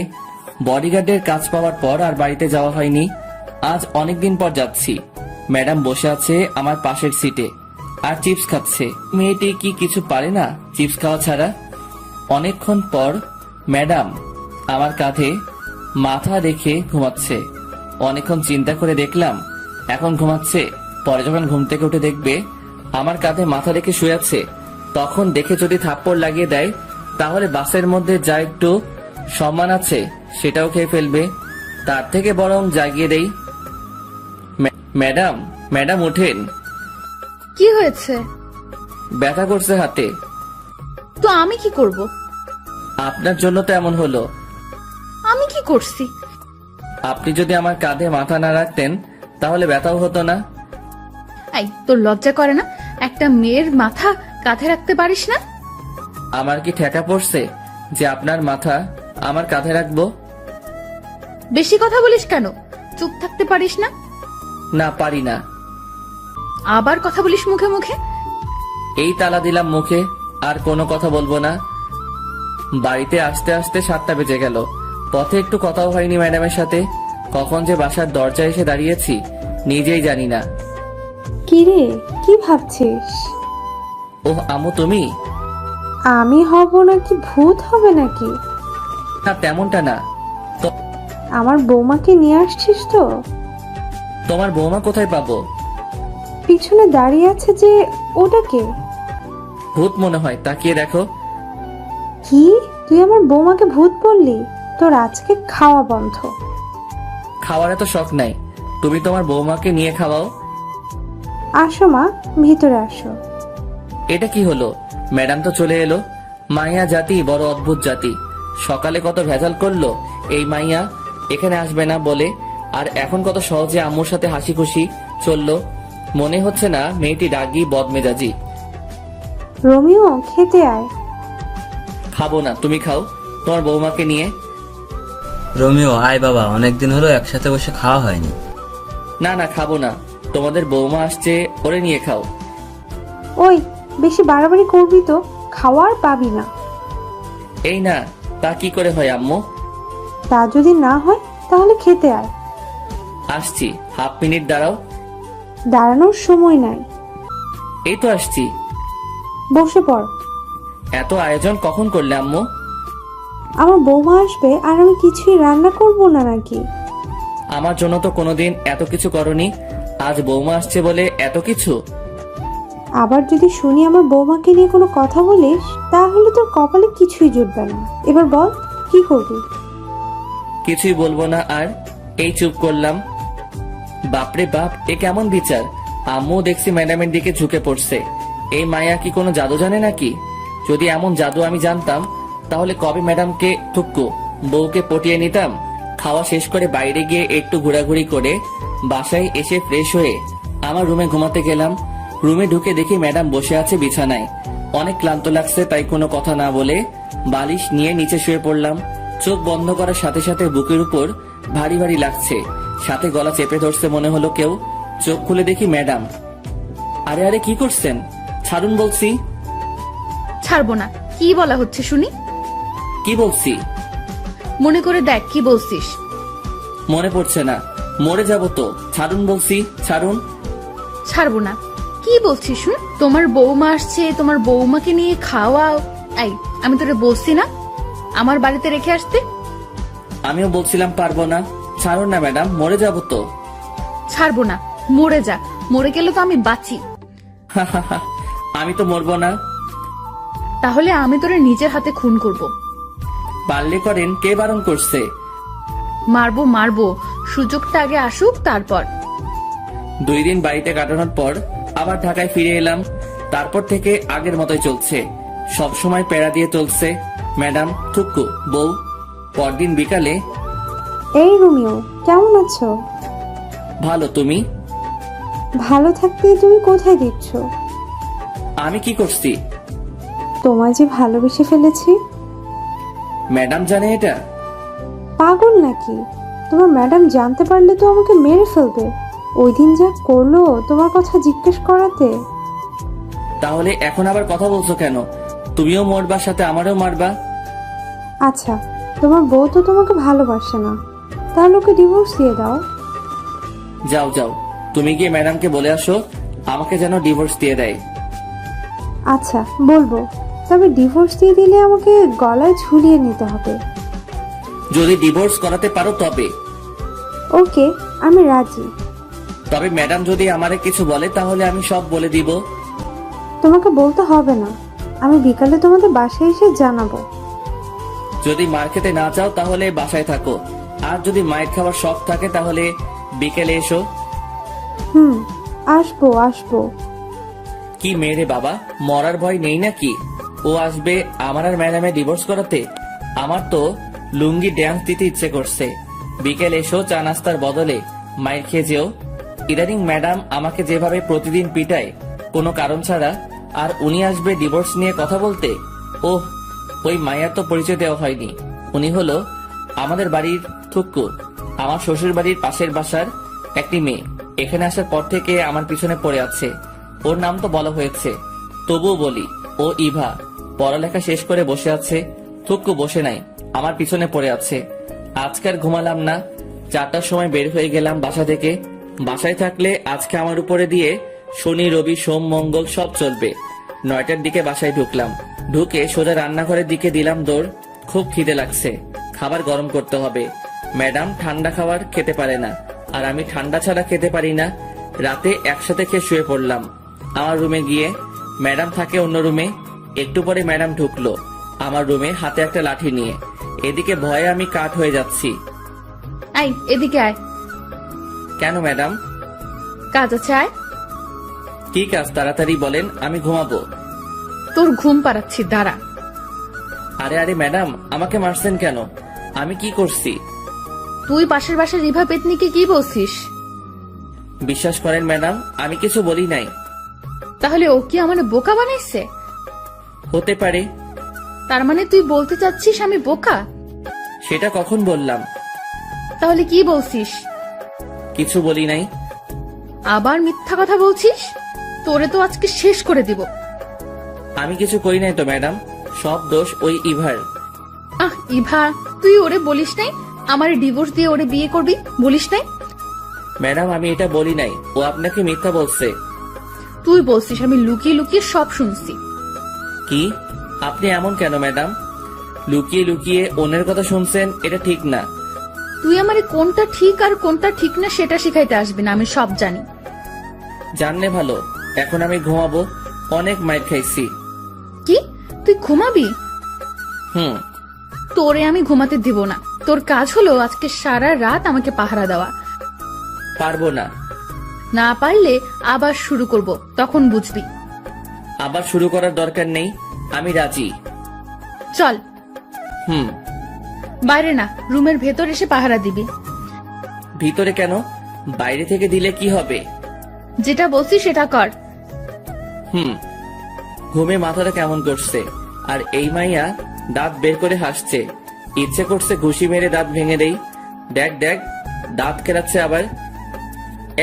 বডিগার্ডের কাজ পাওয়ার পর আর বাড়িতে যাওয়া হয়নি। আজ অনেকদিন পর যাচ্ছি। ম্যাডাম বসে আছে আমার পাশের সিটে আর চিপস খাচ্ছে। মেয়েটি কি কিছু পারে না চিপস খাওয়া ছাড়া? অনেকক্ষণ পর ম্যাডাম আমার কাঁধে মাথা রেখে ঘুমাচ্ছে। অনেকক্ষণ চিন্তা করে দেখলাম এখন ঘুমাচ্ছে, পরে যখন ঘুম থেকে উঠে দেখবে আমার কাঁধে মাথা রেখে শুয়ে আছে, তখন দেখে যদি থাপ্পড় লাগিয়ে দেয় তাহলে বাসের মধ্যে যা একটু সম্মান আছে সেটাও খেয়ে ফেলবে। তার থেকে বরং জাগিয়ে দেই। ম্যাডাম, ম্যাডাম ওঠেন। কি হয়েছে? ব্যথা করছে হাতে। তো আমি কি করব? আপনার জন্য তো এমন হলো। আমি কি করছি? আপনি যদি আমার কাঁধে মাথা না রাখতেন তাহলে ব্যথাও হতো না। এই, তোর লজ্জা করে না? একটা মেয়ের মাথা কাঁধে রাখতে পারিস না? আমার কি ঠেকা পড়ছে যে আপনার মাথা আমার কাঁধে রাখবো? বেশি কথা বলিস কেন? চুপ থাকতে পারিস না? না, পারি না। আবার কথা বলিস মুখে মুখে। এই তালা দিলাম মুখে, আর কোনো কথা বলবো না। বাড়িতে আসতে আসতে 7টা বেজে গেল। পথে একটু কথাও হয়নি ম্যাডামের সাথে। কখন যে বাসার দরজায় এসে দাঁড়িয়েছি নিজেই জানি না। কি রে, কি ভাবছিস? ওহ আম্মু, তুমি? আমি হব নাকি ভূত হবে নাকি? না, তেমনটা না। আমার বৌমাকে নিয়ে আসছিস তো? তোমার বৌমা কোথায় পাবো? পিছনে দাঁড়িয়ে আছে যে, ওটা কে? ভূত মনে হয়, তাকিয়ে দেখো। কি, তুই আমার বৌমাকে ভূত বললি? তোর আজকে খাওয়া বন্ধ। খাওয়ার এত শখ নাই, তুমি তোমার বৌমাকে নিয়ে খাওয়াও। আসো মা, ভিতরে আসো। এটা কি হলো? ম্যাডাম তো চলে এলো। মাইয়া জাতি বড় অদ্ভুত জাতি। সকালে কত ভেজাল করলো এই মাইয়া এখানে আসবে না বলে, আর এখন কত সহজে আম্মুর সাথে হাসি খুশি চললো। মনে হচ্ছে না মেয়েটি রাগী বদমেজাজি। রোমিও, খেতে আয়। খাবো না, তুমি খাও তোমার বৌমাকে নিয়ে। রোমিও আয় বাবা, অনেকদিন হলো একসাথে বসে খাওয়া হয়নি। না না, খাবো না, তোমাদের বৌমা আসছে, ওরে নিয়ে খাও। ওই, বেশি বাড়াবাড়ি করবি তো খাওয়ার পাবি না। এই না, তা কি করে হয় আম্মু? তা যদি না হয় তাহলে খেতে আয়। আসছি, হাফ মিনিট দাঁড়াও। দাঁড়ানোর সময় নাই, এই তো আসছি। বসে পড়। এত আয়োজন কখন করলে আম্মু? আমার বৌমা আসবে আর আমি কিছুই রান্না করব না নাকি? আমার জন্য তো কোনোদিন এত কিছু করনি, আজ বৌমা আসছে বলে এত কিছু? আবার যদি শুনি আমার বৌমাকে নিয়ে কোনো কথা বলিস তাহলে তোর কপালে কিছুই জুটবে না। এবার বল কি করবি? কিছুই বলবো না আর, এই চুপ করলাম। বাপরে বাপ, এ কেমন বিচার! আম্মু দেখছি ম্যাডামের দিকে ঝুঁকে পড়ছে। এই মায়া কি কোনো জাদু জানে নাকি? যদি এমন জাদু আমি জানতাম তাহলে কবে ম্যাডামকে থুক্কু বউকে পটিয়ে নিতাম। খাওয়া শেষ করে বাইরে গিয়ে একটু ঘোরাঘুরি করে বাসায় এসে ফ্রেশ হয়ে আমার রুমে ঘুমাতে গেলাম। রুমে ঢুকে দেখি ম্যাডাম বসে আছে বিছানায়। অনেক ক্লান্ত লাগছে, তাই কোনো কথা না বলে বালিশ নিয়ে নিচে শুয়ে পড়লাম। চোখ বন্ধ করার সাথে সাথে বুকের উপর ভারী ভারী লাগছে, সাথে গলা চেপে ধরছে মনে হলো কেউ। চোখ খুলে দেখি ম্যাডাম। আরে আরে, কি করছেন? ছাড়ুন বলছি। ছাড়বো না। কি বলা হচ্ছে শুনি? কি বলছি? মনে করে দেখ কি বলছিস। মনে পড়ছে না, মরে যাব তো। ছাড়ুন বলছি, ছাড়ুন। ছাড়বো না। কি বলছিস শুন? তোমার বৌমা আসছে, তোমার বৌমাকে নিয়ে খাওয়া। এই, আমি তোরে বলছি না আমার বাড়িতে রেখে আসতে? আমিও বলছিলাম পারবো না। ছাড়ুন না ম্যাডাম, মরে যাব তো। ছাড়বো না। মরে যা, মরে গেলে তো আমি বাঁচি। আমি তো মরবো না। তাহলে আমি তোরে নিজের হাতে খুন করব। পারলে করেন, কে বারণ করছে? মারবো মারবো, সুযোগটা আগে আসুক তারপর। 2 দিন বাড়িতে কাটানোর পর আবার ঢাকায় ফিরে এলাম। তারপর থেকে আগের মতোই চলছে, সব সময় প্যারা দিয়ে চলছে। ম্যাডাম, থুক্কু, বউ। পরদিন বিকালে। এই রোমিও, কেমন আছো? ভালো, তুমি? ভালো থাকতে তুমি কোথায় দিচ্ছ? আমি কি করছি? তোমায় যে ভালোবেসে ফেলেছি। ম্যাডাম জানে এটা? পাগল নাকি? তোমার ম্যাডাম জানতে পারলে তো আমাকে মেরে ফেলবে। ওই দিন যা করলো তোমার কথা জিজ্ঞেস করাতে। তাহলে এখন আবার কথা বলছো কেন? তুমিও মরবা, সাথে আমারও মারবা? আচ্ছা, তোমার বউ তো তোমাকে ভালোবাসে না, তাহলে ওকে ডিভোর্স দিয়ে দাও। যাও যাও, তুমি গিয়ে ম্যাডামকে বলে আসো আমাকে যেন ডিভোর্স দিয়ে দেয়। আচ্ছা বলবো, তবে ডিভোর্স দিয়ে দিলে আমাকে গলায় ঝুলিয়ে নিতে হবে। যদি ডিভোর্স করাতে পারো তবে। ওকে, আমি রাজি। তবে ম্যাডাম যদি আমারে কিছু বলে তাহলে আমি সব বলে দিব। তোমাকে বলতে হবে না, আমি বিকালে তোমাদের বাসায় এসে জানাবো। যদি মার খেতে না চাও তাহলে বাসায় থাকো, আর যদি মায়ের খাওয়ার শখ থাকে তাহলে বিকেলে এসো। আসবো আসবো। কি মেরে বাবা, মরার ভয় নেই নাকি? ও আসবে আমার আর ম্যাডামে ডিভোর্স করাতে? আমার তো লুঙ্গি ড্যান্স দিতে ইচ্ছে করছে। বিকেল এসো, চা নাস্তার বদলে মায়ের খেয়ে যেও। ইদানিং ম্যাডাম আমাকে যেভাবে প্রতিদিন পিটায় কোনো কারণ ছাড়া, আর উনি আসবে ডিভোর্স নিয়ে কথা বলতে। ওহ, ওই মায়ের তো পরিচয় দেওয়া হয়নি। উনি হলো আমাদের বাড়ির থুক্কু, আমার শ্বশুর বাড়ির পাশের বাসার একটি মেয়ে। এখানে আসার পর থেকে আমার পিছনে পড়ে আছে। ওর নাম তো বলা হয়েছে, তবুও বলি ও ইভা। পড়ালেখা শেষ করে বসে আছে, থুক্কু বসে নাই, আমার পিছনে পড়ে আছে। আজকাল ঘুমালাম না, 4টার সময় বের হয়ে গেলাম বাসা থেকে। বাসায় থাকলে আজকে আমার উপরে দিয়ে শনি রবি সোম মঙ্গল সব চলবে। 9টার দিকে বাসায় ঢুকলাম, ঢুকে সোজা রান্নাঘরের দিকে দিলাম দৌড়। খুব খিদে লাগছে, খাবার গরম করতে হবে। ম্যাডাম ঠান্ডা খাবার খেতে পারে না, আর আমি ঠান্ডা ছাড়া খেতে পারি না। রাতে একসাথে খেয়ে শুয়ে পড়লাম আমার রুমে গিয়ে। ম্যাডাম থাকে অন্য রুমে। একটু পরে ম্যাডাম ঢুকলো আমার রুমে, হাতে একটা লাঠি নিয়ে। এদিকে ভয়ে আমি কাঠ হয়ে যাচ্ছি। আয় এদিকে আয়। কেন ম্যাডাম? কাজ আছে, আয়। কি কাজ? তাড়াতাড়ি বলেন, আমি ঘুমাবো। তোর ঘুম পাড়াচ্ছি, দাঁড়া। আরে আরে ম্যাডাম, আমাকে মারছেন কেন? আমি কি করছি? তুই পাশের বাসার রিভা পেতনিকে কি বলছিস? বিশ্বাস করেন ম্যাডাম, আমি কিছু বলি নাই। তাহলে ও কি আমার বোকা বানাইছে? হতে পারে। তার মানে তুই বলতে চাচ্ছিস আমি বোকা? সেটা কখন বললাম? তাহলে কি বলছিস? কিছু বলি নাই। আবার মিথ্যা কথা বলছিস? তোরে তো আজকে শেষ করে দিব। আমি কিছু করি নাই তো ম্যাডাম, সব দোষ ওই ইভার। ইভা, তুই ওরে বলিস নাই আমার ডিভোর্স দিয়ে ওরে বিয়ে করবি? বলিস নাই? ম্যাডাম আমি এটা বলি নাই, ও আপনাকে মিথ্যা বলছে। তুই বলছিস, আমি লুকিয়ে লুকিয়ে সব শুনছি। কি? আপনি এমন কেন ম্যাডাম? লুকিয়ে লুকিয়ে অন্যের কথা শুনছেন, এটা ঠিক না। তুই আমারে কোনটা ঠিক আর কোনটা ঠিক না সেটা শিখাইতে আসবি না, আমি সব জানি। জানলে ভালো। এখন আমি ঘুমাবো, অনেক মাইর খাইছি। কি? তুই ঘুমাবি? হুম। তোরে আমি ঘুমাতে দিব না। তোর কাজ হলো আজকে সারা রাত আমাকে পাহারা দেওয়া। পারবো না। না পারলে আবার শুরু করব, তখন বুঝবি। আবার শুরু করার দরকার নেই, আমি রাজি। চল। হুম। বাইরে না, রুমের ভেতর এসে পাহারা দিবি। ভিতরে কেন? বাইরে থেকে দিলে কি হবে? যেটা বলছি সেটা কর। হুম। ঘুমে মাথাটা কেমন করছে, আর এই মাইয়া দাঁত বের করে হাসছে। ইচ্ছে করছে ঘুষি মেরে দাঁত ভেঙে দেই। দেখ দেখ, দাঁত কেরাচ্ছে আবার।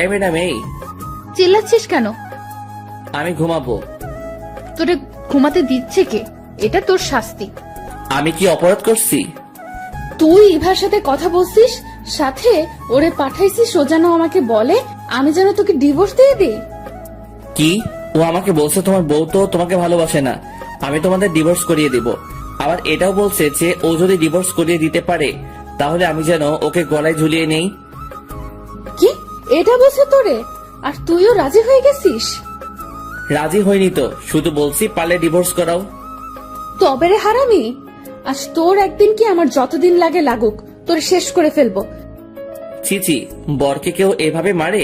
এ ম্যাডাম, এই চিল্লাচ্ছিস কেন? আমি ঘুমাবো। তোরে ঘুমাতে দিচ্ছে কে? এটা তোর শাস্তি। আমি কি অপরাধ করছি? তুই ইভার সাথে কথা বলছিস, সাথে ওরে পাঠাইছিস ও যেন আমাকে বলে আমি যেন তোকে ডিভোর্স দিয়ে দিই। কি? ও আমাকে বলছে তোমার বউ তো তোমাকে ভালোবাসে না, আমি তোমাদের ডিভোর্স করিয়ে দিব। আবার এটাও বলছে যে ও যদি ডিভোর্স করিয়ে দিতে পারে তাহলে আমি যেন ওকে গলায় ঝুলিয়ে নেই। কি? এটা বলছে তোরে? আর তুইও রাজি হয়ে গেছিস? রাজি হয়নি তো, শুধু বলছি পারলে ডিভোর্স করাও। তবে রে হারামি, আজ তোর একদিন কি আমার যতদিন লাগে লাগুক, তোর শেষ করে ফেলবো। চিচি, বরকে কেউ এভাবে মারে?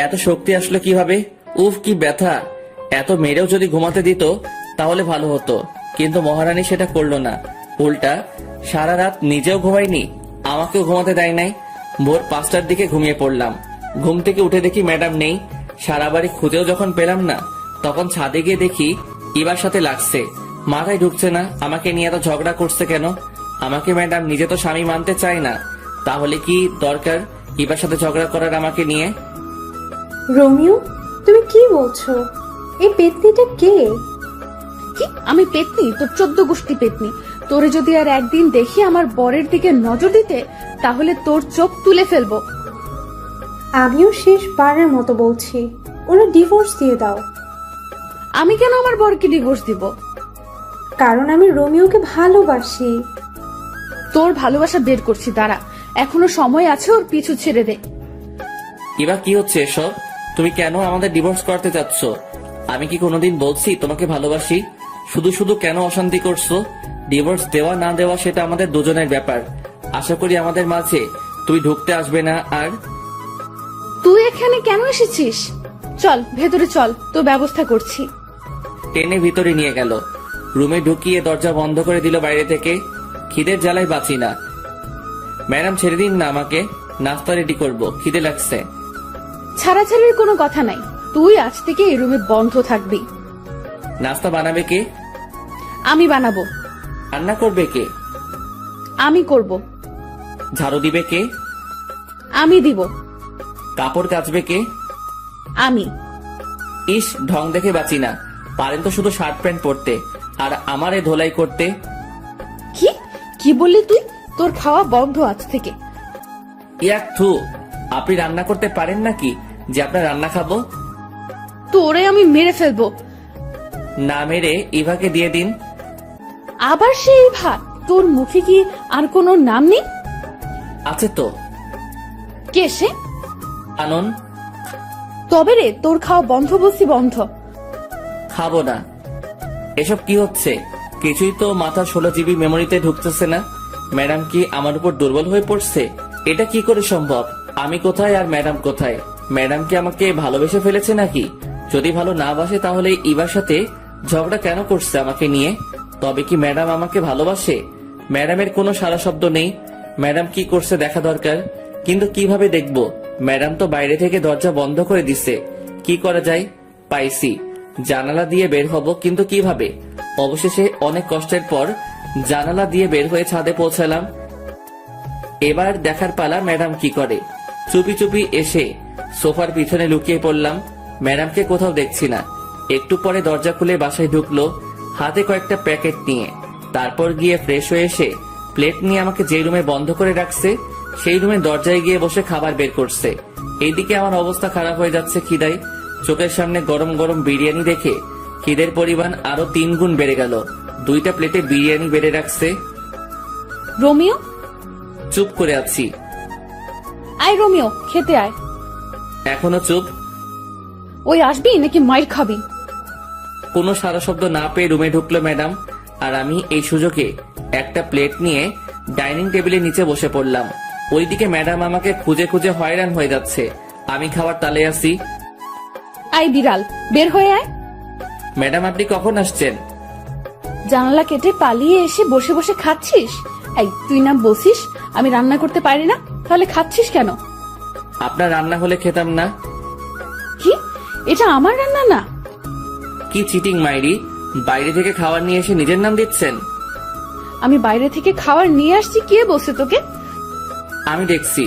এত শক্তি আসলো কিভাবে? উফ, কি ব্যথা! এত মেরেও যদি ঘুমাতে দিত তাহলে ভালো হতো, কিন্তু মহারানী সেটা করলো না। উল্টা সারা রাত নিজেও ঘুমায়নি, আমাকেও ঘুমাতে দেয় নাই। ভোর 5টার দিকে ঘুমিয়ে পড়লাম। ঘুম থেকে উঠে দেখি ম্যাডাম নেই। সারা বাড়ি খুঁজেও যখন পেলাম না, তখন ছাদে গিয়ে দেখি ইবার সাথে লাগছে। মাথায় ঢুকছে না আমাকে নিয়ে এত ঝগড়া করছে কেন। আমাকে ম্যাডাম নিজে তো স্বামী মানতে চায় না, তাহলে কি দরকার ইবার সাথে ঝগড়া করার আমাকে নিয়ে? রোমিও, তুমি কি বলছো? এই পেতনিটা কে? কি? আমি পেতনি? তোর 14 গোষ্ঠী পেতনি। তোরে যদি আর একদিন দেখি আমার বরের দিকে নজর দিতে, তাহলে তোর চোখ তুলে ফেলবো। আমিও শেষবারের মতো বলছি, ওরা ডিভোর্স দিয়ে দাও। আমি কেন আমার বরকে ডিভোর্স দিব? কারণ আমি রোমিওকে ভালোবাসি। তোর ভালোবাসা বের করছি, দাঁড়া। এখনো সময় আছে, ওর পিছু ছেড়ে দে। এবার কি হচ্ছে এসব? তুমি কেন আমাদের ডিভোর্স করতে চাচ্ছ? আমি কি কোনোদিন বলছি তোমাকে ভালোবাসি? শুধু শুধু কেন অশান্তি করছো? ডিভোর্স দেওয়া না দেওয়া সেটা আমাদের দুজনের ব্যাপার। আশা করি আমাদের মাঝে তুমি ঢুকতে আসবে না। আর তুই এখানে কেন এসেছিস? চল ভেতরে চল, তো ব্যবস্থা করছি। টেনে ভিতরে নিয়ে গেল। রুমে ঢুকিয়ে দরজা বন্ধ করে দিল বাইরে থেকে। খিদের জ্বালায় বাঁচি না। ম্যাডাম ছেড়ে দিন না আমাকে, নাস্তা রেডি করব, খিদে লাগছে। ছাড়াছাড়ির কোনো কথা নাই, তুই আজ থেকে এই রুমে বন্ধ থাকবি। নাস্তা বানাবে কে? আমি বানাবো। রান্না করবে কে? আমি করব। ঝাড়ু দিবে কে? আমি দিব। কাপড় কাচবে কে? আমি। ইস, ঢং দেখে বাঁচি না। পারেন তো শুধু শার্ট প্যান্ট পরতে, আর আমারে ধোলাই করতে। কি কি বললি তুই? তোর খাওয়া বন্ধ আজ থেকে। ইয়াক থু, আপনি রান্না করতে পারেন নাকি যে আপনার রান্না খাবো? তোরে আমি মেরে ফেলবো। না মেরে ইভাকে দিয়ে দিন। আবার সেই ভাত? তোর মুখে কি আর কোনো নাম নেই? আছে তো। কে সে? আনন। তবে রে, তোর খাওয়া বন্ধ বলছি, বন্ধ। খাবো না। এসব কি হচ্ছে? কিছুই তো মাথার 16 জিবি মেমোরিতে ঢুকতেছে না। ম্যাডাম কি আমার উপর দুর্বল হয়ে পড়ছে? এটা কি করে সম্ভব? আমি কোথায় আর ম্যাডাম কোথায়? ম্যাডাম কি আমাকে ভালোবেসে ফেলেছে নাকি? যদি ভালো না বাসে তাহলে ইবার সাথে ঝগড়া কেন করছে আমাকে নিয়ে? তবে কি ম্যাডাম আমাকে ভালোবাসে? ম্যাডামের কোনো সারা শব্দ নেই। ম্যাডাম কি করছে দেখা দরকার, কিন্তু কিভাবে দেখবো? ম্যাডাম তো বাইরে থেকে দরজা বন্ধ করে দিছে। কি করা যায়? পাইছি, জানালা দিয়ে বের হব, কিন্তু কিভাবে? অবশেষে অনেক কষ্টের পর জানালা দিয়ে বের হয়ে ছাদে পৌঁছালাম। এবার দেখার পালা ম্যাডাম কি করে। চুপি চুপি এসে সোফার পিছনে লুকিয়ে পড়লাম। ম্যাডামকে কোথাও দেখছি না। একটু পরে দরজা খুলে বাসায় ঢুকলো হাতে কয়েকটা প্যাকেট নিয়ে। তারপর গিয়ে ফ্রেশ হয়ে এসে প্লেট নিয়ে আমাকে যে রুমে বন্ধ করে রাখছে সেই রুমের দরজায় গিয়ে বসে খাবার বের করছে। এইদিকে আমার অবস্থা খারাপ হয়ে যাচ্ছে খিদায়। চোখের সামনে গরম গরম বিরিয়ানি দেখে খিদের পরিমাণ আরো 3 গুণ বেড়ে গেল। 2টা প্লেটে বিরিয়ানি বেড়ে রাখছে। রোমিও, চুপ করে আছি। আয় রোমিও, খেতে আয়। এখনো চুপ। ওই আসবি নাকি মাইর খাবি? কোনো সারা শব্দ না পেয়ে রুমে ঢুকলো ম্যাডাম, আর আমি এই সুযোগে একটা প্লেট নিয়ে ডাইনিং টেবিলের নিচে বসে পড়লাম। ওইদিকে ম্যাডাম আমাকে খুঁজে খুঁজে হয়রান হয়ে যাচ্ছে। আমি খাবার তালে আছি। আয় বিড়াল, বের হয়ে আয়। ম্যাডাম আপনি কখন আসছেন? জানালা কেটে পালিয়ে এসে বসে বসে খাচ্ছিস? এই তুই না বসিস আমি রান্না করতে পারি না, তাহলে খাচ্ছিস কেন? আপনার রান্না হলে খেতাম না। কি, এটা আমার রান্না না? কি চিটিং মাইরি, বাইরে থেকে খাবার নিয়ে এসে নিজের নাম দিচ্ছেন। আমি বাইরে থেকে খাবার নিয়ে আসছি, কে বসে তোকে? আমি দেখছি।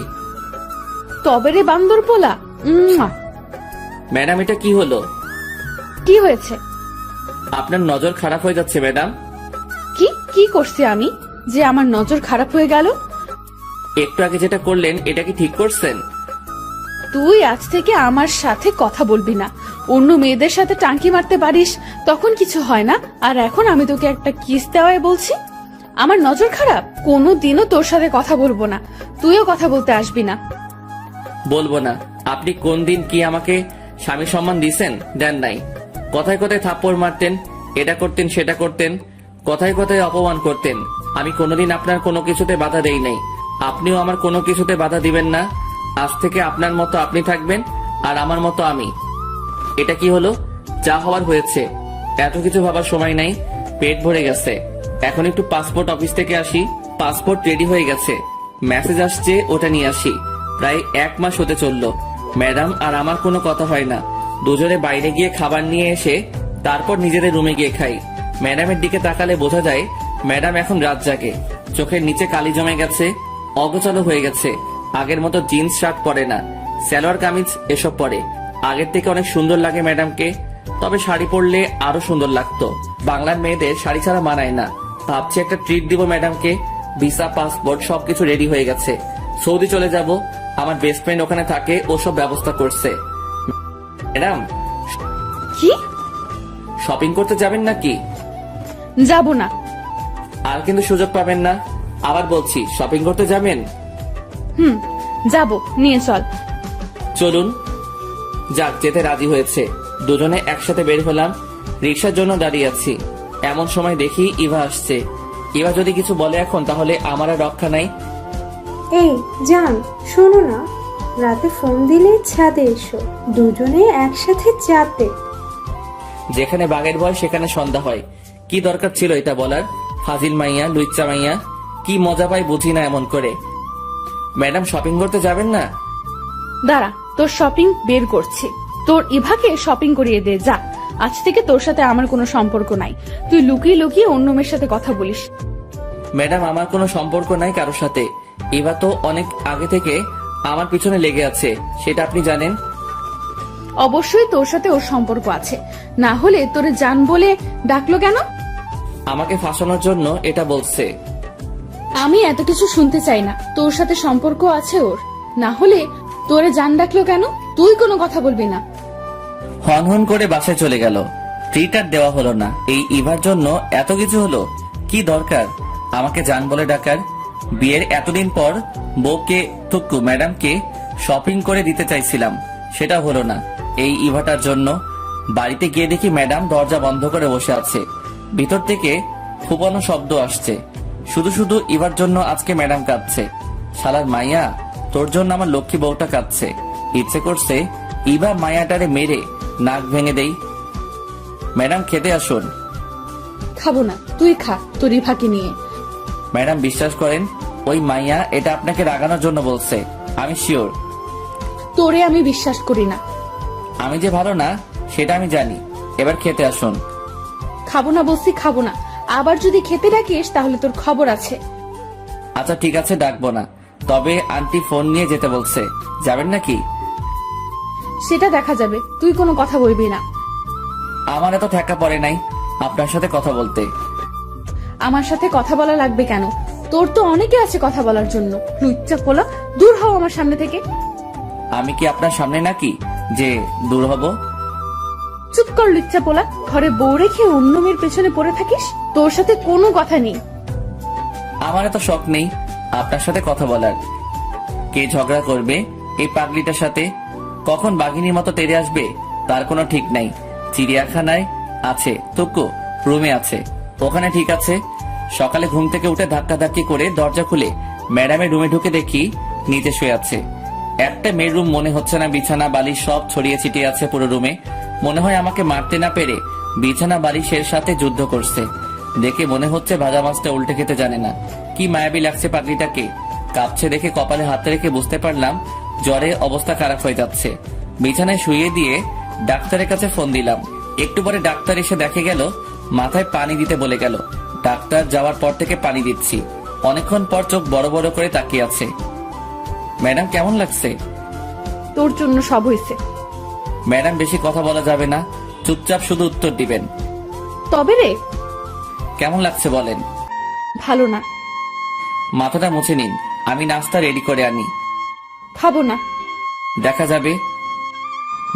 তবে রে বান্দর পোলা। ম্যাডাম এটা কি হলো? কি হয়েছে? আপনার নজর খারাপ হয়ে যাচ্ছে ম্যাডাম। কি কি করছি আমি যে আমার নজর খারাপ হয়ে গেল? একটু আগে যেটা করলেন এটা কি ঠিক করছেন? তুই আজ থেকে আমার সাথে কথা বলবি না। অন্য মেয়েদের সাথে টাঙ্কি মারতে পারিস, তখন কিছু হয় না, আর এখন আমি তোকে একটা কিস দেওয়ায় বলছি আমার নজর খারাপ? কোনোদিনও তোর সাথে কথা বলবো না, তুইও কথা বলতে আসবি না। বলবো না। আপনি কোন দিন কি আমাকে স্বামী সম্মান দিছেন? দেন নাই। কথায় কথায় থাপ্পড় মারতেন, এটা করতেন সেটা করতেন, কথায় কথায় অপমান করতেন। আমি কোনোদিন আপনার কোনো কিছুতে বাধা দেই নাই, আপনিও আমার কোনো কিছুতে বাধা দিবেন না। আজ থেকে আপনার মতো আপনি থাকবেন আর আমার মতো আমি। এটা কি হলো? যা হওয়ার হয়েছে, এত কিছু ভাবার সময় নাই। পেট ভরে গেছে, এখন একটু পাসপোর্ট অফিস থেকে আসি। পাসপোর্ট রেডি হয়ে গেছে, মেসেজ আসছে, ওটা নিয়ে আসি। প্রায় 1 মাস হতে চললো, ম্যাডাম আর আমার কোনো কথা হয় না। দুজনে বাইরে গিয়ে খাবার নিয়ে এসে তারপর নিজেদের রুমে গিয়ে খাই। ম্যাডামের দিকে তাকালে বোঝা যায় ম্যাডাম এখন রাত জাগে। চোখের নিচে কালি জমে গেছে, অগোছালো হয়ে গেছে। আগের মতো জিন্স শার্ট পরে না, সালোয়ার কামিজ এসব পরে। আগের থেকে অনেক সুন্দর লাগে ম্যাডামকে, তবে শাড়ি পরলে আরো সুন্দর লাগতো। বাংলার মেয়েদের শাড়ি ছাড়া মানায় না। ভাবছি একটা ট্রিট দিব ম্যাডামকে। ভিসা, পাসপোর্ট সবকিছু রেডি হয়ে গেছে। সৌদি চলে যাব, আমার বেস্ট ফ্রেন্ড ওখানে থাকে, ও সব ব্যবস্থা করছে। ম্যাডাম, কি? শপিং করতে যাবেন নাকি? যাব না। আর কিন্তু সুযোগ পাবেন না। আবার বলছি, শপিং করতে যাবেন? যাব, নিয়ে চল। চলুন। যাক, যেতে রাজি হয়েছে। দুজনে একসাথে বের হলাম। রিক্সার জন্য দাঁড়িয়ে আছি, এমন সময় দেখি ইভা আসছে। ইভা যদি কিছু বলে এখন, তাহলে আমার আর রক্ষা নাই। এই জান, শোনো না, রাতে ফোন দিলে ছাদে এসো, দুজনে একসাথে চাতে। যেখানে বাঘের ভয় সেখানে সন্ধ্যা হয়। কি দরকার ছিল এটা বলার? ফাজিল মাইয়া, লুচ্চা মাইয়া, কি মজা পাই বুঝি না এমন করে। ম্যাডাম, শপিং করতে যাবেন না? দাঁড়া, তোর শপিং বের করছি। তোর ইভাকে শপিং করিয়ে দে, যা। আজ থেকে তোর সাথে আমার কোনো সম্পর্ক নাই। তুই লুকিয়ে লুকিয়ে অন্য মেয়ের সাথে কথা বলিস। ম্যাডাম, আমার কোনো সম্পর্ক নাই কারোর সাথে। ইভা তো অনেক আগে থেকে আমার পিছনে লেগে আছে, সেটা আপনি জানেন। অবশ্যই তোর সাথে ওর সম্পর্ক আছে, না হলে তোরে জান বলে ডাকলো কেন? আমাকে ফাঁসানোর জন্য এটা বলছে। আমি এত কিছু শুনতে চাই না। তোর সাথে সম্পর্ক আছে ওর, না হলে তোরে জান ডাকলো কেন? তুই কোনো কথা বলবি না। হন হন করে বাসায় চলে গেল। ট্রিট আর দেওয়া হলো না। এই ইভার জন্য এত কিছু হলো। কি দরকার আমাকে জান বলে ডাকার? বিয়ের এতদিন পর বউকে থুক্কু ম্যাডামকে শপিং করে দিতে চাইছিলাম, সেটা হলো না এই ইভাটার জন্য। বাড়িতে গিয়ে দেখি ম্যাডাম দরজা বন্ধ করে বসে আছে। ভিতর থেকে ফুপানো শব্দ আসছে। শুধু শুধু ইভার জন্য আজকে ম্যাডাম কাঁদছে। শালার মাইয়া, তোর জন্য আমার লক্ষ্মী বউটা কাঁদছে। ইচ্ছে করছে ইভা মায়াটারে মেরে নাক ভেঙে দেই। ম্যাডাম, খেতে আসুন। খাবো না, তুই খা তোর ইভাকে নিয়ে। ম্যাডাম, বিশ্বাস করেন ওই মাইয়া এটা আপনাকে রাগানোর জন্য বলছে, আমি শিওর। তোরে আমি বিশ্বাস করি না। আমি যে ভালো না সেটা আমি জানি। এবার খেতে আসুন। খাবো না বলছি, খাবো না। আবার যদি খেতে ডাকিস তাহলে তোর খবর আছে। আচ্ছা ঠিক আছে, ডাকবো না। তবে আন্টি ফোন নিয়ে যেতে বলছে, যাবেন নাকি? সেটা দেখা যাবে, তুই কোনো কথা বলবি না। আমার এত ঠেকা পড়ে নাই আপনার সাথে কথা বলতে। আমার সাথে কথা বলা লাগবে কেন? তোর তো অনেকে আছে কথা বলার জন্য। লুচ্চা পোলা, দূর হও আমার সামনে থেকে। আমি কি আপনার সামনে নাকি যে দূর হব? চুপ কর লুচ্চা পোলা, ঘরে বউ রেখে অন্য মেয়ের পেছনে পড়ে থাকিস। তোর সাথে কোনো কথা নেই। আমার এত শখ নেই আপনার সাথে কথা বলার। কে ঝগড়া করবে এই পাগলিটার সাথে, কখন বাঘিনীর মতো তেড়ে আসবে তার কোনো ঠিক নাই। চিড়িয়াখানায় আছে টুকু, রুমে আছে, ওখানে ঠিক আছে। সকালে ঘুম থেকে উঠে ধাক্কাধাক্কি করে দরজা খুলে ম্যাডামের রুমে ঢুকে দেখি নিচে শুয়ে আছে। একটা মেয়ের রুম মনে হচ্ছে না, বিছানা বালিশ সব ছড়িয়ে ছিটিয়ে আছে পুরো রুমে। মনে হয় আমাকে মারতে না পেরে বিছানা বালিশের সাথে যুদ্ধ করছে। দেখে মনে হচ্ছে ভাজা মাছটা উল্টে খেতে জানে না। কি মায়াবী লাগছে পাগলিটাকে। কাঁপছে দেখে কপালে হাতে রেখে বুঝতে পারলাম জ্বরে অবস্থা খারাপ হয়ে যাচ্ছে। বিছানায় শুয়ে দিয়ে ডাক্তারের কাছে ফোন দিলাম। একটু পরে ডাক্তার এসে দেখে গেল মাথায় পানি দিতে বলে গেল। ডাক্তার যাওয়ার পর থেকে পানি দিচ্ছি। অনেকক্ষণ পর চোখ বড় বড় করে তাকিয়ে আছে। ম্যাডাম কেমন লাগছে? তোর জন্য সব হয়েছে। ম্যাডাম বেশি কথা বলা যাবে না, চুপচাপ শুধু উত্তর দিবেন। তবে রে, কেমন লাগছে বলেন। ভালো না। মাথাটা মুছে নিন, আমি নাস্তা রেডি করে আনি। খাবো না। দেখা যাবে।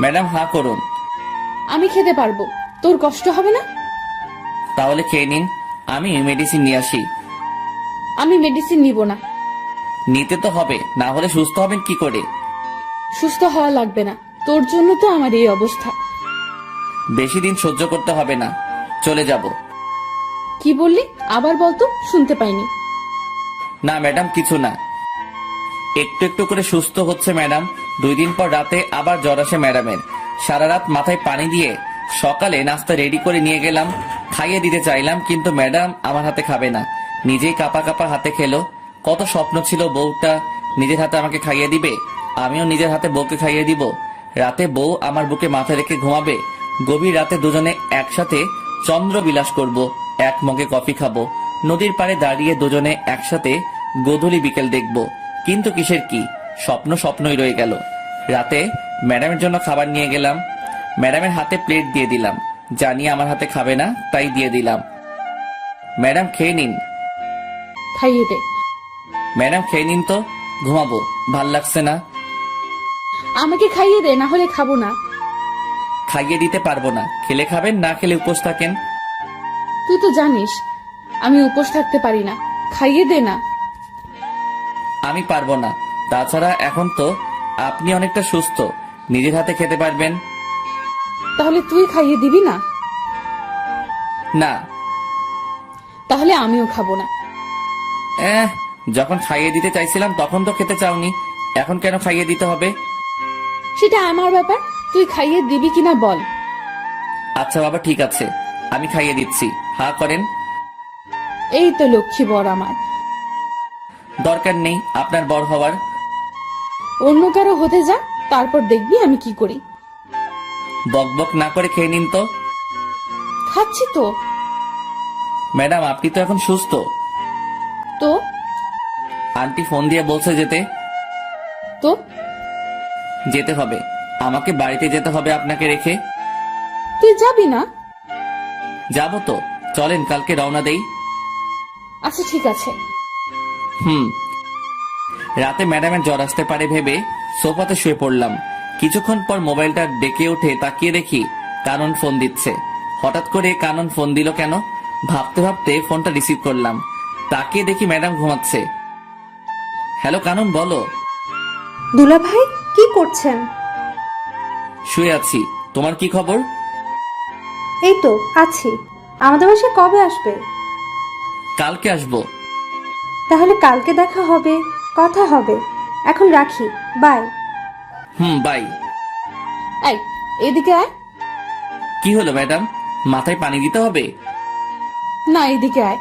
ম্যাডাম হাঁ করুন। আমি খেতে পারবো, তোর কষ্ট হবে না। তাহলে খেয়ে নিন, আমি মেডিসিন নিয়ে আসি। আমি মেডিসিন নিব না। নিতে তো হবে, না হলে সুস্থ হবেন কি করে? সুস্থ হওয়া লাগবে না, তোর জন্য তো আমার এই অবস্থা। বেশি দিন সহ্য করতে হবে না, চলে যাব। কি বললি আবার বলতো, শুনতে পাইনি। না ম্যাডাম কিছু না, একটু একটু করে সুস্থ হচ্ছে ম্যাডাম। 2 দিন পর রাতে আবার জ্বর আসে ম্যাডামের। সারা রাত মাথায় পানি দিয়ে সকালে নাস্তা রেডি করে নিয়ে গেলাম, খাইয়ে দিতে চাইলাম কিন্তু ম্যাডাম আমার হাতে খাবে না, নিজেই কাপা কাপা হাতে খেলো। কত স্বপ্ন ছিল বউটা নিজের হাতে আমাকে খাইয়ে দিবে, আমিও নিজের হাতে বউকে খাইয়ে দিব। রাতে বউ আমার বুকে মাথা রেখে ঘুমাবে, গভীর রাতে দুজনে একসাথে চন্দ্র বিলাস করব, এক মগে কফি খাবো, নদীর পাড়ে দাঁড়িয়ে দুজনে একসাথে গোধূলি বিকেল দেখব। কিন্তু কিসের কি, স্বপ্ন স্বপ্নই রয়ে গেল। রাতে ম্যাডামের জন্য খাবার নিয়ে গেলাম, ম্যাডামের হাতে প্লেট দিয়ে দিলাম, জানি আমার হাতে খাবে না তাই দিয়ে দিলাম। ম্যাডাম খেয়ে নিন। খাইয়ে দে। ম্যাডাম খেয়ে নিন তো, ঘুমাবো, ভাল লাগছে না। আমাকে খাইয়ে দে, না হলে খাবো না। খাইয়ে দিতে পারবো না, খেলে খাবেন, না খেলে উপোস থাকেন। তুই তো জানিস আমি উপোস থাকতে পারি না, খাইয়ে দে না। আমি পারবো না, তাছাড়া এখন তো আপনি অনেকটা সুস্থ, নিজের হাতে খেতে পারবেন। তাহলে তুই খাইয়ে দিবি না? না। তাহলে আমিও খাবো না। যখন খাইয়ে দিতে চাইছিলাম তখন তো খেতে চাওনি, এখন কেন খাইয়ে দিতে হবে? সেটা আমার ব্যাপার, তুই খাইয়ে দিবি কিনা বল। আচ্ছা বাবা ঠিক আছে, আমি খাইয়ে দিচ্ছি, হা করেন। এই তো লক্ষ্মী বর আমার। দরকার নেই আপনার বড় হওয়ার। অন্য কারো হতে যা, তারপর দেখবি আমি কি করি। বকবক না করে খেয়ে নিন তো। খাচ্ছি তো। ম্যাডাম আপনি তো এখন সুস্থ। তো আন্টি ফোন দিয়ে বলছে যেতে। তো যেতে হবে, আমাকে বাড়িতে যেতে হবে আপনাকে রেখে। তুই যাবি না? যাবো তো, চলেন কালকে রওনা দেই। আচ্ছা ঠিক আছে। রাতে ম্যাডামের জ্বর আসতে পারে ভেবে সোফাতে শুয়ে পড়লাম। কিছুক্ষণ পর মোবাইলটা ডেকে উঠে তাকিয়ে দেখি কানন ফোন দিচ্ছে। হঠাৎ করে কানন ফোন দিল কেন ভাবতে ভাবতে ফোনটা রিসিভ করলাম। তাকিয়ে দেখি ম্যাডাম ঘুমাচ্ছে। হ্যালো কানন, বলো। দুলা ভাই কি করছেন? শুয়ে আছি, তোমার কি খবর? এই তো আছি। আমাদের বাসায় কবে আসবে? কালকে আসবো। তাহলে কালকে দেখা হবে, কথা হবে। এখন রাখি, বাই। বাই। এই এদিকে আয়। কি হলো ম্যাডাম, মাথায় পানি দিতে হবে? না এদিকে আয়।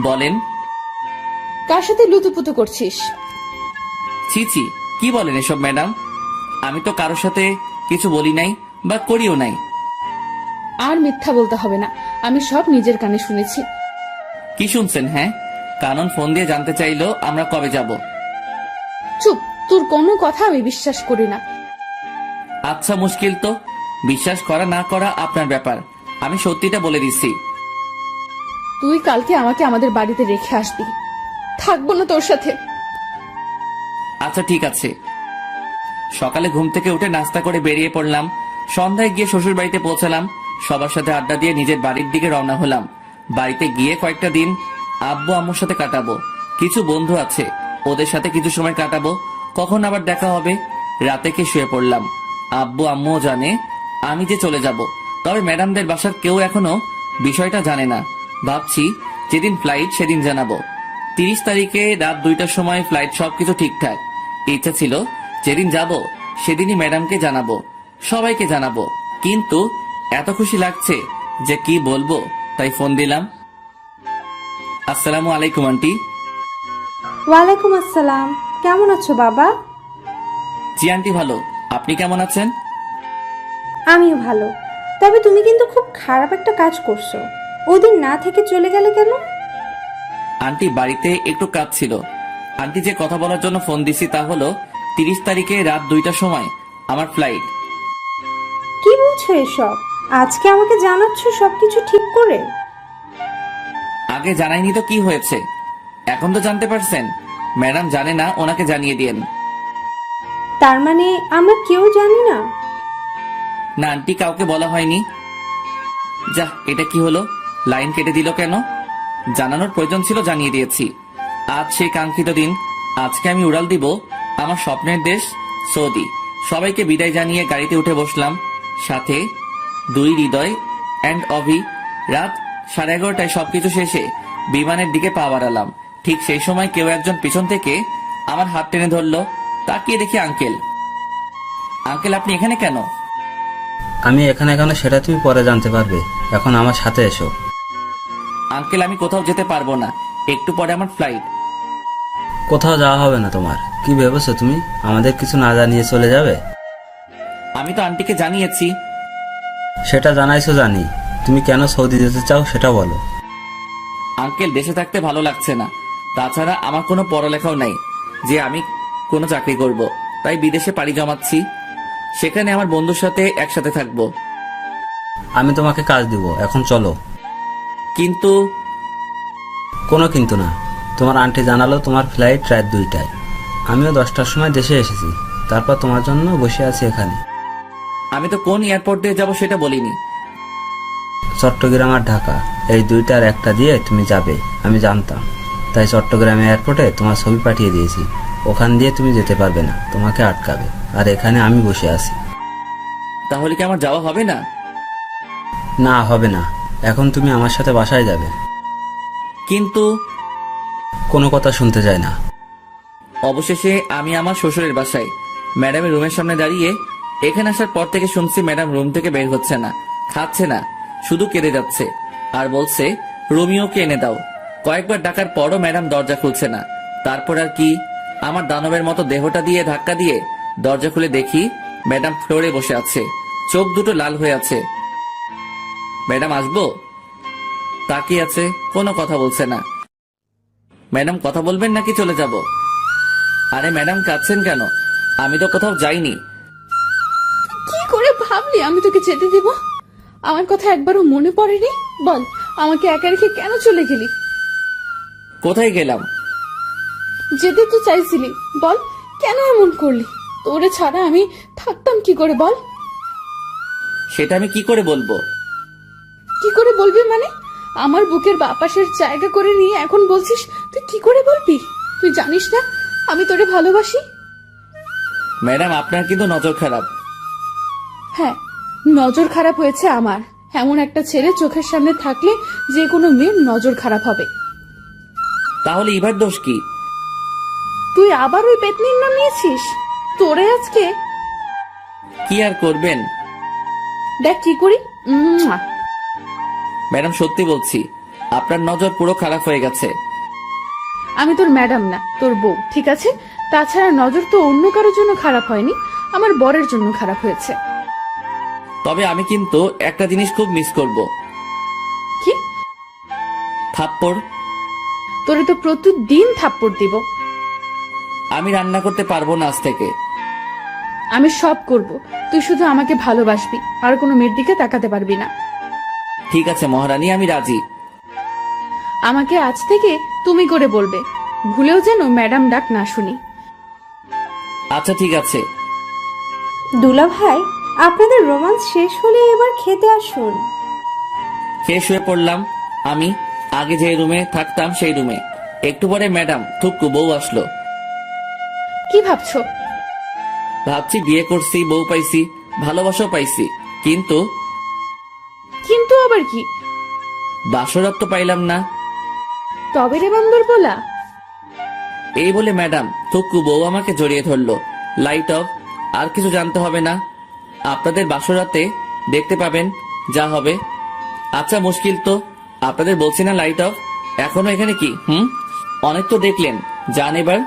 বলেন। কার সাথে লুতুপুতু করছিস? ছি ছি, কি বলেন এসব ম্যাডাম? আমি তো কারোর সাথে কিছু বলি নাই বা করিও নাই। আর মিথ্যা বলতে হবে না, আমি সব নিজের কানে শুনেছি। কি শুনছেন? হ্যাঁ, কানন ফোন দিয়ে জানতে চাইলো আমরা কবে যাব। চুপ, তোর কোনো কথা আমি বিশ্বাস করি না। আচ্ছা মুশকিল তো, বিশ্বাস করা না করা আপনার ব্যাপার, আমি সত্যিটা বলে দিচ্ছি। তুই কালকে আমাকে আমাদের বাড়িতে রেখে আসবি। থাকবো না তোর সাথে। আচ্ছা ঠিক আছে। সকালে ঘুম থেকে উঠে নাস্তা করে বেরিয়ে পড়লাম। সন্ধ্যায় গিয়ে শ্বশুর বাড়িতে পৌঁছালাম। সবার সাথে আড্ডা দিয়ে নিজের বাড়ির দিকে রওনা হলাম। বাড়িতে গিয়ে কয়েকটা দিন আব্বু আম্মুর সাথে কাটাবো। কিছু বন্ধু আছে, ওদের সাথে কিছু সময় কাটাবো। কখন আবার দেখা হবে। রাতে কে শুয়ে পড়লাম। আব্বু আম্মুও জানে আমি যে চলে যাব, তবে ম্যাডামদের বাসার কেউ এখনো বিষয়টা জানে না। ভাবছি যেদিন ফ্লাইট সেদিন জানাবো। 30 তারিখে রাত 2টার সময় ফ্লাইট, সবকিছু ঠিকঠাক। ইচ্ছা ছিল যেদিন যাব সেদিনই ম্যাডামকে জানাবো, সবাইকে জানাবো। কিন্তু এত খুশি লাগছে যে কি বলবো, তাই ফোন দিলাম। আসসালামু আলাইকুম আন্টি। ওয়ালাইকুম আসসালাম। কেমন আছো বাবা? জি আন্টি ভালো, আপনি কেমন আছেন? আমিও ভালো। তবে তুমি কিন্তু খুব খারাপ একটা কাজ করছো। ওদিন না থেকে চলে গেলে কেন? আন্টি বাড়িতে একটু কাজ ছিল। আন্টি যে কথা বলার জন্য ফোন দিছি তা হলো 30 তারিখে রাত 2টার সময় আমার ফ্লাইট। কি বলছো এসব? আজকে আমাকে জানাচ্ছ সবকিছু ঠিক করে? আগে জানাইনি তো কি হয়েছে, এখন তো জানতে পারছেন। ম্যাডাম জানে না, ওনাকে জানিয়ে দিয়েন। তার মানে আমরা কেউ জানি না? না আন্টি, কাউকে বলা হয়নি। যা, এটা কি হলো? লাইন কেটে দিল কেন? জানানোর প্রয়োজন ছিল, জানিয়ে দিয়েছি। আজ সেই কাঙ্ক্ষিত দিন। আজকে আমি উড়াল দিব আমার স্বপ্নের দেশ সৌদি। সবাইকে বিদায় জানিয়ে গাড়িতে উঠে বসলাম। সাথে 2 হৃদয় অ্যান্ড অভি। রাত 11:30টায় সবকিছু শেষে বিমানের দিকে পা বাড়ালাম। ঠিক সেই সময় কেউ একজন পিছন থেকে আমার হাত টেনে ধরলো। তাকিয়ে দেখি আঙ্কেল। আঙ্কেল, আপনি এখানে কেন? আমি এখানে কেন সেটা তুমি পরে জানতে পারবে, এখন আমার সাথে এসো। আঙ্কেল, আমি কোথাও যেতে পারবো না, একটু পরে আমার ফ্লাইট। কোথাও যাওয়া হবে না তোমার। কি ভেবেছো তুমি আমাদের কিছু না জানিয়ে চলে যাবে? আমি তো আন্টিকে জানিয়েছি। সেটা জানাইছো জানি, তুমি কেন সৌদি যেতে চাও সেটা বলো। আঙ্কেল, দেশে থাকতে ভালো লাগছে না। তাছাড়া আমার কোনো পড়ালেখাও নাই যে আমি কোনো চাকরি করব, তাই বিদেশে পাড়ি জমাচ্ছি। সেখানে আমার বন্ধুর সাথে একসাথে থাকবো। আমি তোমাকে কাজ দিব, এখন চলো। কিন্তু কোনো কিন্তু না। তোমার আন্টি জানালো তোমার ফ্লাইট রাত 2টায়। আমিও 10টার সময় দেশে এসেছি, তারপর তোমার জন্য বসে আছি এখানে। আমি তো কোন এয়ারপোর্ট দিয়ে যাবো সেটা বলিনি। চট্টগ্রাম আর ঢাকা, এই 2টার একটা দিয়ে তুমি যাবে আমি জানতাম, তাই চট্টগ্রাম এয়ারপোর্টে তোমার ছবি পাঠিয়ে দিয়েছি। ওখান দিয়ে তুমি যেতে পারবে না, তোমাকে আটকাবে। আর এখানে আমি বসে আছি। তাহলে কি আমার যাওয়া হবে না? না, হবে না। এখন তুমি আমার সাথে বাসায় যাবে। কিন্তু কোনো কথা শুনতে চাই না। অবশেষে আমি আমার শ্বশুরের বাসায় ম্যাডামের রুমের সামনে দাঁড়িয়ে। এখানে আসার পর থেকে শুনছি ম্যাডাম রুম থেকে বের হচ্ছে না, খাচ্ছে না, শুধু কেঁদে যাচ্ছে আর বলছে রোমিওকে এনে দাও। কয়েকবার ডাকার পরও ম্যাডাম দরজা খুলছে না। তারপর আর কি, আমার দানবের মতো দেহটা দিয়ে ধাক্কা দিয়ে দরজা খুলে দেখি ম্যাডাম ফ্লোরে বসে আছে, চোখ দুটো লাল হয়ে আছে। ম্যাডাম আসবো তাকিয়ে আছে, কোনো কথা বলছে না। ম্যাডাম কথা বলবেন নাকি চলে যাব? আরে ম্যাডাম, কাঁদছেন কেন? আমি তো কোথাও যাইনি। কি করে ভাবলি আমি তোকে যেতে দিব? আমার কথা একবারও মনে পড়েনি? বল, আমাকে একা রেখে কেন চলে গেলি? কোথায় গেলাম? যেতে তো চাইছিলি, বল কেন এমন করলি? তোরে ছাড়া আমি থাকতাম কি করে বল? সেটা আমি কি করে বলবো? কি করে বলবি মানে? আমার বুকের বাপাসের জায়গা করে নিয়ে এখন বলছিস তুই কি করে বলবি? তুই জানিস না আমি তোরে ভালোবাসি? ম্যাডাম, আপনার কিন্তু নজর খারাপ। হ্যাঁ, নজর খারাপ হয়েছে আমার। এমন একটা ছেলে চোখের সামনে থাকলে যে কোনো মেয়ের নজর খারাপ হবে। তাহলে এবার দোষ কি? তুই আবার ওই পেতনির নাম নিয়েছিস? তোরে আজকে কি আর করবেন? দেখ কি করি। ম্যাডাম, সত্যি বলছি, আপনার নজর পুরো খারাপ হয়ে গেছে। আমি তোর ম্যাডাম না, তোর বউ, ঠিক আছে? তাছাড়া নজর তো অন্য কারোর জন্য খারাপ হয়নি, আমার বরের জন্য খারাপ হয়েছে। তবে আমি কিন্তু একটা জিনিস খুব মিস করব। কি? থাপ্পড়। তোরে তো প্রতিদিন থাপ্পড় দিব। আমি রান্না করতে পারবো না আজ থেকে। আমি সব করব, তুই শুধু আমাকে ভালোবাসবি, আর কোনো মেয়ের দিকে তাকাতে পারবি না। ঠিক আছে মহারানী, আমি রাজি। আমাকে আজ থেকে তুমি করে বলবে। ভুলেও যেন ম্যাডাম ডাক না শুনি। আচ্ছা ঠিক আছে। দুলা ভাই, আপনাদের রোমান্স শেষ হলে এবার খেতে আসুন। খেয়ে শুয়ে পড়লাম আমি। আগে যে রুমে থাকতাম সেই রুমে। একটু পরে ম্যাডাম থুকু বউ আসলো। কি ভাবছো? ভাবছি বিয়ে করছি, বউ পাইছি, ভালোবাসাও পাইছি, কিন্তু কিন্তু আবার কি? বাসরাত তো পাইলাম না। তবে রে বান্দর বলা। এই বলে ম্যাডাম থুকু বউ আমাকে জড়িয়ে ধরলো। Light off. আর কিছু জানতে হবে না, আপনাদের বাসরাতে দেখতে পাবেন যা হবে। আচ্ছা মুশকিল তো, আপনাদের বলছি না লাইট অফ। এখনো এখানে কি? অনেক তো দেখলেন, যান এবার।